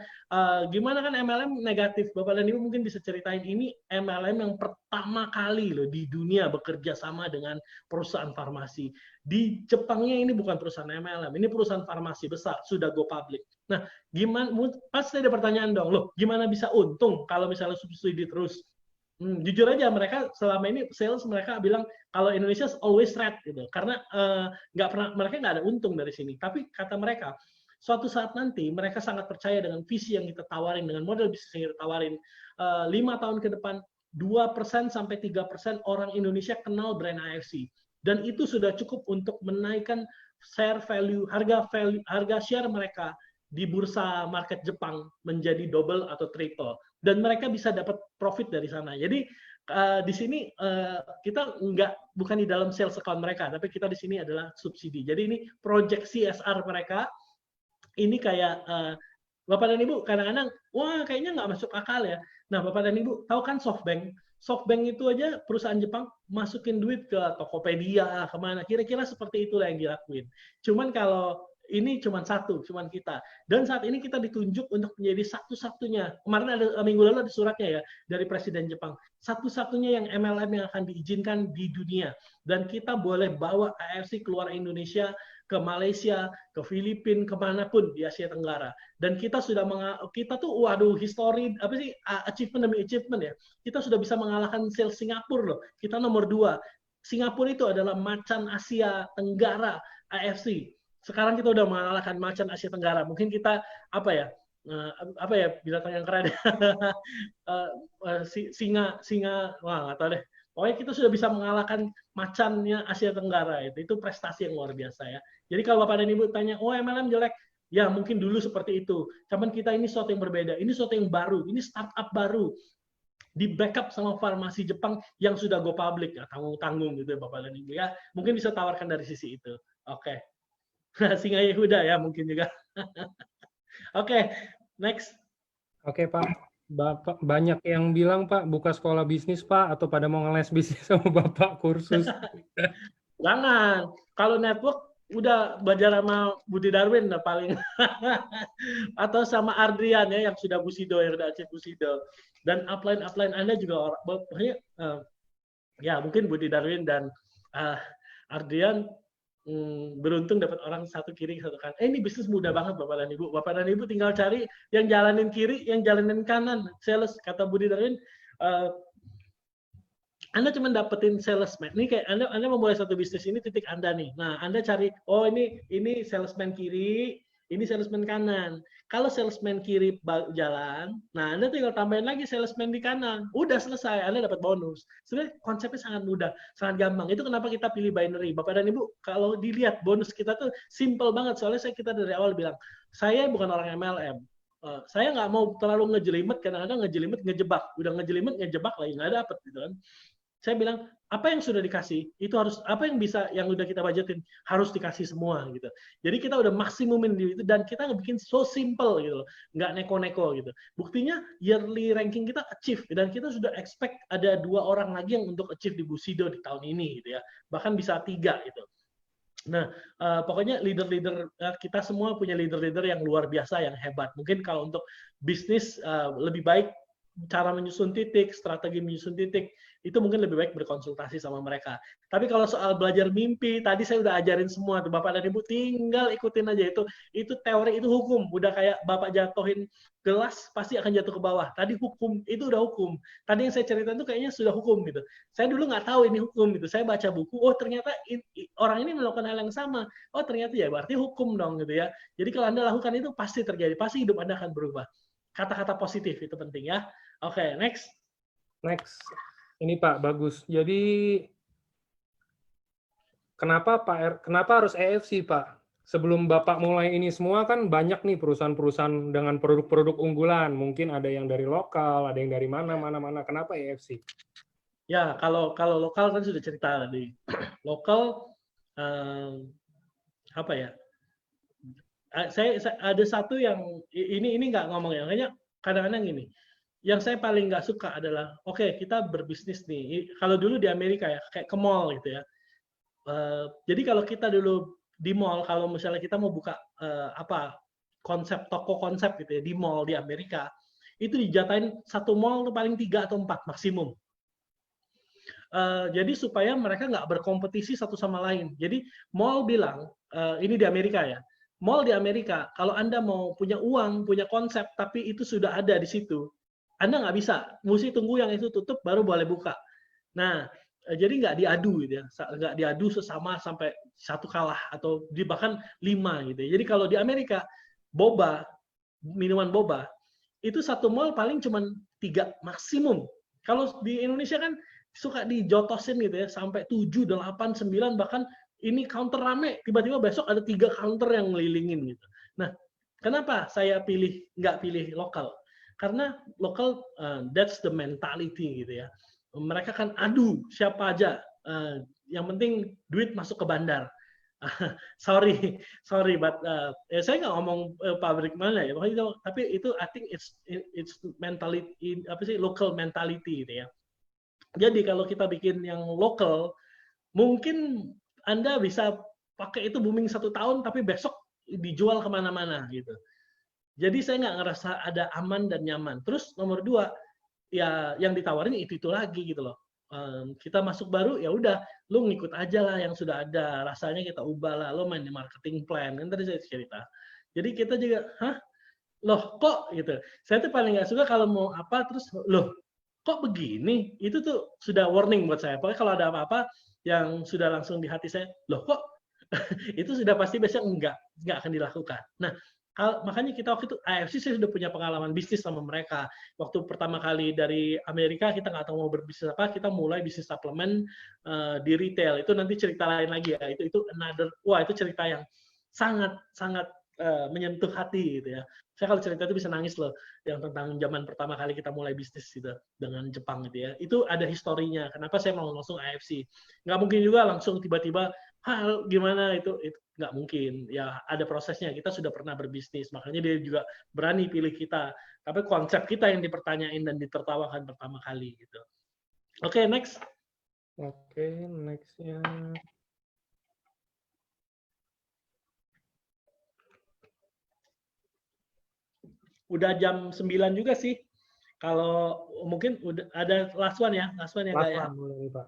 gimana kan MLM negatif, Bapak dan Ibu mungkin bisa ceritain ini MLM yang pertama kali loh di dunia bekerja sama dengan perusahaan farmasi. Di Jepangnya ini bukan perusahaan MLM, ini perusahaan farmasi besar, sudah go public. Nah gimana, pasti ada pertanyaan dong, loh gimana bisa untung kalau misalnya subsidi terus? Jujur aja mereka selama ini sales mereka bilang kalau Indonesia always red gitu karena nggak pernah mereka nggak ada untung dari sini. Tapi kata mereka suatu saat nanti mereka sangat percaya dengan visi yang kita tawarin, dengan model bisnis yang kita tawarin. 5 tahun ke depan 2% sampai 3% orang Indonesia kenal brand AFC dan itu sudah cukup untuk menaikkan share value harga share mereka di bursa market Jepang menjadi double atau triple dan mereka bisa dapat profit dari sana. Jadi di sini kita bukan di dalam sales account mereka, tapi kita di sini adalah subsidi. Jadi ini project CSR mereka. Ini kayak Bapak dan Ibu kadang-kadang, wah kayaknya nggak masuk akal ya. Nah Bapak dan Ibu tahu kan SoftBank? SoftBank itu aja perusahaan Jepang masukin duit ke Tokopedia, kemana. Kira-kira seperti itulah yang dilakuin. Cuman kalau ini cuma satu, cuma kita. Dan saat ini kita ditunjuk untuk menjadi satu-satunya. Kemarin ada minggu lalu ada suratnya ya dari Presiden Jepang. Satu-satunya yang MLM yang akan diizinkan di dunia. Dan kita boleh bawa AFC keluar Indonesia ke Malaysia, ke Filipina, kemanapun di Asia Tenggara. Dan kita sudah kita tuh waduh history apa sih achievement demi achievement ya. Kita sudah bisa mengalahkan sales Singapura loh. Kita nomor 2. Singapura itu adalah macan Asia Tenggara AFC. Sekarang kita udah mengalahkan macan Asia Tenggara. Mungkin kita apa ya binatang yang keren singa wah nggak tahu deh. Pokoknya kita sudah bisa mengalahkan macannya Asia Tenggara itu prestasi yang luar biasa ya. Jadi kalau Bapak dan Ibu tanya, oh MLM jelek, ya mungkin dulu seperti itu. Cuman kita ini sesuatu yang berbeda, ini sesuatu yang baru, ini startup baru di backup sama farmasi Jepang yang sudah go public ya, tanggung-tanggung gitu ya Bapak dan Ibu ya. Mungkin bisa tawarkan dari sisi itu. Oke. Singa Yehuda ya mungkin juga. Oke, next. Oke Pak, Bapak banyak yang bilang Pak buka sekolah bisnis Pak atau pada mau ngeles bisnis sama Bapak kursus. Jangan, kalau network udah belajar sama Budi Darwin udah paling atau sama Ardrian ya yang sudah Busido yang udah Aceh Busido dan upline Anda juga banyak ya mungkin Budi Darwin dan Ardrian beruntung dapat orang satu kiri satu kanan. Ini bisnis mudah banget Bapak dan Ibu. Bapak dan Ibu tinggal cari yang jalanin kiri, yang jalanin kanan. Sales kata Budi Darwin, Anda cuma dapetin salesman. Ini kayak Anda memulai satu bisnis ini titik Anda nih. Nah, Anda cari oh ini salesman kiri, ini salesman kanan. Kalau salesman kiri jalan, nah Anda tinggal tambahin lagi salesman di kanan. Udah selesai, Anda dapat bonus. Sebenarnya konsepnya sangat mudah, sangat gampang. Itu kenapa kita pilih binary. Bapak dan Ibu, kalau dilihat bonus kita tuh simple banget. Soalnya kita dari awal bilang, saya bukan orang MLM. Saya nggak mau terlalu ngejelimet, kadang-kadang ngejelimet ngejebak. Udah ngejelimet ngejebak lagi, nggak dapet gitu kan. Saya bilang apa yang sudah dikasih itu harus apa yang bisa yang udah kita budgetin harus dikasih semua gitu. Jadi kita udah maksimumin di itu dan kita bikin so simple gitu loh, nggak neko-neko gitu. Buktinya yearly ranking kita achieve dan kita sudah expect ada 2 orang lagi yang untuk achieve di Busido di tahun ini gitu ya, bahkan bisa 3 gitu. Nah, pokoknya leader-leader kita semua punya leader-leader yang luar biasa yang hebat. Mungkin kalau untuk bisnis lebih baik cara menyusun titik, strategi menyusun titik, itu mungkin lebih baik berkonsultasi sama mereka. Tapi kalau soal belajar mimpi, tadi saya udah ajarin semua tuh Bapak dan Ibu, tinggal ikutin aja itu teori, itu hukum. Udah kayak Bapak jatuhin gelas, pasti akan jatuh ke bawah. Tadi hukum, itu udah hukum. Tadi yang saya cerita itu kayaknya sudah hukum gitu. Saya dulu nggak tahu ini hukum gitu. Saya baca buku, oh ternyata orang ini melakukan hal yang sama. Oh ternyata ya berarti hukum dong gitu ya. Jadi kalau Anda lakukan itu pasti terjadi, pasti hidup Anda akan berubah. Kata-kata positif itu penting ya. Oke, next. Next. Ini Pak, bagus. Jadi kenapa harus AFC Pak? Sebelum Bapak mulai ini semua kan banyak nih perusahaan-perusahaan dengan produk-produk unggulan. Mungkin ada yang dari lokal, ada yang dari mana. Kenapa AFC? Ya, kalau lokal kan sudah cerita tadi. Lokal apa ya? Saya ada satu yang ini nggak ngomong ya. Makanya kadang-kadang gini. yang saya paling nggak suka adalah, oke, kita berbisnis nih. Kalau dulu di Amerika ya, kayak ke mall gitu ya. Jadi kalau kita dulu di mall, kalau misalnya kita mau buka toko konsep gitu ya di mall di Amerika, itu dijatahin satu mall tuh paling 3 atau 4 maksimum. Jadi supaya mereka nggak berkompetisi satu sama lain. Jadi mall bilang, ini di Amerika ya, mall di Amerika, kalau Anda mau punya uang, punya konsep, tapi itu sudah ada di situ, Anda nggak bisa, mesti tunggu yang itu tutup baru boleh buka. Nah, jadi nggak diadu gitu ya, nggak diadu sesama sampai satu kalah atau bahkan 5 gitu ya. Jadi kalau di Amerika, minuman boba, itu satu mall paling cuma 3 maksimum. Kalau di Indonesia kan suka dijotosin gitu ya, sampai 7, 8, 9, bahkan ini counter rame, tiba-tiba besok ada 3 counter yang ngelilingin gitu. Nah, kenapa saya nggak pilih lokal? Karena lokal, that's the mentality gitu ya. Mereka kan adu siapa aja, yang penting duit masuk ke bandar. sorry, but saya nggak ngomong pabrik mana ya, tapi itu I think it's mentality, local mentality gitu ya. Jadi kalau kita bikin yang lokal, mungkin Anda bisa pakai itu booming 1 tahun, tapi besok dijual kemana-mana gitu. Jadi saya nggak ngerasa ada aman dan nyaman. Terus nomor 2, ya yang ditawarin itu lagi gitu loh. Kita masuk baru, ya udah, lu ngikut aja lah yang sudah ada. Rasanya kita ubah lah, lo main di marketing plan. Kan tadi saya cerita. Jadi kita juga, hah? Loh kok gitu. Saya tuh paling nggak suka kalau mau apa, terus, loh kok begini? Itu tuh sudah warning buat saya. Pokoknya kalau ada apa-apa yang sudah langsung di hati saya, loh kok itu sudah pasti biasanya nggak akan dilakukan. Nah, makanya kita waktu itu AFC saya sudah punya pengalaman bisnis sama mereka. Waktu pertama kali dari Amerika kita nggak tahu mau berbisnis apa, kita mulai bisnis suplemen di retail. Itu nanti cerita lain lagi ya. Itu itu cerita yang sangat menyentuh hati gitu ya. Saya kalau cerita itu bisa nangis loh, yang tentang zaman pertama kali kita mulai bisnis gitu dengan Jepang gitu ya. Itu ada historinya. Kenapa saya mau langsung AFC? Nggak mungkin juga langsung tiba-tiba, gimana itu nggak mungkin. Ya ada prosesnya. Kita sudah pernah berbisnis, makanya dia juga berani pilih kita. Tapi konsep kita yang dipertanyain dan ditertawakan pertama kali gitu. Oke, next. Oke, next-nya. Udah jam 9 juga sih. Kalau mungkin udah ada last one ya Kak ya. Pak.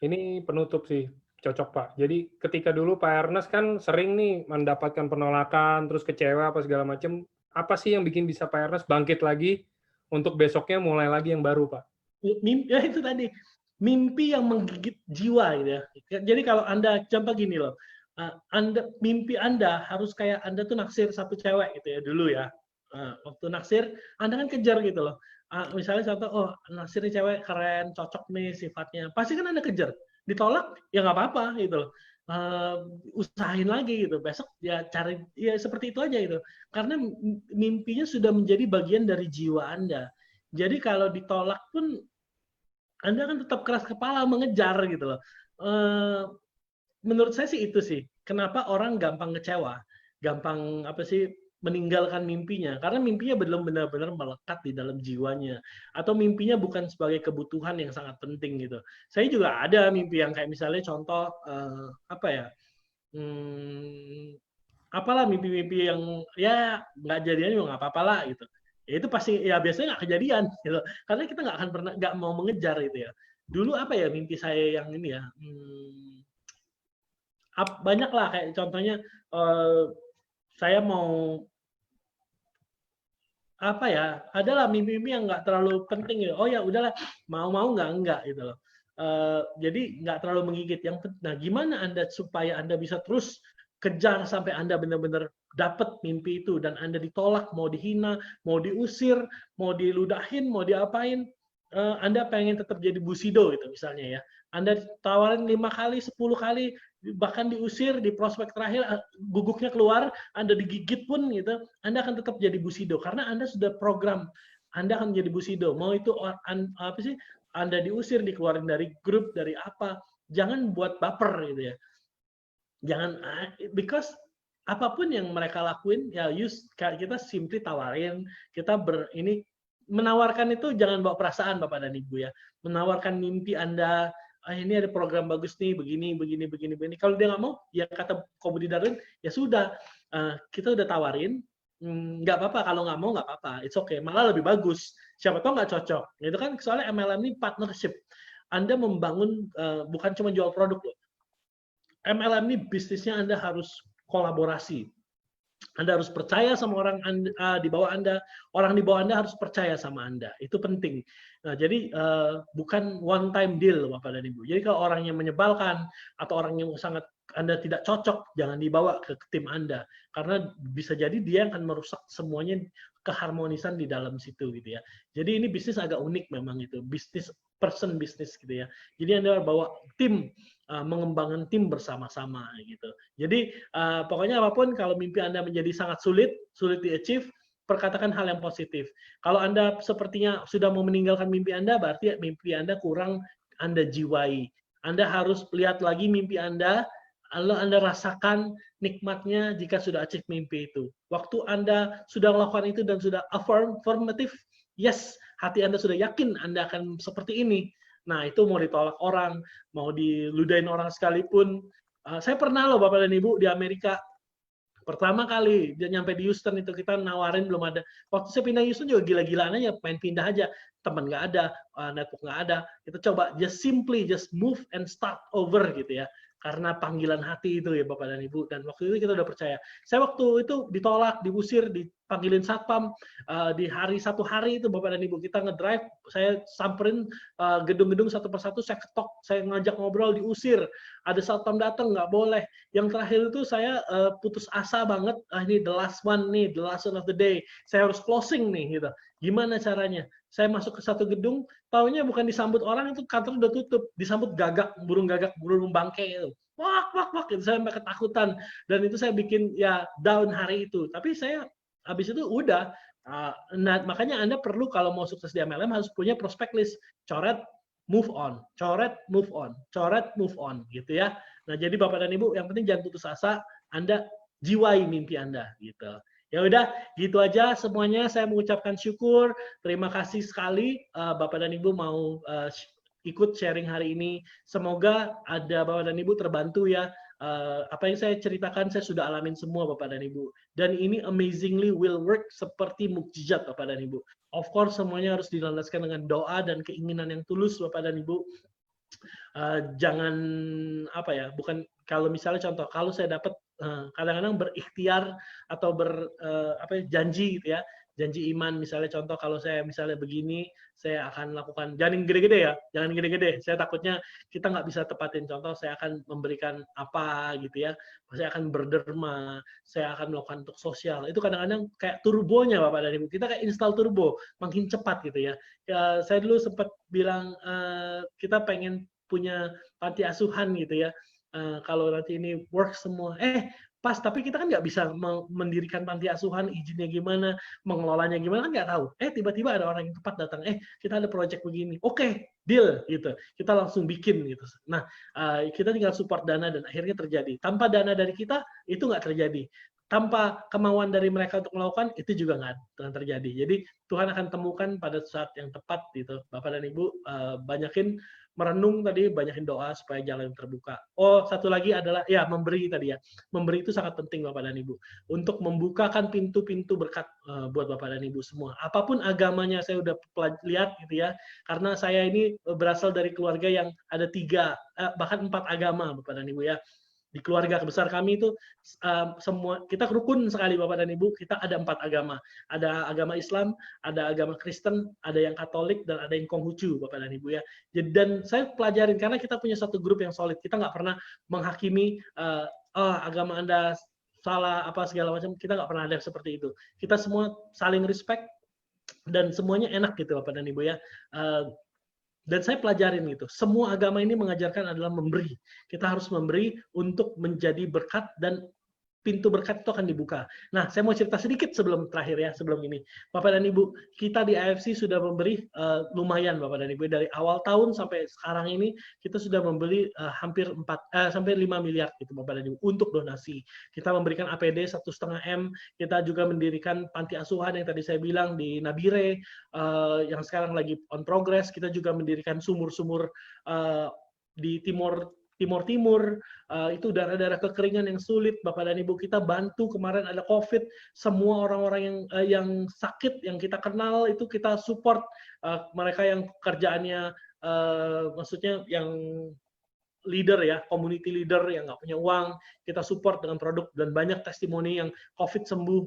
Ini penutup sih, cocok Pak. Jadi ketika dulu Pak Ernest kan sering nih mendapatkan penolakan, terus kecewa apa segala macam. Apa sih yang bikin bisa Pak Ernest bangkit lagi untuk besoknya mulai lagi yang baru Pak? Ya itu tadi, mimpi yang menggigit jiwa gitu ya. Jadi kalau Anda contoh gini loh, mimpi Anda harus kayak Anda tuh naksir satu cewek gitu ya dulu ya. Waktu naksir, Anda kan kejar gitu loh. Misalnya contoh, oh naksir nih cewek keren, cocok nih sifatnya. Pasti kan Anda kejar. Ditolak, ya nggak apa-apa gitu loh. Usahain lagi gitu. Besok ya cari, ya seperti itu aja gitu. Karena mimpinya sudah menjadi bagian dari jiwa Anda. Jadi kalau ditolak pun Anda kan tetap keras kepala mengejar gitu loh. Menurut saya sih itu sih. Kenapa orang gampang kecewa, gampang meninggalkan mimpinya, karena mimpinya belum benar-benar melekat di dalam jiwanya, atau mimpinya bukan sebagai kebutuhan yang sangat penting gitu. Saya juga ada mimpi yang kayak misalnya contoh apalah mimpi-mimpi yang ya nggak jadinya juga nggak apa-apa lah gitu. Ya itu pasti ya biasanya nggak kejadian gitu. Karena kita nggak mau mengejar gitu ya. Dulu apa ya mimpi saya yang ini ya. Banyak lah kayak contohnya saya mau adalah mimpi-mimpi yang nggak terlalu penting gitu. Oh ya udahlah, mau enggak gitu loh. Jadi nggak terlalu menggigit. Nah, gimana Anda supaya Anda bisa terus kejar sampai Anda benar-benar dapat mimpi itu dan Anda ditolak, mau dihina, mau diusir, mau diludahin, mau diapain, Anda pengen tetap jadi Bushido gitu misalnya ya. Anda tawarin 5 kali, 10 kali, bahkan diusir di prospek terakhir guguknya keluar, Anda digigit pun gitu, Anda akan tetap jadi Bushido karena Anda sudah program Anda akan menjadi Bushido. Mau itu Anda diusir, dikeluarin dari grup, dari apa, jangan buat baper gitu ya. Jangan because apapun yang mereka lakuin ya kita simply tawarin, kita menawarkan itu jangan bawa perasaan Bapak dan Ibu ya. Menawarkan mimpi Anda, ini ada program bagus nih, begini. Kalau dia nggak mau, ya kata Komudi Darwin, ya sudah, kita udah tawarin, nggak apa-apa, kalau nggak mau nggak apa-apa, it's okay, malah lebih bagus. Siapa tahu nggak cocok. Itu kan soalnya MLM ini partnership. Anda membangun, bukan cuma jual produk loh. MLM ini bisnisnya Anda harus kolaborasi. Anda harus percaya sama orang di bawah Anda, orang di bawah Anda harus percaya sama Anda. Itu penting. Nah, jadi bukan one time deal Bapak dan Ibu. Jadi kalau orang yang menyebalkan atau orang yang sangat Anda tidak cocok, jangan dibawa ke tim Anda. Karena bisa jadi dia akan merusak semuanya keharmonisan di dalam situ gitu ya. Jadi ini bisnis agak unik memang itu. Bisnis person bisnis gitu ya. Jadi Anda bawa tim, mengembangkan tim bersama-sama gitu. Jadi pokoknya apapun kalau mimpi Anda menjadi sangat sulit di-achieve, perkatakan hal yang positif. Kalau Anda sepertinya sudah mau meninggalkan mimpi Anda, berarti mimpi Anda kurang Anda jiwai. Anda harus lihat lagi mimpi Anda, lalu Anda rasakan nikmatnya jika sudah achieve mimpi itu. Waktu Anda sudah melakukan itu dan sudah affirmative, yes, hati Anda sudah yakin Anda akan seperti ini. Nah, itu mau ditolak orang, mau diludahin orang sekalipun. Saya pernah loh Bapak dan Ibu di Amerika, pertama kali dia nyampe di Houston itu kita nawarin belum ada. Waktu saya pindah Houston juga gila-gilaan aja, main pindah aja. Teman nggak ada, network nggak ada. Kita coba just move and start over gitu ya. Karena panggilan hati itu ya Bapak dan Ibu. Dan waktu itu kita udah percaya. Saya waktu itu ditolak, diusir, dipanggilin satpam. Di satu hari itu Bapak dan Ibu kita ngedrive, saya samperin gedung-gedung satu persatu, saya ketok, saya ngajak ngobrol, diusir. Ada satpam datang, nggak boleh. Yang terakhir itu saya putus asa banget, ini the last one of the day. Saya harus closing nih gitu. Gimana caranya? Saya masuk ke satu gedung, taunya bukan disambut orang, itu kantor udah tutup, disambut burung bangke itu. Wak gitu. Saya sampai ketakutan dan itu saya bikin ya down hari itu. Tapi saya habis itu udah nah, makanya Anda perlu kalau mau sukses di MLM harus punya prospect list. Coret, move on, coret, move on, coret, move on gitu ya. Nah, jadi Bapak dan Ibu yang penting jangan putus asa, Anda jiwai mimpi Anda gitu. Ya udah, gitu aja semuanya. Saya mengucapkan syukur, terima kasih sekali Bapak dan Ibu mau ikut sharing hari ini. Semoga ada Bapak dan Ibu terbantu ya. Apa yang saya ceritakan saya sudah alamin semua Bapak dan Ibu. Dan ini amazingly will work seperti mukjizat Bapak dan Ibu. Of course semuanya harus dilandaskan dengan doa dan keinginan yang tulus Bapak dan Ibu. Jangan apa ya, bukan kalau misalnya contoh kalau saya dapat kadang-kadang berikhtiar atau janji gitu ya, janji iman misalnya contoh kalau saya misalnya begini saya akan lakukan, jangan gede-gede, saya takutnya kita nggak bisa tepatin. Contoh saya akan memberikan apa gitu ya, saya akan berderma, saya akan melakukan untuk sosial. Itu kadang-kadang kayak turbonya Bapak dan Ibu, kita kayak install turbo makin cepat gitu ya. Saya dulu sempat bilang kita pengen punya panti asuhan gitu ya. Kalau nanti ini work semua, pas tapi kita kan nggak bisa mendirikan panti asuhan, izinnya gimana, mengelolanya gimana kan nggak tahu. Tiba-tiba ada orang yang tepat datang, kita ada project begini, oke, deal gitu. Kita langsung bikin gitu. Nah, kita tinggal support dana dan akhirnya terjadi. Tanpa dana dari kita itu nggak terjadi. Tanpa kemauan dari mereka untuk melakukan itu juga nggak terjadi. Jadi Tuhan akan temukan pada saat yang tepat gitu. Bapak dan Ibu banyakin merenung tadi, banyakin doa supaya jalan yang terbuka. Oh, satu lagi adalah ya memberi tadi ya. Memberi itu sangat penting Bapak dan Ibu. Untuk membukakan pintu-pintu berkat buat Bapak dan Ibu semua. Apapun agamanya saya udah lihat gitu ya. Karena saya ini berasal dari keluarga yang ada 3 bahkan 4 agama Bapak dan Ibu ya. Di keluarga besar kami itu semua kita rukun sekali Bapak dan Ibu, kita ada 4 agama. Ada agama Islam, ada agama Kristen, ada yang Katolik dan ada yang Konghucu Bapak dan Ibu ya. Dan saya pelajarin karena kita punya satu grup yang solid. Kita nggak pernah menghakimi agama Anda salah apa segala macam. Kita nggak pernah ada seperti itu. Kita semua saling respect dan semuanya enak gitu Bapak dan Ibu ya. Dan saya pelajarin gitu. Semua agama ini mengajarkan adalah memberi. Kita harus memberi untuk menjadi berkat dan pintu berkat itu akan dibuka. Nah, saya mau cerita sedikit sebelum terakhir ya, sebelum ini. Bapak dan Ibu, kita di AFC sudah memberi lumayan Bapak dan Ibu, dari awal tahun sampai sekarang ini kita sudah membeli hampir 5 miliar gitu Bapak dan Ibu untuk donasi. Kita memberikan APD 1,5 M, kita juga mendirikan panti asuhan yang tadi saya bilang di Nabire, yang sekarang lagi on progress. Kita juga mendirikan sumur-sumur di Timur, itu daerah-daerah kekeringan yang sulit Bapak dan Ibu, kita bantu. Kemarin ada COVID, semua orang-orang yang sakit yang kita kenal itu kita support, mereka yang kerjaannya maksudnya yang leader ya, community leader yang nggak punya uang, kita support dengan produk, dan banyak testimoni yang COVID sembuh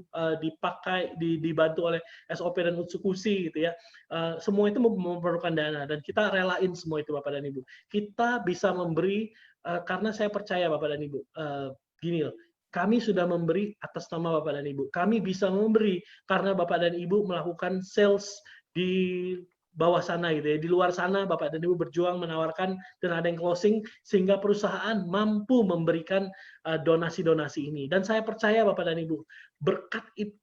dibantu oleh SOP dan Utsukushi gitu ya. Semua itu memerlukan dana dan kita relain semua itu Bapak dan Ibu. Kita bisa memberi karena saya percaya Bapak dan Ibu, gini loh, kami sudah memberi atas nama Bapak dan Ibu. Kami bisa memberi karena Bapak dan Ibu melakukan sales di bawah sana gitu ya, di luar sana Bapak dan Ibu berjuang menawarkan dan ada yang closing sehingga perusahaan mampu memberikan donasi-donasi ini. Dan saya percaya Bapak dan Ibu,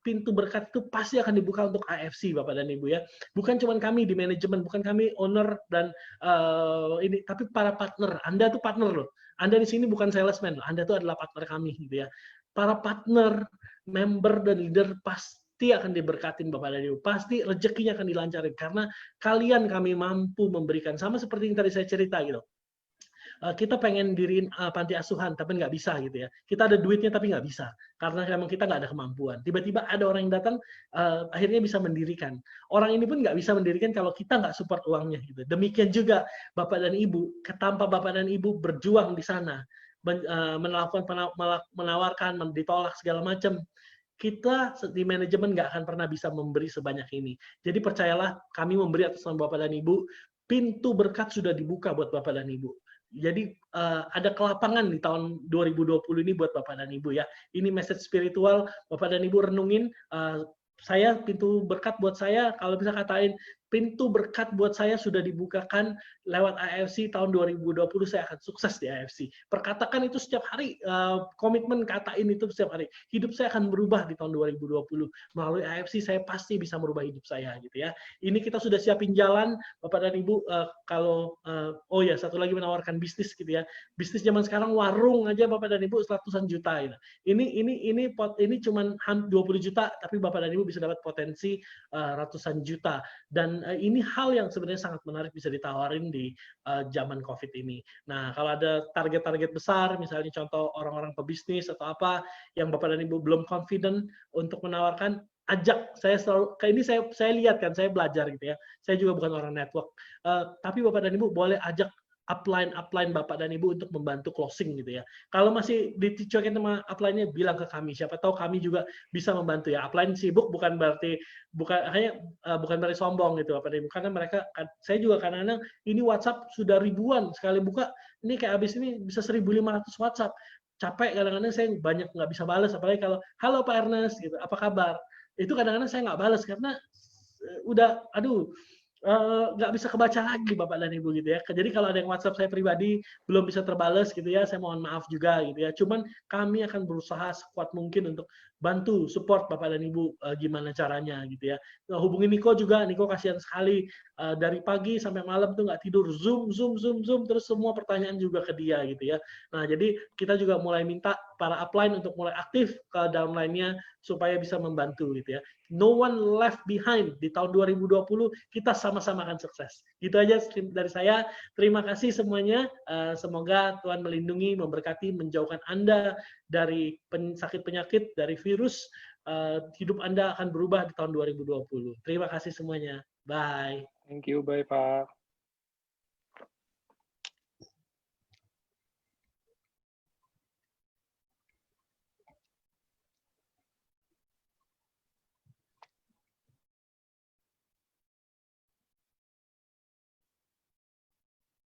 pintu berkat itu pasti akan dibuka untuk AFC Bapak dan Ibu ya. Bukan cuma kami di manajemen, bukan kami owner dan ini, tapi para partner. Anda tuh partner loh. Anda di sini bukan salesman, Anda tuh adalah partner kami gitu ya. Para partner, member dan leader pasti akan diberkatin Bapak dan Ibu, pasti rezekinya akan dilancarin karena kalian kami mampu memberikan. Sama seperti yang tadi saya cerita gitu. Kita pengen diriin panti asuhan tapi nggak bisa gitu ya. Kita ada duitnya tapi nggak bisa karena memang kita nggak ada kemampuan. Tiba-tiba ada orang yang datang akhirnya bisa mendirikan. Orang ini pun nggak bisa mendirikan kalau kita nggak support uangnya gitu. Demikian juga Bapak dan Ibu, tanpa Bapak dan Ibu berjuang di sana, menawarkan, ditolak segala macam, kita di manajemen nggak akan pernah bisa memberi sebanyak ini. Jadi percayalah, kami memberi atas nama Bapak dan Ibu, pintu berkat sudah dibuka buat Bapak dan Ibu. Jadi ada kelapangan di tahun 2020 ini buat Bapak dan Ibu ya. Ini message spiritual, Bapak dan Ibu renungin. Saya pintu berkat buat saya, kalau bisa katain, pintu berkat buat saya sudah dibukakan lewat AFC tahun 2020, saya akan sukses di AFC. Perkatakan itu setiap hari, komitmen katain itu setiap hari. Hidup saya akan berubah di tahun 2020. Melalui AFC saya pasti bisa merubah hidup saya gitu ya. Ini kita sudah siapin jalan, Bapak dan Ibu, kalau oh ya, satu lagi menawarkan bisnis gitu ya. Bisnis zaman sekarang warung aja Bapak dan Ibu ratusan juta gitu. Ini cuma 20 juta tapi Bapak dan Ibu bisa dapat potensi ratusan juta. Dan ini hal yang sebenarnya sangat menarik bisa ditawarin di zaman COVID ini. Nah, kalau ada target-target besar, misalnya contoh orang-orang pebisnis atau apa yang Bapak dan Ibu belum confident untuk menawarkan, ajak. Saya selalu, kayak ini saya lihat kan, saya belajar gitu ya. Saya juga bukan orang network, tapi Bapak dan Ibu boleh ajak upline Bapak dan Ibu untuk membantu closing gitu ya. Kalau masih dicocokin sama upline-nya, bilang ke kami. Siapa tahu kami juga bisa membantu ya. Upline sibuk bukan berarti sombong gitu Bapak dan Ibu. Karena mereka, saya juga kadang-kadang ini WhatsApp sudah ribuan sekali buka. Ini kayak habis ini bisa 1.500 WhatsApp. Capek kadang-kadang saya banyak nggak bisa balas. Apalagi kalau halo Pak Ernest gitu, apa kabar? Itu kadang-kadang saya nggak balas karena udah nggak bisa kebaca lagi Bapak dan Ibu gitu ya. Jadi kalau ada yang WhatsApp saya pribadi belum bisa terbalas gitu ya, saya mohon maaf juga gitu ya. Cuman kami akan berusaha sekuat mungkin untuk bantu support Bapak dan Ibu gimana caranya gitu ya. Nah, hubungi Niko juga, Niko kasihan sekali dari pagi sampai malam tuh nggak tidur, zoom terus semua pertanyaan juga ke dia gitu ya. Nah, jadi kita juga mulai minta para upline untuk mulai aktif ke downline-nya supaya bisa membantu gitu ya. No one left behind di tahun 2020, kita sama-sama akan sukses. Gitu aja dari saya. Terima kasih semuanya. Semoga Tuhan melindungi, memberkati, menjauhkan Anda dari sakit penyakit, dari virus. Hidup Anda akan berubah di tahun 2020. Terima kasih semuanya. Bye. Thank you, bye Pak.